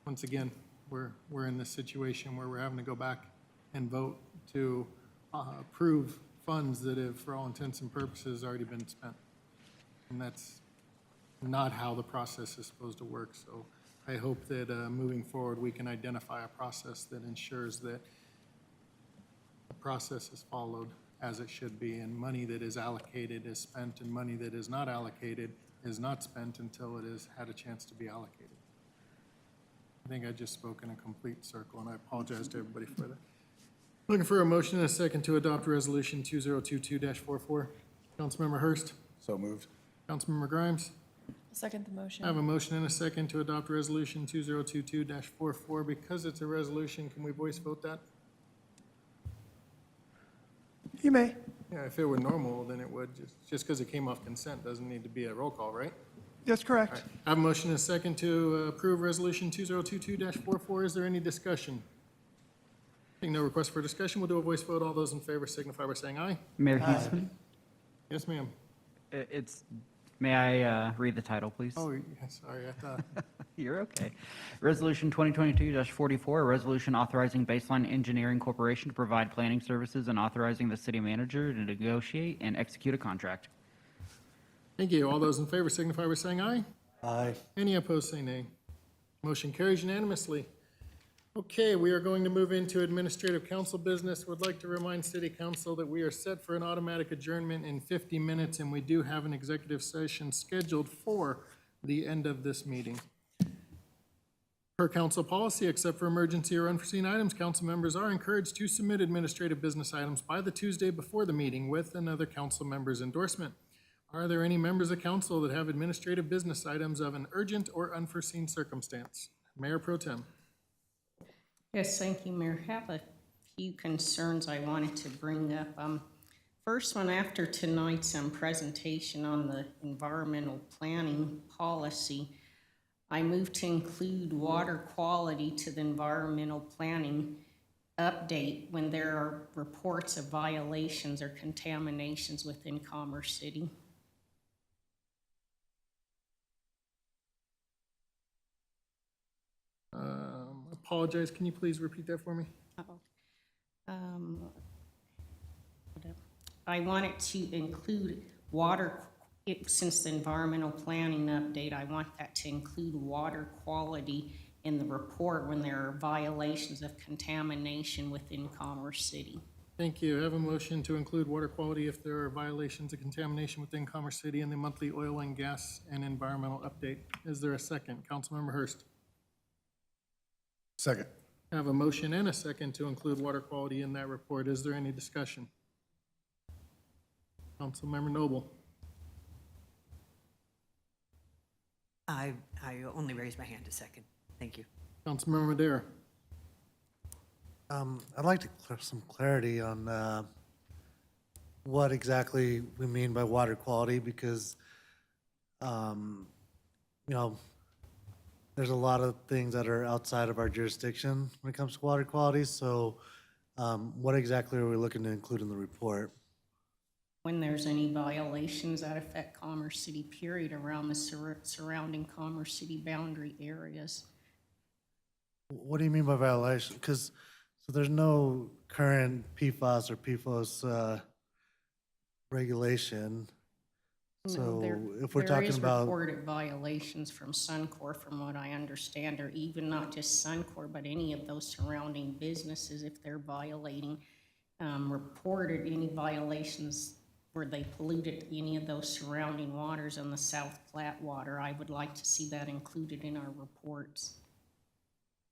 Speaker 1: once again, we're in this situation where we're having to go back and vote to approve funds that have, for all intents and purposes, already been spent. And that's not how the process is supposed to work. So I hope that moving forward, we can identify a process that ensures that the process is followed as it should be, and money that is allocated is spent, and money that is not allocated is not spent until it has had a chance to be allocated. I think I just spoke in a complete circle, and I apologize to everybody for that. Looking for a motion and a second to adopt Resolution 2022-44. Councilmember Hurst.
Speaker 6: So moved.
Speaker 1: Councilmember Grimes.
Speaker 13: I'll second the motion.
Speaker 1: I have a motion and a second to adopt Resolution 2022-44. Because it's a resolution, can we voice vote that?
Speaker 17: You may.
Speaker 1: Yeah, if it were normal, then it would. Just because it came off consent doesn't need to be a roll call, right?
Speaker 17: That's
Speaker 1: All
Speaker 17: correct.
Speaker 1: right. I have a motion and a second to approve Resolution 2022-44. Is there any discussion? Seeing no request for discussion, we'll do a voice vote. All those in favor signify by saying aye.
Speaker 3: Mayor Huesman,
Speaker 1: Yes, ma'am.
Speaker 3: may I read the title, please?
Speaker 1: Oh, yeah, sorry, I thought.
Speaker 3: You're okay. Resolution 2022-44, a resolution authorizing Baseline Engineering Corporation to provide planning services and authorizing the city manager to negotiate and execute a contract.
Speaker 1: Thank you. All those in favor signify by saying aye.
Speaker 10: Aye.
Speaker 1: Any opposed, say nay. Motion carries unanimously. Okay, we are going to move into administrative council business. Would like to remind city council that we are set for an automatic adjournment in 50 minutes, and we do have an executive session scheduled for the end of this meeting. Per council policy, except for emergency or unforeseen items, council members are encouraged to submit administrative business items by the Tuesday before the meeting with another council member's endorsement. Are there any members of council that have administrative business items of an urgent or unforeseen circumstance? Mayor Pro Tem.
Speaker 9: Yes, thank you, Mayor. I have a few concerns I wanted to bring up. First one, after tonight's presentation on the environmental planning policy, I move to include water quality to the environmental planning update when there are reports of violations or contaminations within Commerce City.
Speaker 1: Apologize, can you please repeat that for me?
Speaker 9: I wanted to include since the environmental planning update, I want that to include water quality in the report when there are violations of contamination within Commerce City.
Speaker 1: Thank you. I have a motion to include water quality if there are violations of contamination within Commerce City in the monthly oil and gas and environmental update. Is there a second? Councilmember Hurst.
Speaker 6: Second.
Speaker 1: I have a motion and a second to include water quality in that report. Is there any discussion? Councilmember Noble.
Speaker 5: I only raised my hand a second. Thank you.
Speaker 1: Councilmember Madera.
Speaker 10: I'd like to clear some clarity on what exactly we mean by water quality, because, there's a lot of things that are outside of our jurisdiction when it comes to water quality. So what exactly are we looking to include in the report?
Speaker 9: When there's any violations that affect Commerce City, period, around the surrounding Commerce City boundary areas.
Speaker 10: What do you mean by violation? Because, so there's no current PFAS or PFOS regulation.
Speaker 9: No,
Speaker 10: So if we're
Speaker 9: there
Speaker 10: talking
Speaker 9: is
Speaker 10: about,
Speaker 9: reported violations from Suncor, from what I understand, or even not just Suncor, but any of those surrounding businesses, if they're violating, reported any violations where they polluted any of those surrounding waters on the South Platte water, I would like to see that included in our reports.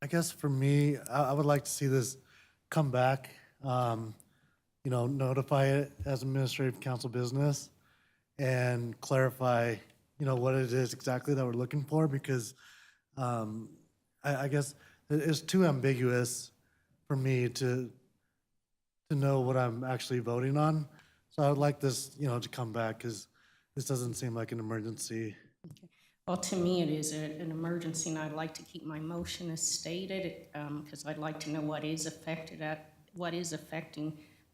Speaker 10: I guess for me, I would like to see this come back, notify it as administrative council business and clarify, what it is exactly that we're looking for, because I guess it's too ambiguous for me to know what I'm actually voting on. So I would like this, to come back, because this doesn't seem like an emergency.
Speaker 9: Well, to me, it is an emergency, and I'd like to keep my motion as stated, because I'd like to know what is affecting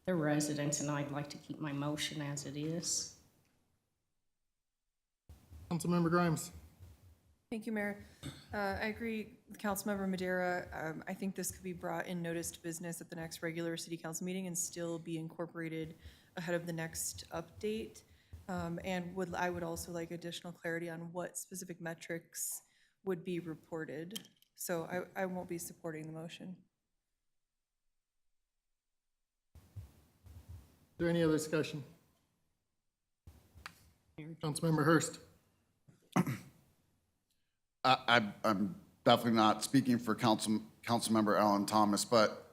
Speaker 9: the residents, and I'd like to keep my motion as it is.
Speaker 1: Councilmember Grimes.
Speaker 13: Thank you, Mayor. I agree with Councilmember Madera. I think this could be brought in noticed business at the next regular city council meeting and still be incorporated ahead of the next update. I would also like additional clarity on what specific metrics would be reported. So I won't be supporting the motion.
Speaker 1: Is there any other discussion? Councilmember Hurst.
Speaker 19: I'm definitely not speaking for Councilmember Alan Thomas, but,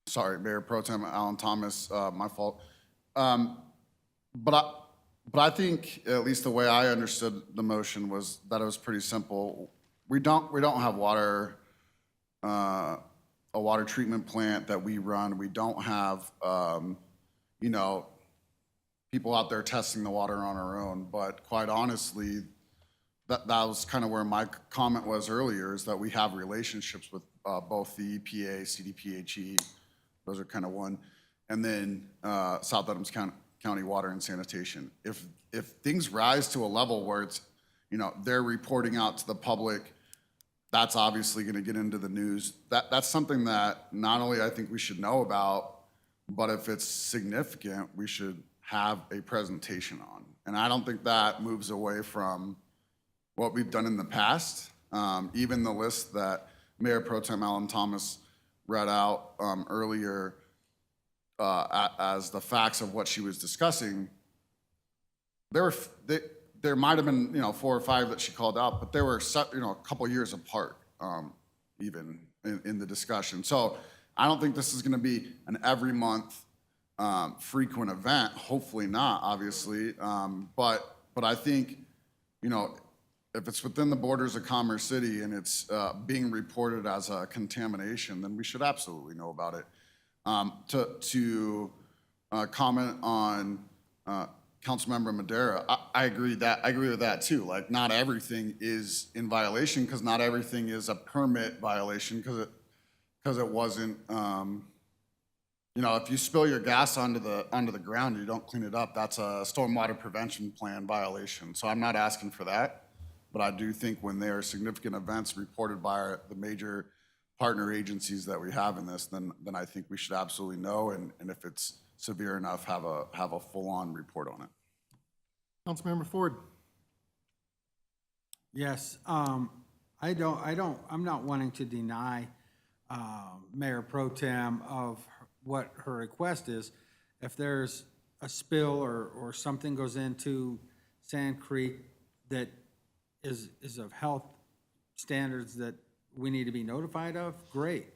Speaker 19: sorry, Mayor Pro Tem Alan Thomas, my fault. But I think, at least the way I understood the motion was that it was pretty simple. We don't have water, a water treatment plant that we run. We don't have, you know, people out there testing the water on our own. But quite honestly, that was kind of where my comment was earlier, is that we have relationships with both the EPA, CDPHE, those are kind of one, and then South Adams County Water and Sanitation. If things rise to a level where it's, you know, they're reporting out to the public, that's obviously going to get into the news. That's something that not only I think we should know about, but if it's significant, we should have a presentation on. And I don't think that moves away from what we've done in the past. Even the list that Mayor Pro Tem Alan Thomas read out earlier as the facts of what she was discussing, there might have been, you know, 4 or 5 that she called out, but they were, you know, a couple years apart, even in the discussion. So I don't think this is going to be an every month frequent event. Hopefully not, obviously. But I think, you know, if it's within the borders of Commerce City and it's being reported as a contamination, then we should absolutely know about it. To comment on Councilmember Madera, I agree with that too. Like, not everything is in violation, because not everything is a permit violation, because it wasn't. You know, if you spill your gas onto the ground and you don't clean it up, that's a stormwater prevention plan violation. So I'm not asking for that. But I do think when there are significant events reported by the major partner agencies that we have in this, then I think we should absolutely know, and if it's severe enough, have a full-on report on it.
Speaker 1: Councilmember Ford.
Speaker 15: Yes, I'm not wanting to deny Mayor Pro Tem of what her request is. If there's a spill or something goes into Sand Creek that is of health standards that we need to be notified of, great.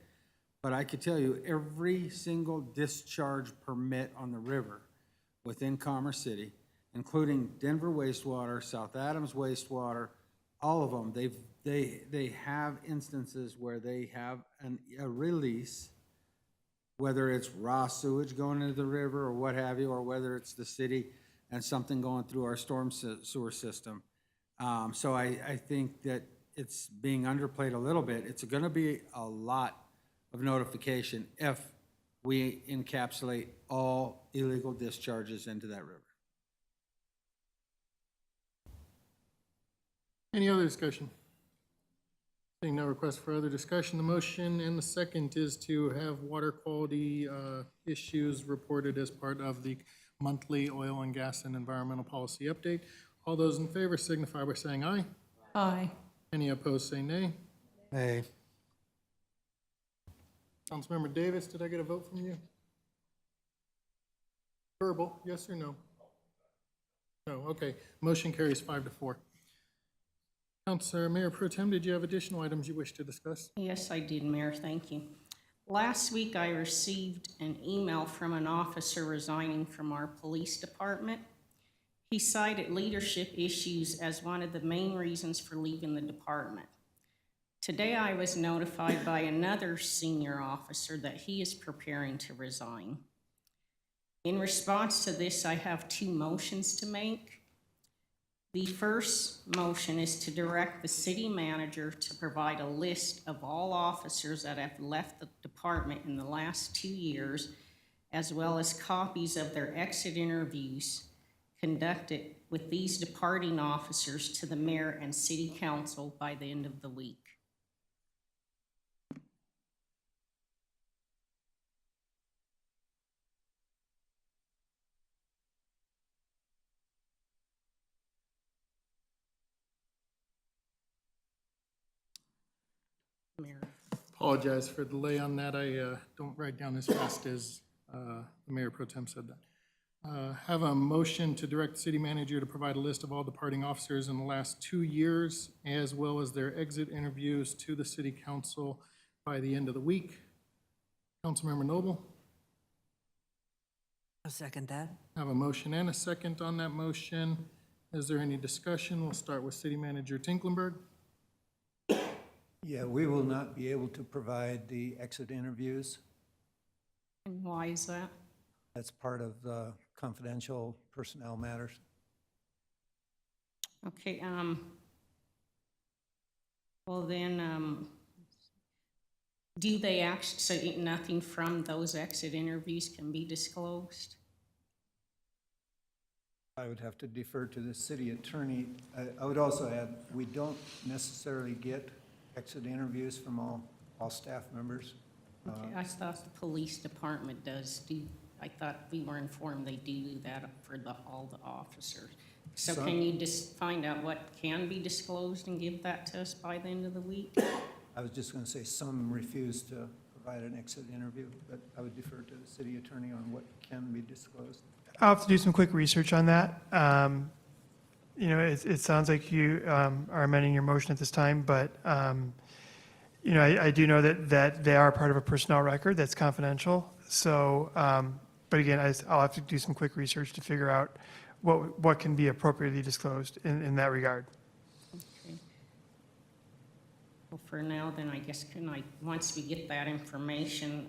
Speaker 15: But I could tell you, every single discharge permit on the river within Commerce City, including Denver wastewater, South Adams wastewater, all of them, they have instances where they have a release, whether it's raw sewage going into the river or what have you, or whether it's the city and something going through our storm sewer system. So I think that it's being underplayed a little bit. It's going to be a lot of notification if we encapsulate all illegal discharges into that river.
Speaker 1: Any other discussion? Seeing no request for other discussion, the motion and the second is to have water quality issues reported as part of the monthly oil and gas and environmental policy update. All those in favor signify by saying aye.
Speaker 4: Aye.
Speaker 1: Any opposed, say nay.
Speaker 10: Hey,
Speaker 1: Councilmember Davis, did I get a vote from you? Verbal, yes or no? No, okay. Motion carries 5-4. Councilor Mayor Pro Tem, did you have additional items you wish to discuss?
Speaker 9: Yes, I did, Mayor, thank you. Last week, I received an email from an officer resigning from our police department. He cited leadership issues as one of the main reasons for leaving the department. Today, I was notified by another senior officer that he is preparing to resign. In response to this, I have 2 motions to make. The first motion is to direct the city manager to provide a list of all officers that have left the department in the last 2 years, as well as copies of their exit interviews conducted with these departing officers to the mayor and city council by the end of the week. Mayor.
Speaker 1: Apologize for the delay on that. I don't write down as fast as the Mayor Pro Tem said that. Have a motion to direct the city manager to provide a list of all departing officers in the last 2 years, as well as their exit interviews to the city council by the end of the week. Councilmember Noble.
Speaker 5: I'll second that.
Speaker 1: I have a motion and a second on that motion. Is there any discussion? We'll start with City Manager Tinklenberg.
Speaker 16: Yeah, we will not be able to provide the exit interviews.
Speaker 9: And why is that?
Speaker 16: That's part of the confidential personnel matters.
Speaker 9: Okay, well then, do they actually, so nothing from those exit interviews can be disclosed?
Speaker 16: I would have to defer to the city attorney. I would also add, we don't necessarily get exit interviews from all staff members.
Speaker 9: Okay, I thought the police department does do, I thought we were informed they do that for all the officers. So
Speaker 16: Some-
Speaker 9: can you just find out what can be disclosed and give that to us by the end of the week?
Speaker 16: I was just going to say some refuse to provide an exit interview, but I would defer to the city attorney on what can be disclosed.
Speaker 17: I'll have to do some quick research on that. You know, it sounds like you are amending your motion at this time, but, you know, I do know that they are part of a personnel record that's confidential. So, but again, I'll have to do some quick research to figure out what can be appropriately disclosed in that regard.
Speaker 9: Okay. Well, for now, then I guess once we get that information,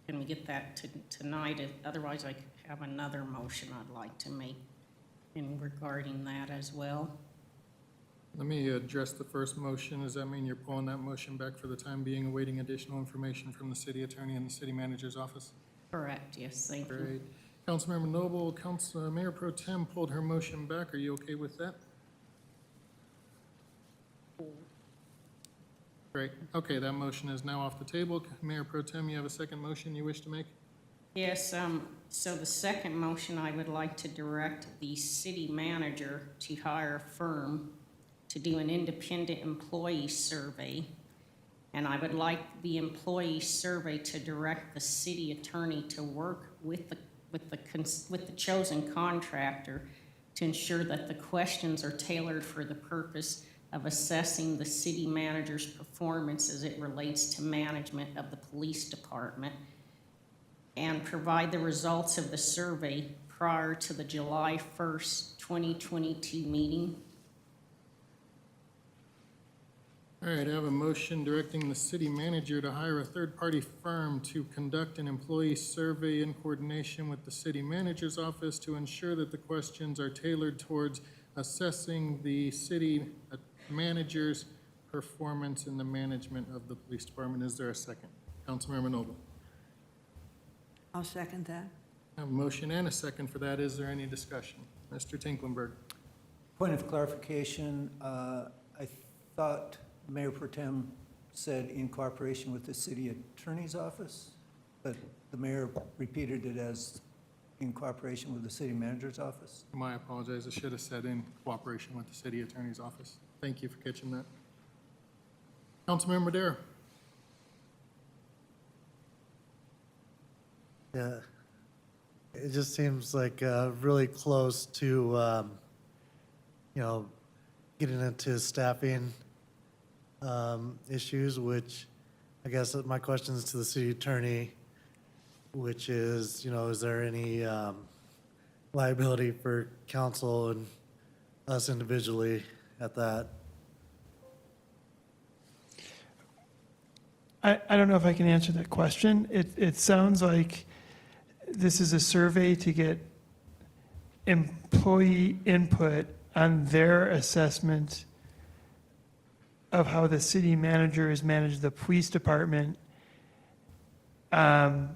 Speaker 9: can we get that tonight? Otherwise, I could have another motion I'd like to make in regarding that as well.
Speaker 1: Let me address the first motion. Does that mean you're pulling that motion back for the time being, awaiting additional information from the city attorney and the city manager's office?
Speaker 9: Correct, yes, thank you.
Speaker 1: Great. Councilmember Noble, Mayor Pro Tem pulled her motion back. Are you okay with that? Great. Okay, that motion is now off the table. Mayor Pro Tem, you have a second motion you wish to make?
Speaker 9: Yes, so the second motion, I would like to direct the city manager to hire a firm to do an independent employee survey. And I would like the employee survey to direct the city attorney to work with the chosen contractor to ensure that the questions are tailored for the purpose of assessing the city manager's performance as it relates to management of the police department, and provide the results of the survey prior to the July 1st, 2022 meeting.
Speaker 1: All right, I have a motion directing the city manager to hire a third-party firm to conduct an employee survey in coordination with the city manager's office to ensure that the questions are tailored towards assessing the city manager's performance in the management of the police department. Is there a second? Councilmember Noble.
Speaker 5: I'll second that.
Speaker 1: I have a motion and a second for that. Is there any discussion? Mr. Tinklenberg.
Speaker 16: Point of clarification, I thought Mayor Pro Tem said in cooperation with the city attorney's office, but the mayor repeated it as in cooperation with the city manager's office.
Speaker 1: I apologize. I should have said in cooperation with the city attorney's office. Thank you for catching that. Councilmember Dare.
Speaker 10: Yeah, it just seems like really close to, you know, getting into staffing issues, which I guess my question is to the city attorney, which is, you know, is there any liability for council and us individually at that?
Speaker 17: I don't know if I can answer that question. It sounds like this is a survey to get employee input on their assessment of how the city manager has managed the police department.
Speaker 10: It's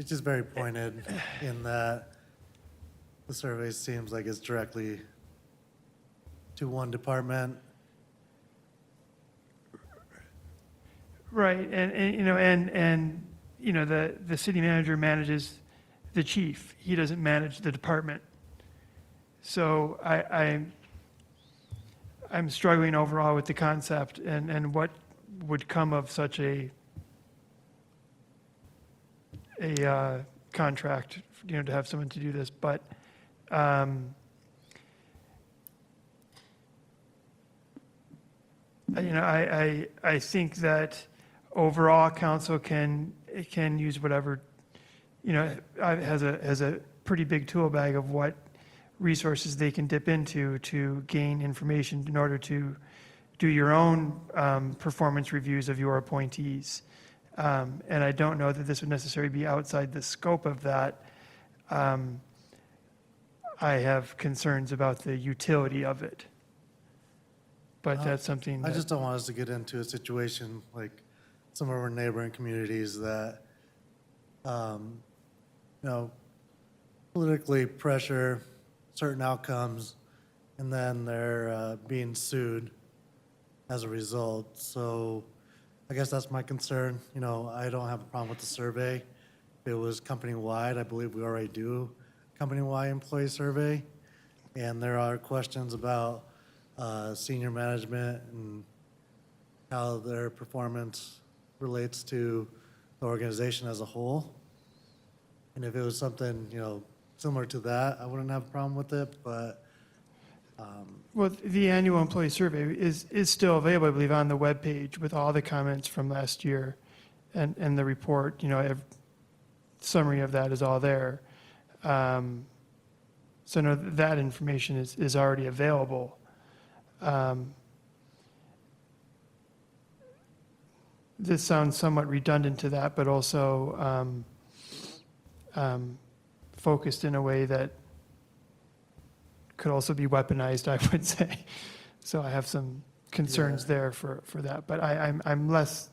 Speaker 10: just very pointed in that the survey seems like it's directly to one department.
Speaker 17: Right, and you know, the city manager manages the chief. He doesn't manage the department. So I'm struggling overall with the concept and what would come of such a contract, you know, to have someone to do this. But you know, I think that overall council can it can use whatever, has a pretty big tool bag of what resources they can dip into to gain information in order to do your own performance reviews of your appointees. And I don't know that this would necessarily be outside the scope of that. I have concerns about the utility of it. But that's something
Speaker 10: I
Speaker 17: that,
Speaker 10: just don't want us to get into a situation like some of our neighboring communities that, politically pressure certain outcomes, and then they're being sued as a result. So I guess that's my concern. I don't have a problem with the survey. If it was company-wide, I believe we already do company-wide employee survey. And there are questions about senior management and how their performance relates to the organization as a whole. And if it was something, similar to that, I wouldn't have a problem with it, but
Speaker 17: well, the annual employee survey is still available, I believe, on the webpage with all the comments from last year and the report, summary of that is all there. So no, that information is already available. This sounds somewhat redundant to that, but also focused in a way that could also be weaponized, I would say. So I have some concerns there for that. But I'm less,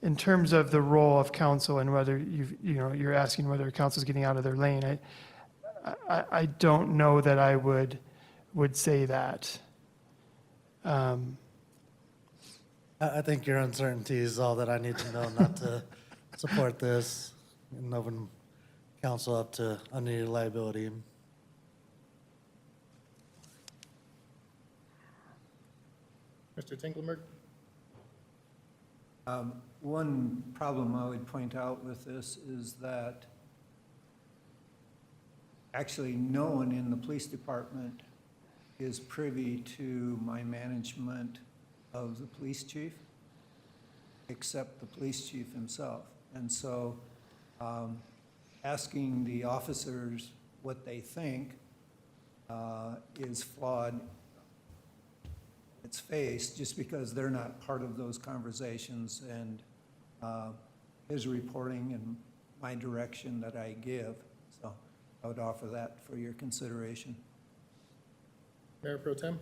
Speaker 17: in terms of the role of council and whether you're asking whether council's getting out of their lane, I don't know that I would say that.
Speaker 10: I think your uncertainty is all that I need to know not to support this and open council up to unneeded liability.
Speaker 1: Mr. Tinklenberg?
Speaker 16: One problem I would point out with this is that actually no one in the police department is privy to my management of the police chief, except the police chief himself. And so asking the officers what they think is flawed its face, just because they're not part of those conversations and his reporting and my direction that I give. So I would offer that for your consideration.
Speaker 1: Mayor Pro Tem?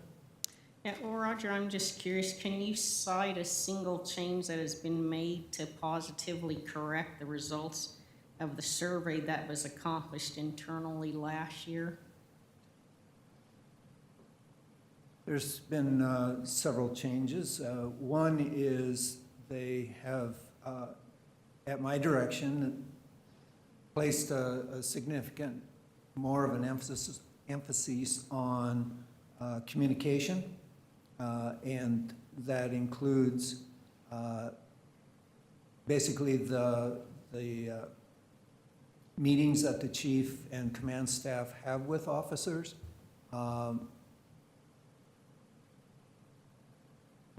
Speaker 9: Yeah, well, Roger, I'm just curious, can you cite a single change that has been made to positively correct the results of the survey that was accomplished internally last year?
Speaker 16: There's been several changes. One is they have, at my direction, placed a significant, more of an emphasis on communication, and that includes basically the meetings that the chief and command staff have with officers.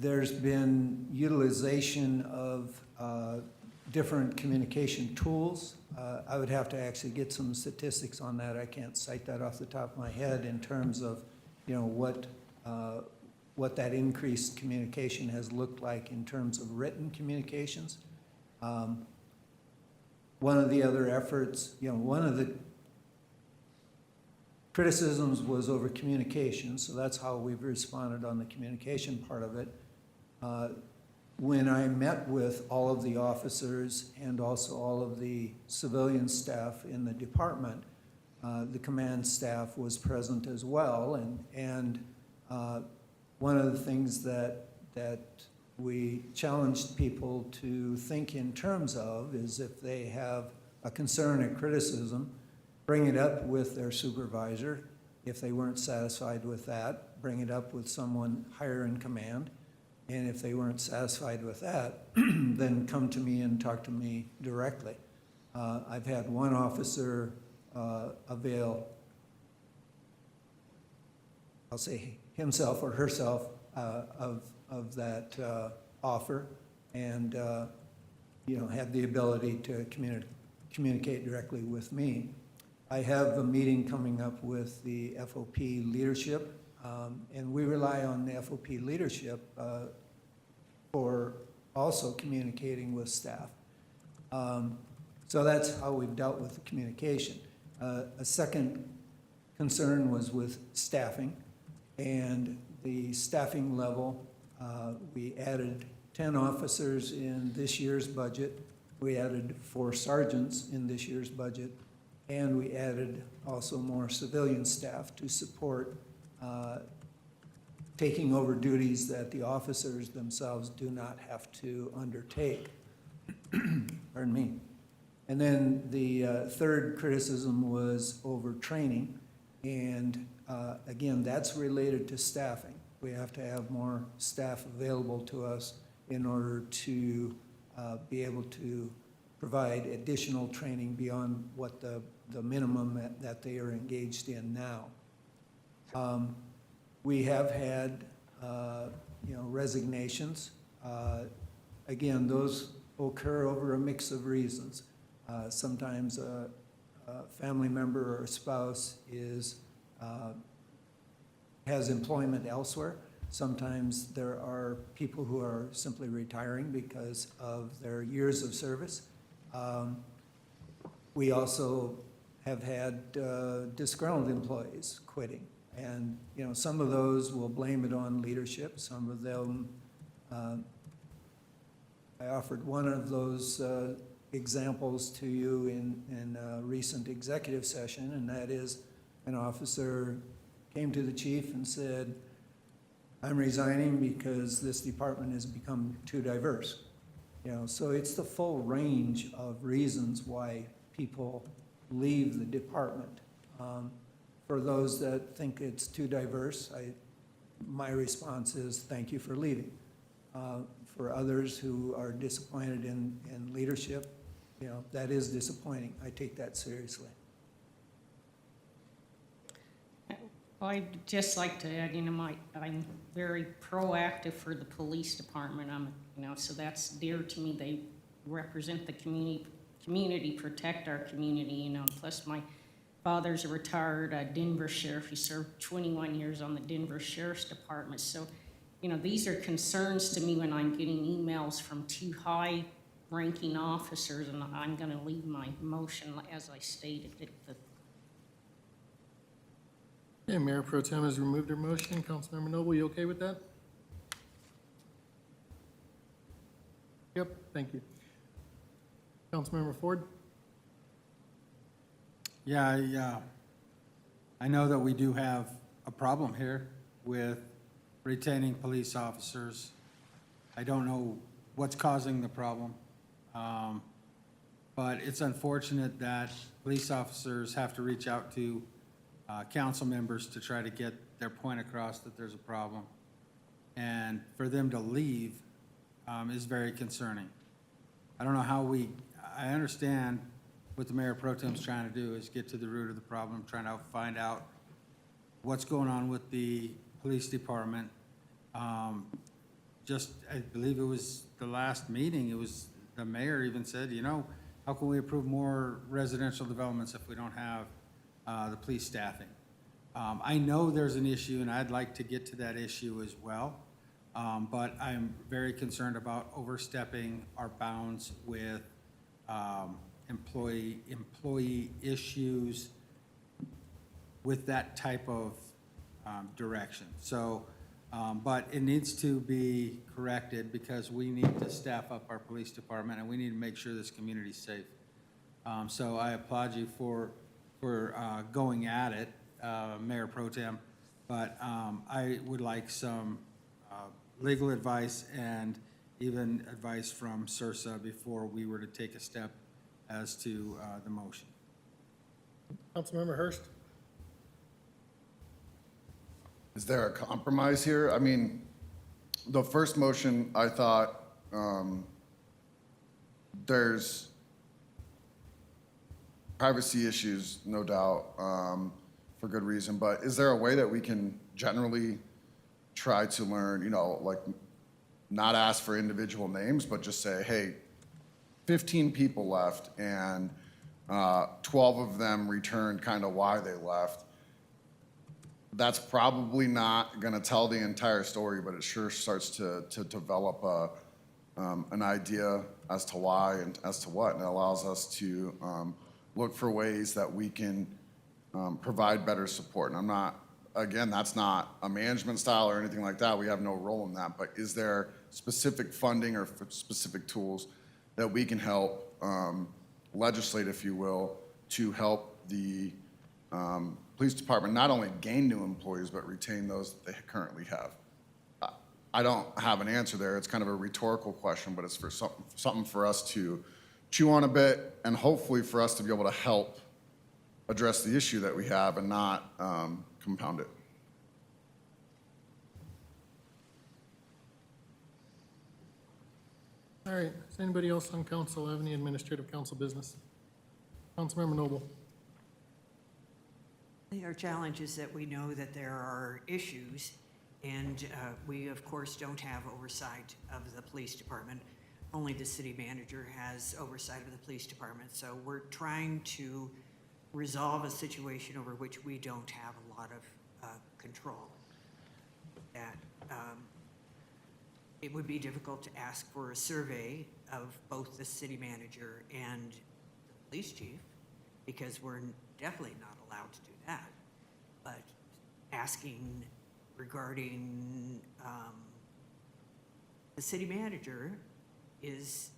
Speaker 16: There's been utilization of different communication tools. I would have to actually get some statistics on that. I can't cite that off the top of my head in terms of, what that increased communication has looked like in terms of written communications. One of the other efforts, one of the criticisms was over communication, so that's how we've responded on the communication part of it. When I met with all of the officers and also all of the civilian staff in the department, the command staff was present as well, and one of the things that we challenged people to think in terms of is if they have a concern or criticism, bring it up with their supervisor. If they weren't satisfied with that, bring it up with someone higher in command. And if they weren't satisfied with that, then come to me and talk to me directly. I've had one officer avail, I'll say himself or herself, of that offer, and have the ability to communicate directly with me. I have a meeting coming up with the FOP leadership, and we rely on the FOP leadership for also communicating with staff. So that's how we've dealt with the communication. A second concern was with staffing, and the staffing level, we added 10 officers in this year's budget. We added 4 sergeants in this year's budget, and we added also more civilian staff to support taking over duties that the officers themselves do not have to undertake. Pardon me. And then the third criticism was over training. And again, that's related to staffing. We have to have more staff available to us in order to be able to provide additional training beyond what the minimum that they are engaged in now. We have had, resignations. Again, those occur over a mix of reasons. Sometimes a family member or a spouse has employment elsewhere. Sometimes there are people who are simply retiring because of their years of service. We also have had disgruntled employees quitting. And, some of those will blame it on leadership. Some of them, I offered one of those examples to you in a recent executive session, and that is an officer came to the chief and said, I'm resigning because this department has become too diverse. So it's the full range of reasons why people leave the department. For those that think it's too diverse, my response is thank you for leaving. For others who are disappointed in leadership, that is disappointing. I take that seriously.
Speaker 9: Well, I'd just like to add, I'm very proactive for the police department. So that's dear to me. They represent the community, protect our community, plus my father's a retired Denver sheriff. He served 21 years on the Denver Sheriff's Department. So, these are concerns to me when I'm getting emails from 2 high-ranking officers, and I'm going to leave my motion as I stated it.
Speaker 1: Okay, Mayor Pro Tem has removed her motion. Councilmember Noble, you okay with that? Yep, thank you. Councilmember Ford?
Speaker 15: Yeah, I know that we do have a problem here with retaining police officers. I don't know what's causing the problem, but it's unfortunate that police officers have to reach out to council members to try to get their point across that there's a problem. And for them to leave is very concerning. I don't know how I understand what the Mayor Pro Tem's trying to do is get to the root of the problem, trying to find out what's going on with the police department. I believe it was the last meeting, the mayor even said, how can we approve more residential developments if we don't have the police staffing? I know there's an issue, and I'd like to get to that issue as well, but I'm very concerned about overstepping our bounds with employee issues with that type of direction. So, but it needs to be corrected because we need to staff up our police department and we need to make sure this community's safe. So I applaud you for going at it, Mayor Pro Tem, but I would like some legal advice and even advice from CIRSA before we were to take a step as to the motion.
Speaker 1: Councilmember Hurst?
Speaker 19: Is there a compromise here? I mean, the first motion, I thought there's privacy issues, no doubt, for good reason, but is there a way that we can generally try to learn, like not ask for individual names, but just say, hey, 15 people left, and 12 of them returned kind of why they left. That's probably not going to tell the entire story, but it sure starts to develop an idea as to why and as to what, and it allows us to look for ways that we can provide better support. And I'm not, again, that's not a management style or anything like that. We have no role in that, but is there specific funding or specific tools that we can help legislate, if you will, to help the police department not only gain new employees, but retain those that they currently have? I don't have an answer there. It's kind of a rhetorical question, but it's for something for us to chew on a bit, and hopefully for us to be able to help address the issue that we have and not compound it.
Speaker 1: All right, does anybody else on council have any administrative council business? Councilmember Noble.
Speaker 5: There are challenges that we know that there are issues, and we, of course, don't have oversight of the police department. Only the city manager has oversight of the police department. So we're trying to resolve a situation over which we don't have a lot of control. That it would be difficult to ask for a survey of both the city manager and the police chief, because we're definitely not allowed to do that. But asking regarding the city manager is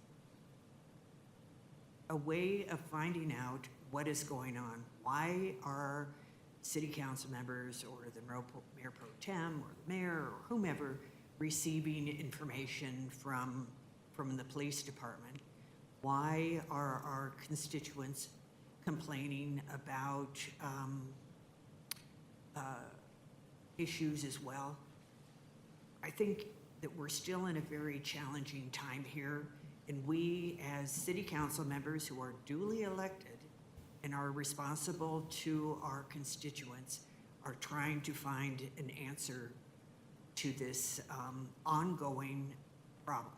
Speaker 5: a way of finding out what is going on. Why are city council members or the mayor pro tem or the mayor or whomever receiving information from the police department? Why are our constituents complaining about issues as well? I think that we're still in a very challenging time here, and we as city council members who are duly elected and are responsible to our constituents are trying to find an answer to this ongoing problem.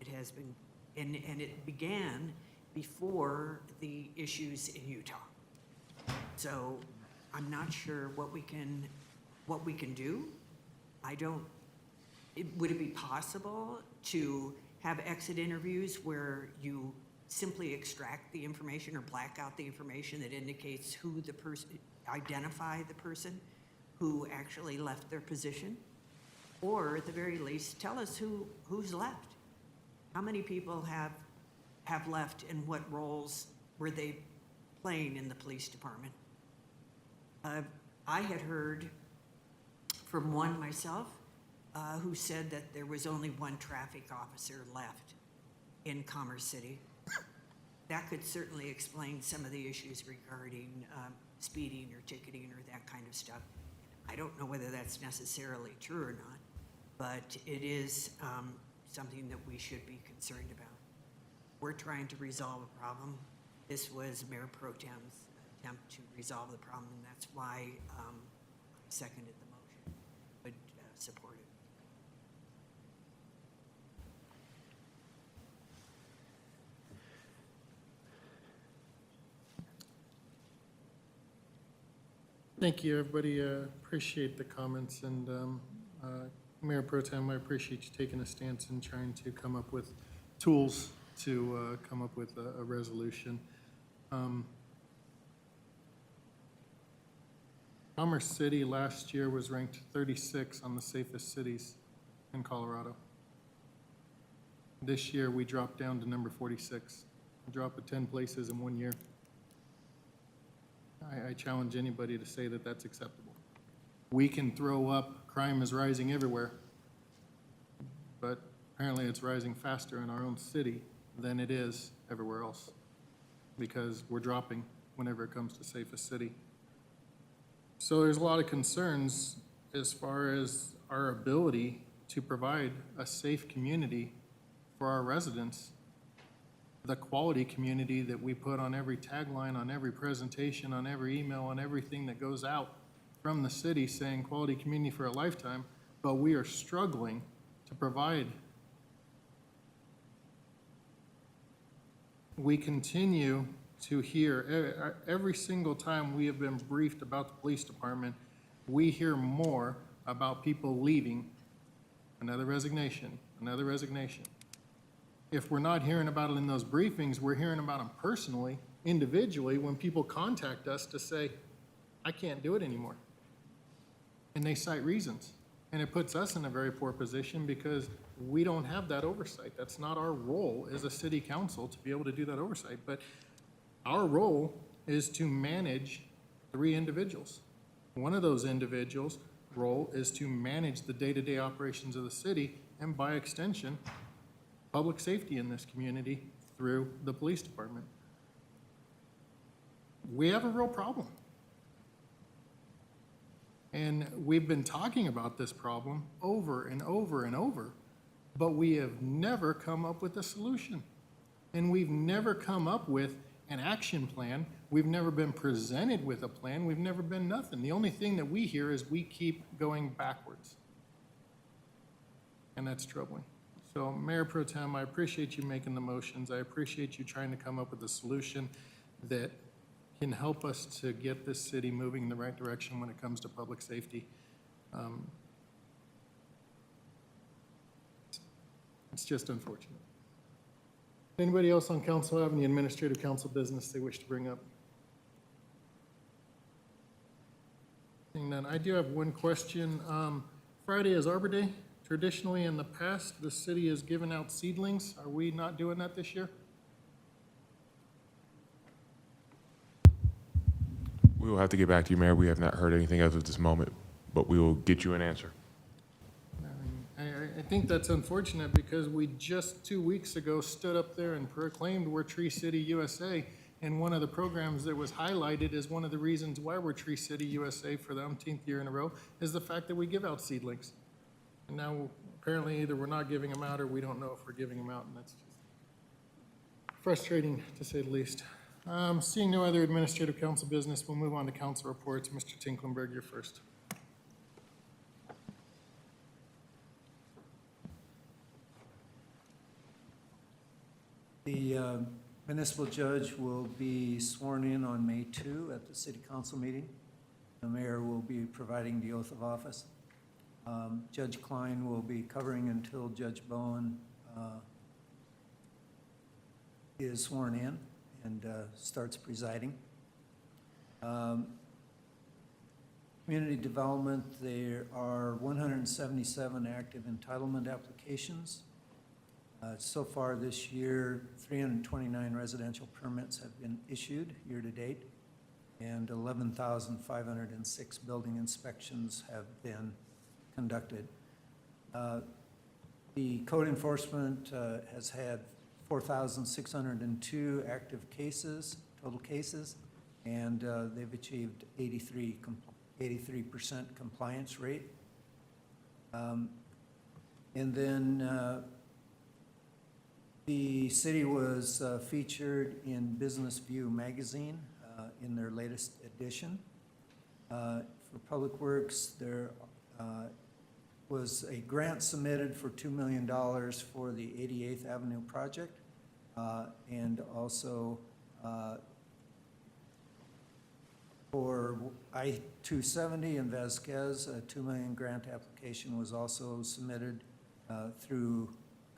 Speaker 5: It has been, and it began before the issues in Utah. So I'm not sure what we can do. Would it be possible to have exit interviews where you simply extract the information or black out the information that indicates who the person, identify the person who actually left their position? Or at the very least, tell us who's left. How many people have left, and what roles were they playing in the police department? I had heard from one myself who said that there was only one traffic officer left in Commerce City. That could certainly explain some of the issues regarding speeding or ticketing or that kind of stuff. I don't know whether that's necessarily true or not, but it is something that we should be concerned about. We're trying to resolve a problem. This was Mayor Pro Tem's attempt to resolve the problem, and that's why I seconded the motion, would support it.
Speaker 1: Thank you, everybody. Appreciate the comments, and Mayor Pro Tem, I appreciate you taking a stance and trying to come up with tools to come up with a resolution. Commerce City last year was ranked 36 on the safest cities in Colorado. This year, we dropped down to number 46, a drop of 10 places in 1 year. I challenge anybody to say that that's acceptable. We can throw up crime is rising everywhere, but apparently it's rising faster in our own city than it is everywhere else, because we're dropping whenever it comes to safest city. So there's a lot of concerns as far as our ability to provide a safe community for our residents. The quality community that we put on every tagline, on every presentation, on every email, on everything that goes out from the city saying quality community for a lifetime, but we are struggling to provide we continue to hear, every single time we have been briefed about the police department, we hear more about people leaving. Another resignation, another resignation. If we're not hearing about it in those briefings, we're hearing about them personally, individually, when people contact us to say, I can't do it anymore. And they cite reasons. And it puts us in a very poor position because we don't have that oversight. That's not our role as a city council to be able to do that oversight. But our role is to manage 3 individuals. One of those individuals' role is to manage the day-to-day operations of the city and by extension, public safety in this community through the police department. We have a real problem. And we've been talking about this problem over and over and over, but we have never come up with a solution. And we've never come up with an action plan. We've never been presented with a plan. We've never been nothing. The only thing that we hear is we keep going backwards. And that's troubling. So Mayor Pro Tem, I appreciate you making the motions. I appreciate you trying to come up with a solution that can help us to get this city moving in the right direction when it comes to public safety. It's just unfortunate. Anybody else on council have any administrative council business they wish to bring up? Seeing none, I do have one question. Friday is Arbor Day. Traditionally, in the past, the city has given out seedlings. Are we not doing that this year?
Speaker 8: We will have to get back to you, Mayor. We have not heard anything as of this moment, but we will get you an answer.
Speaker 1: I think that's unfortunate because we just 2 weeks ago stood up there and proclaimed we're Tree City USA. And one of the programs that was highlighted as one of the reasons why we're Tree City USA for the umpteenth year in a row is the fact that we give out seedlings. And now apparently either we're not giving them out or we don't know if we're giving them out, and that's just frustrating to say the least. Seeing no other administrative council business, we'll move on to council reports. Mr. Tinklenberg, you're first.
Speaker 16: The municipal judge will be sworn in on May 2 at the city council meeting. The mayor will be providing the oath of office. Judge Klein will be covering until Judge Bowen is sworn in and starts presiding. Community development, there are 177 active entitlement applications. So far this year, 329 residential permits have been issued year to date, and 11,506 building inspections have been conducted. The code enforcement has had 4,602 active cases, total cases, and they've achieved 83% compliance rate. And then the city was featured in Business View magazine in their latest edition. For Public Works, there was a grant submitted for $2 million for the 88th Avenue project, and also for I-270 in Vasquez, a $2 million grant application was also submitted through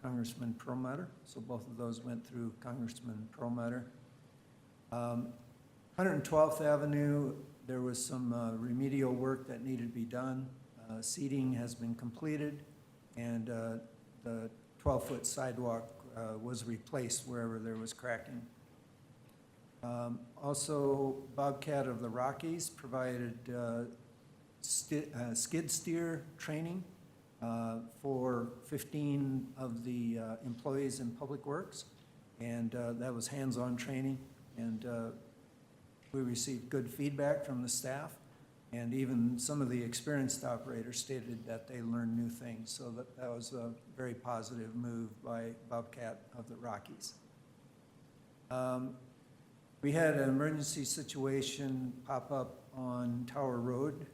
Speaker 16: Congressman Perlmutter. So both of those went through Congressman Perlmutter. 112th Avenue, there was some remedial work that needed to be done. Seeding has been completed, and the 12-foot sidewalk was replaced wherever there was cracking. Also, Bobcat of the Rockies provided skid steer training for 15 of the employees in Public Works, and that was hands-on training, and we received good feedback from the staff, and even some of the experienced operators stated that they learned new things, so that was a very positive move by Bobcat of the Rockies. We had an emergency situation pop up on Tower Road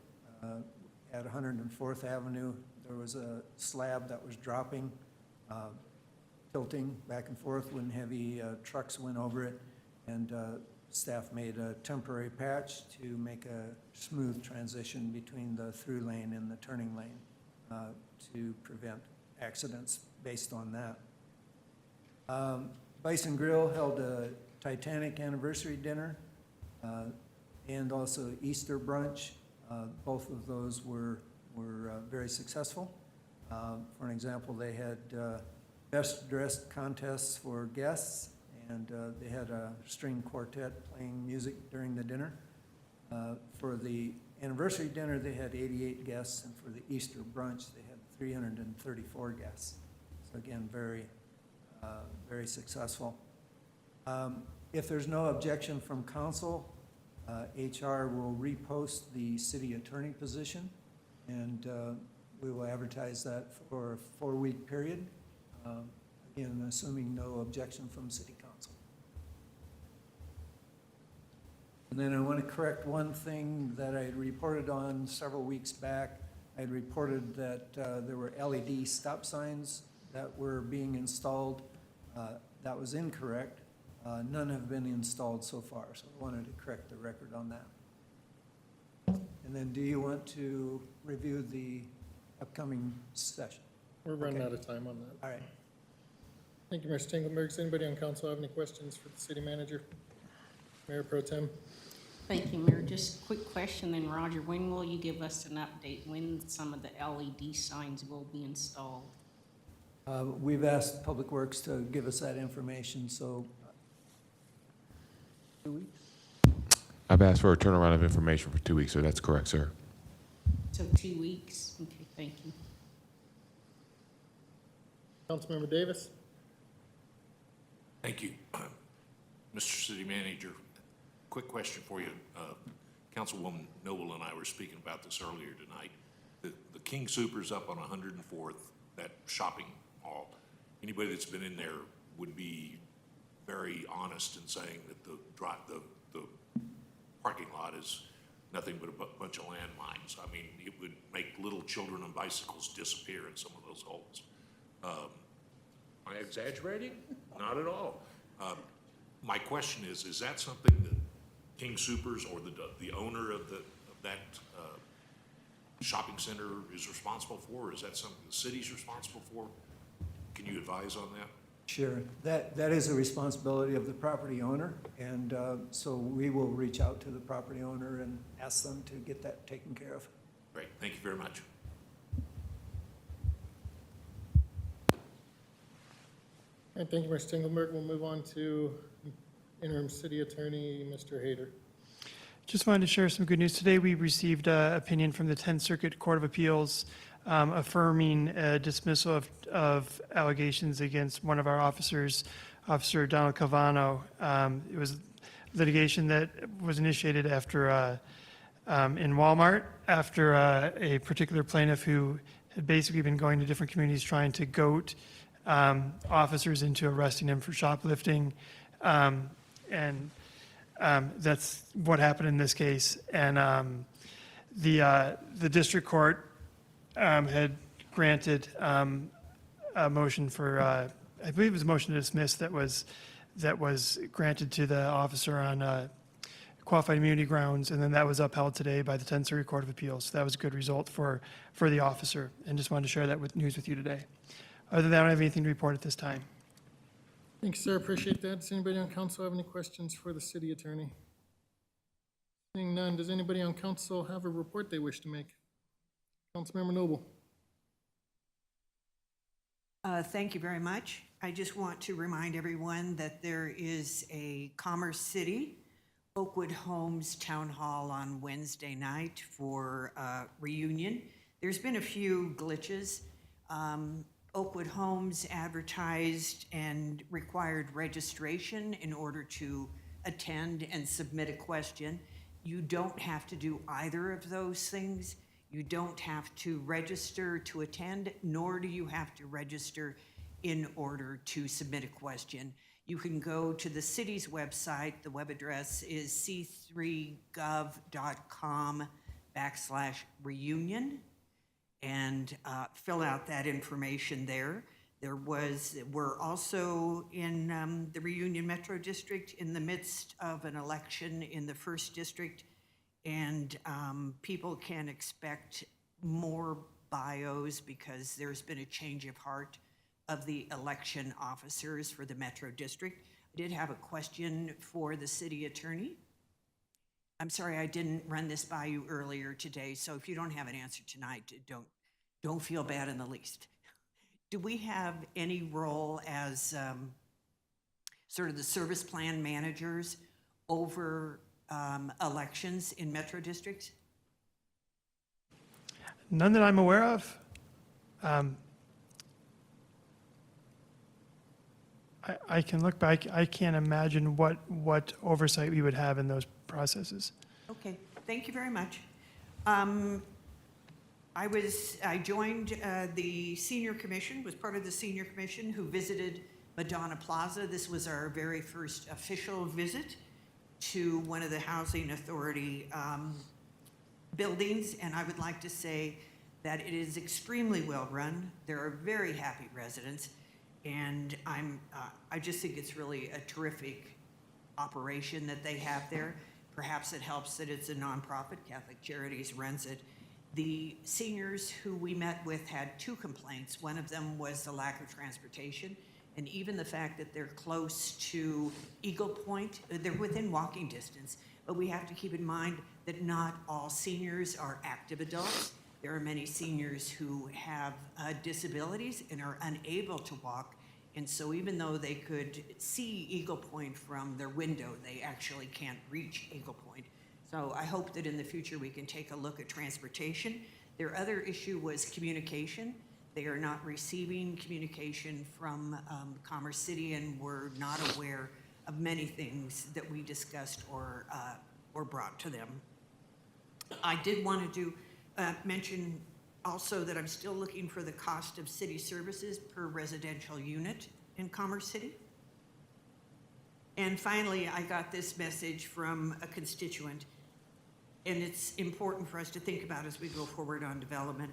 Speaker 16: at 104th Avenue. There was a slab that was dropping. Took tilting back and forth when heavy trucks went over it, and staff made a temporary patch to make a smooth transition between the through lane and the turning lane to prevent accidents based on that. Bison Grill held a Titanic anniversary dinner and also Easter brunch. Both of those were very successful. For an example, they had best dressed contests for guests, and they had a string quartet playing music during the dinner. For the anniversary dinner, they had 88 guests, and for the Easter brunch, they had 334 guests. So again, very successful. If there's no objection from council, HR will repost the city attorney position, and we will advertise that for a 4-week period, again, assuming no objection from city council. And then I want to correct one thing that I had reported on several weeks back. I had reported that there were LED stop signs that were being installed. That was incorrect. None have been installed so far, so I wanted to correct the record on that. And then do you want to review the upcoming session?
Speaker 1: We're running
Speaker 16: Okay.
Speaker 1: out of time on that.
Speaker 16: All right.
Speaker 1: Thank you, Mr. Stingelberg. Does anybody on council have any questions for the city manager? Mayor Pro Tem?
Speaker 9: Thank you, Mayor. Just a quick question then, Roger. When will you give us an update when some of the LED signs will be installed?
Speaker 16: We've asked Public Works to give us that information, so 2 weeks?
Speaker 8: I've asked for a turnaround of information for 2 weeks, so that's correct, sir.
Speaker 9: So 2 weeks? Okay, thank you.
Speaker 1: Councilmember Davis?
Speaker 6: Thank you. Mr. City Manager, quick question for you. Councilwoman Noble and I were speaking about this earlier tonight. The King Soopers up on 104th, that shopping mall, anybody that's been in there would be very honest in saying that the parking lot is nothing but a bunch of landmines. I mean, it would make little children on bicycles disappear in some of those holes. Am I exaggerating? Not at all. My question is that something that King Soopers or the owner of that shopping center is responsible for? Or is that something the city's responsible for? Can you advise on that?
Speaker 16: Sure. That is a responsibility of the property owner, and so we will reach out to the property owner and ask them to get that taken care of.
Speaker 6: Great. Thank you very much.
Speaker 1: All right, thank you, Mr. Stingelberg. We'll move on to interim city attorney, Mr. Hayter.
Speaker 17: Just wanted to share some good news. Today, we received an opinion from the 10th Circuit Court of Appeals affirming dismissal of allegations against one of our officers, Officer Donald Cavano. It was litigation that was initiated after, in Walmart, after a particular plaintiff who had basically been going to different communities trying to goat officers into arresting him for shoplifting. And that's what happened in this case. And the district court had granted a motion for, I believe it was a motion to dismiss that was granted to the officer on qualified immunity grounds, and then that was upheld today by the 10th Circuit Court of Appeals. So that was a good result for the officer, and just wanted to share that news with you today. Other than that, I don't have anything to report at this time.
Speaker 1: Thanks, sir. Appreciate that. Does anybody on council have any questions for the city attorney? Seeing none, does anybody on council have a report they wish to make? Councilmember Noble.
Speaker 5: Thank you very much. I just want to remind everyone that there is a Commerce City Oakwood Homes Town Hall on Wednesday night for reunion. There's been a few glitches. Oakwood Homes advertised and required registration in order to attend and submit a question. You don't have to do either of those things. You don't have to register to attend, nor do you have to register in order to submit a question. You can go to the city's website. The web address is c3gov.com/reunion and fill out that information there. We're also in the Reunion Metro District in the midst of an election in the first district, and people can expect more bios because there's been a change of heart of the election officers for the Metro District. I did have a question for the city attorney. I'm sorry I didn't run this by you earlier today, so if you don't have an answer tonight, don't feel bad in the least. Do we have any role as sort of the service plan managers over elections in Metro districts?
Speaker 17: None that I'm aware of. I can look back. I can't imagine what oversight we would have in those processes.
Speaker 5: Okay, thank you very much. I joined the senior commission, was part of the senior commission who visited Madonna Plaza. This was our very first official visit to one of the housing authority buildings, and I would like to say that it is extremely well run. There are very happy residents, and I just think it's really a terrific operation that they have there. Perhaps it helps that it's a nonprofit, Catholic Charities runs it. The seniors who we met with had two complaints. One of them was the lack of transportation, and even the fact that they're close to Eagle Point. They're within walking distance, but we have to keep in mind that not all seniors are active adults. There are many seniors who have disabilities and are unable to walk, and so even though they could see Eagle Point from their window, they actually can't reach Eagle Point. So I hope that in the future we can take a look at transportation. Their other issue was communication. They are not receiving communication from Commerce City, and were not aware of many things that we discussed or brought to them. I did want to mention also that I'm still looking for the cost of city services per residential unit in Commerce City. And finally, I got this message from a constituent, and it's important for us to think about as we go forward on development.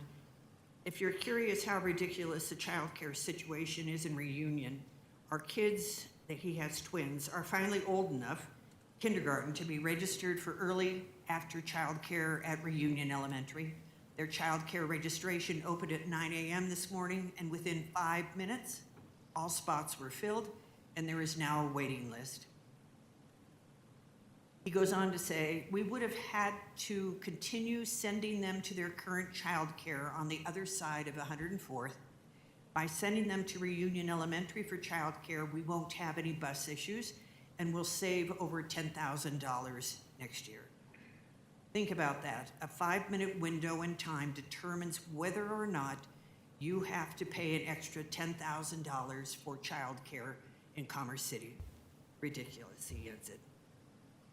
Speaker 5: If you're curious how ridiculous the childcare situation is in Reunion, our kids, that he has twins, are finally old enough, kindergarten, to be registered for early after childcare at Reunion Elementary. Their childcare registration opened at 9 a.m. this morning, and within 5 minutes, all spots were filled, and there is now a waiting list. He goes on to say, we would have had to continue sending them to their current childcare on the other side of 104th. By sending them to Reunion Elementary for childcare, we won't have any bus issues, and we'll save over $10,000 next year. Think about that. A 5-minute window in time determines whether or not you have to pay an extra $10,000 for childcare in Commerce City. Ridiculous, he ends it.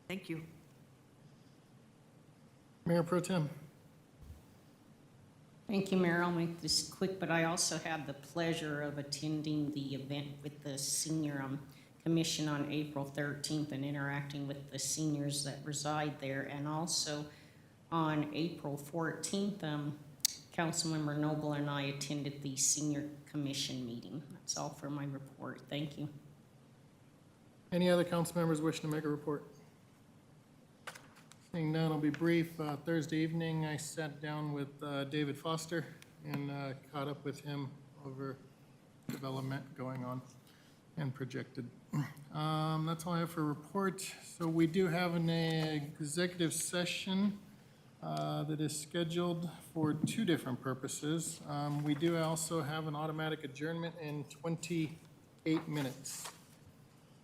Speaker 5: Thank you.
Speaker 1: Mayor Pro Tem.
Speaker 9: Thank you, Mayor. I'll make this quick, but I also had the pleasure of attending the event with the Senior Commission on April 13th and interacting with the seniors that reside there. And also on April 14th, Councilmember Noble and I attended the Senior Commission meeting. That's all for my report. Thank you.
Speaker 1: Any other council members wishing to make a report? Seeing none, I'll be brief. Thursday evening, I sat down with David Foster and caught up with him over development going on and projected. That's all I have for report. So we do have an executive session that is scheduled for 2 different purposes. We do also have an automatic adjournment in 28 minutes.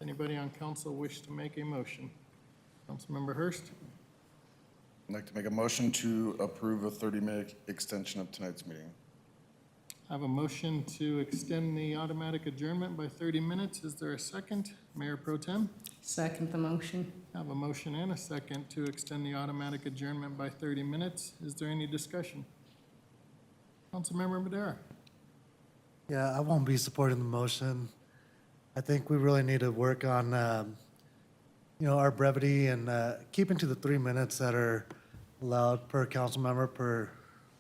Speaker 1: Anybody on council wish to make a motion? Councilmember Hurst?
Speaker 17: I'd like to make a motion to approve a 30-minute extension of tonight's meeting.
Speaker 1: I have a motion to extend the automatic adjournment by 30 minutes. Is there a second? Mayor Pro Tem?
Speaker 9: Second the motion.
Speaker 1: I have a motion and a second to extend the automatic adjournment by 30 minutes. Is there any discussion? Councilmember Madera?
Speaker 10: Yeah, I won't be supporting the motion. I think we really need to work on, our brevity and keeping to the 3 minutes that are allowed per council member per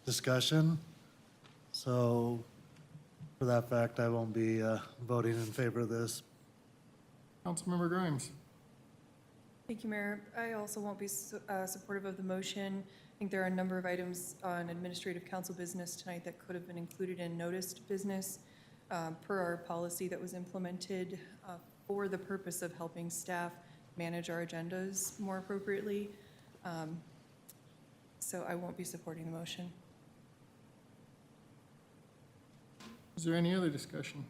Speaker 10: discussion. So For that fact, I won't be voting in favor of this.
Speaker 1: Councilmember Grimes.
Speaker 13: Thank you, Mayor. I also won't be supportive of the motion. I think there are a number of items on administrative council business tonight that could have been included in noticed business per our policy that was implemented for the purpose of helping staff manage our agendas more appropriately. So I won't be supporting the motion.
Speaker 1: Is there any other discussion?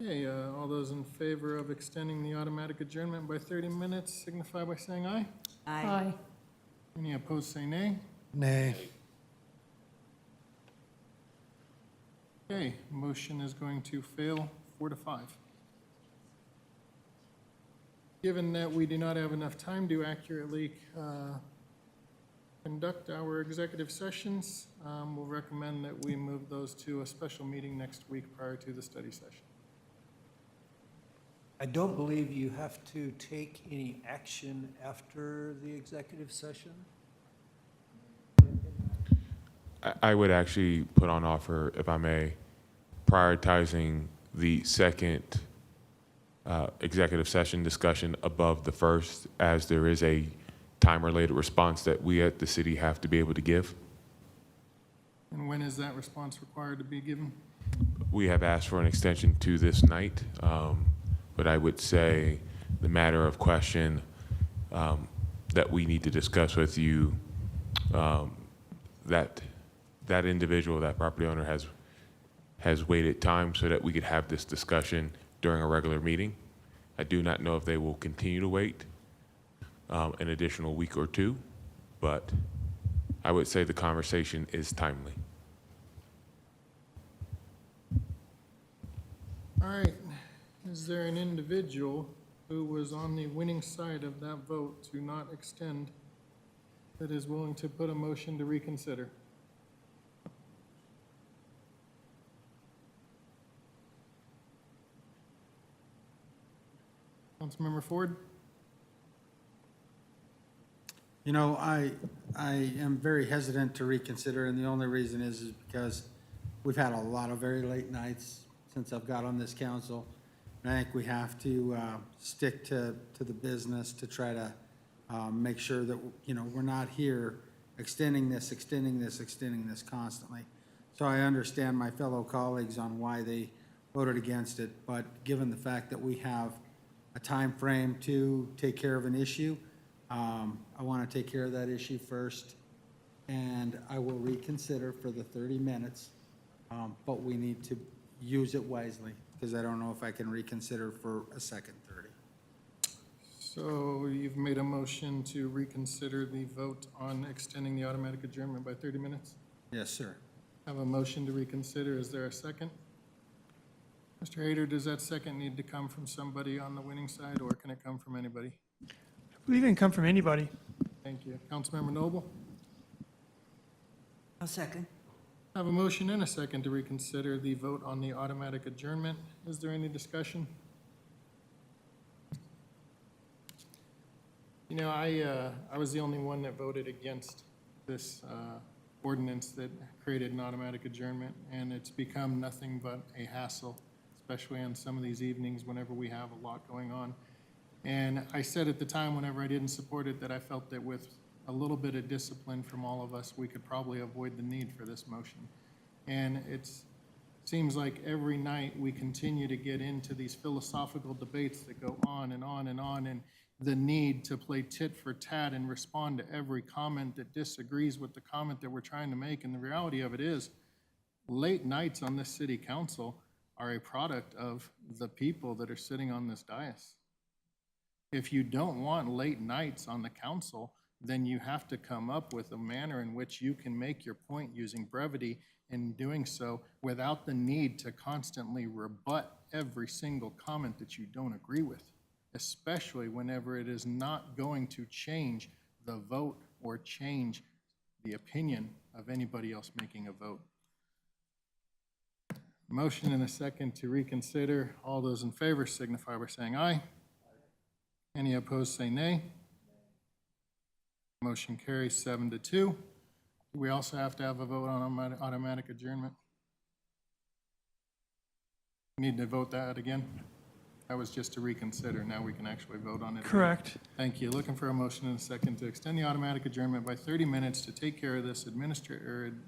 Speaker 1: Okay, all those in favor of extending the automatic adjournment by 30 minutes signify by saying aye.
Speaker 4: Aye.
Speaker 1: Any opposed, say nay.
Speaker 10: Nay.
Speaker 1: Okay, motion is going to fail 4-5. Given that we do not have enough time to accurately conduct our executive sessions, we'll recommend that we move those to a special meeting next week prior to the study session.
Speaker 16: I don't believe you have to take any action after the executive session.
Speaker 8: I would actually put on offer, if I may, prioritizing the second executive session discussion above the first, as there is a time-related response that we at the city have to be able to give.
Speaker 1: And when is that response required to be given?
Speaker 8: We have asked for an extension to this night, but I would say the matter of question that we need to discuss with you, that individual, that property owner has waited time so that we could have this discussion during a regular meeting. I do not know if they will continue to wait an additional week or two, but I would say the conversation is timely.
Speaker 1: All right, is there an individual who was on the winning side of that vote to not extend that is willing to put a motion to reconsider? Councilmember Ford?
Speaker 15: You know, I am very hesitant to reconsider, and the only reason is because we've had a lot of very late nights since I've got on this council. And I think we have to stick to the business to try to make sure that, you know, we're not here extending this constantly. So I understand my fellow colleagues on why they voted against it, but given the fact that we have a time frame to take care of an issue, I want to take care of that issue first, and I will reconsider for the 30 minutes, but we need to use it wisely, because I don't know if I can reconsider for a second 30.
Speaker 1: So you've made a motion to reconsider the vote on extending the automatic adjournment by 30 minutes?
Speaker 15: Yes, sir.
Speaker 1: I have a motion to reconsider. Is there a second? Mr. Hayter, does that second need to come from somebody on the winning side, or can it come from anybody?
Speaker 17: I believe it can come from anybody.
Speaker 1: Thank you. Councilmember Noble?
Speaker 14: I'll second.
Speaker 1: I have a motion and a second to reconsider the vote on the automatic adjournment. Is there any discussion? You know, I was the only one that voted against this ordinance that created an automatic adjournment, and it's become nothing but a hassle, especially on some of these evenings whenever we have a lot going on. And I said at the time, whenever I didn't support it, that I felt that with a little bit of discipline from all of us, we could probably avoid the need for this motion. And it seems like every night we continue to get into these philosophical debates that go on and on and on, and the need to play tit for tat and respond to every comment that disagrees with the comment that we're trying to make. And the reality of it is, late nights on this city council are a product of the people that are sitting on this dais. If you don't want late nights on the council, then you have to come up with a manner in which you can make your point using brevity, and doing so without the need to constantly rebut every single comment that you don't agree with, especially whenever it is not going to change the vote or change the opinion of anybody else making a vote. Motion and a second to reconsider. All those in favor signify by saying aye. Any opposed say nay. Motion carries 7-2. We also have to have a vote on automatic adjournment. Need to vote that again? That was just to reconsider. Now we can actually vote on it.
Speaker 17: Correct.
Speaker 1: Thank you. Looking for a motion and a second to extend the automatic adjournment by 30 minutes to take care of this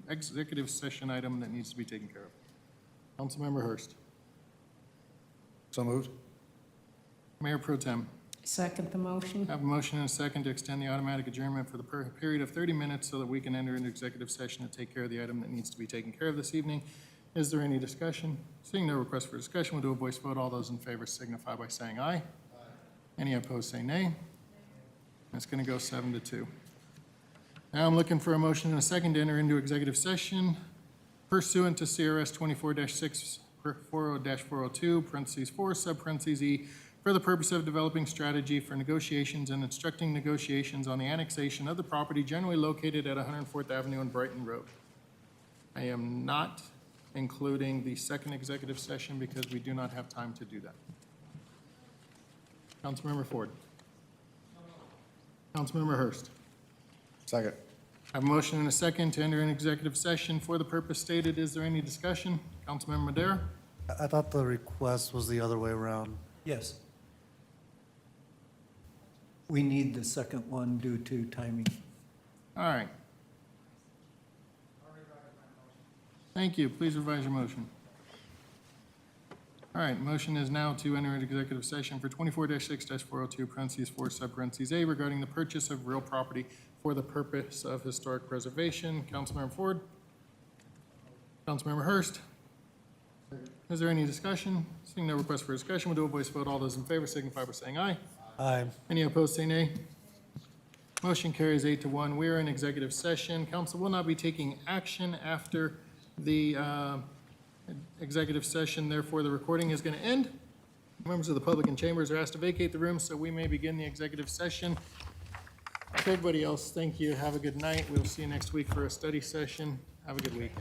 Speaker 1: executive session item that needs to be taken care of. Councilmember Hurst.
Speaker 10: So moved.
Speaker 1: Mayor Pro Tem.
Speaker 9: Second the motion.
Speaker 1: Have a motion and a second to extend the automatic adjournment for the period of 30 minutes so that we can enter into executive session to take care of the item that needs to be taken care of this evening. Is there any discussion? Seeing no request for discussion, we'll do a voice vote. All those in favor signify by saying aye. Any opposed, say nay. That's going to go 7-2. Now I'm looking for a motion and a second to enter into executive session pursuant to CRS 24-6, 40-402, parentheses 4, sub parentheses E, for the purpose of developing strategy for negotiations and instructing negotiations on the annexation of the property generally located at 104th Avenue and Brighton Road. I am not including the second executive session because we do not have time to do that. Councilmember Ford. Councilmember Hurst.
Speaker 10: Second.
Speaker 1: I have a motion and a second to enter an executive session for the purpose stated. Is there any discussion? Councilmember Madera?
Speaker 10: I thought the request was the other way around.
Speaker 16: Yes. We need the second one due to timing.
Speaker 1: All right. Thank you. Please revise your motion. All right, motion is now to enter an executive session for 24-6-402, parentheses 4, sub parentheses A, regarding the purchase of real property for the purpose of historic preservation. Councilmember Ford? Councilmember Hurst? Is there any discussion? Seeing no request for discussion, we'll do a voice vote. All those in favor signify by saying aye.
Speaker 10: Aye.
Speaker 1: Any opposed, say nay. Motion carries 8-1. We are in executive session. Council will not be taking action after the executive session. Therefore, the recording is going to end. Members of the public and chambers are asked to vacate the room so we may begin the executive session. To everybody else, thank you. Have a good night. We'll see you next week for a study session. Have a good week.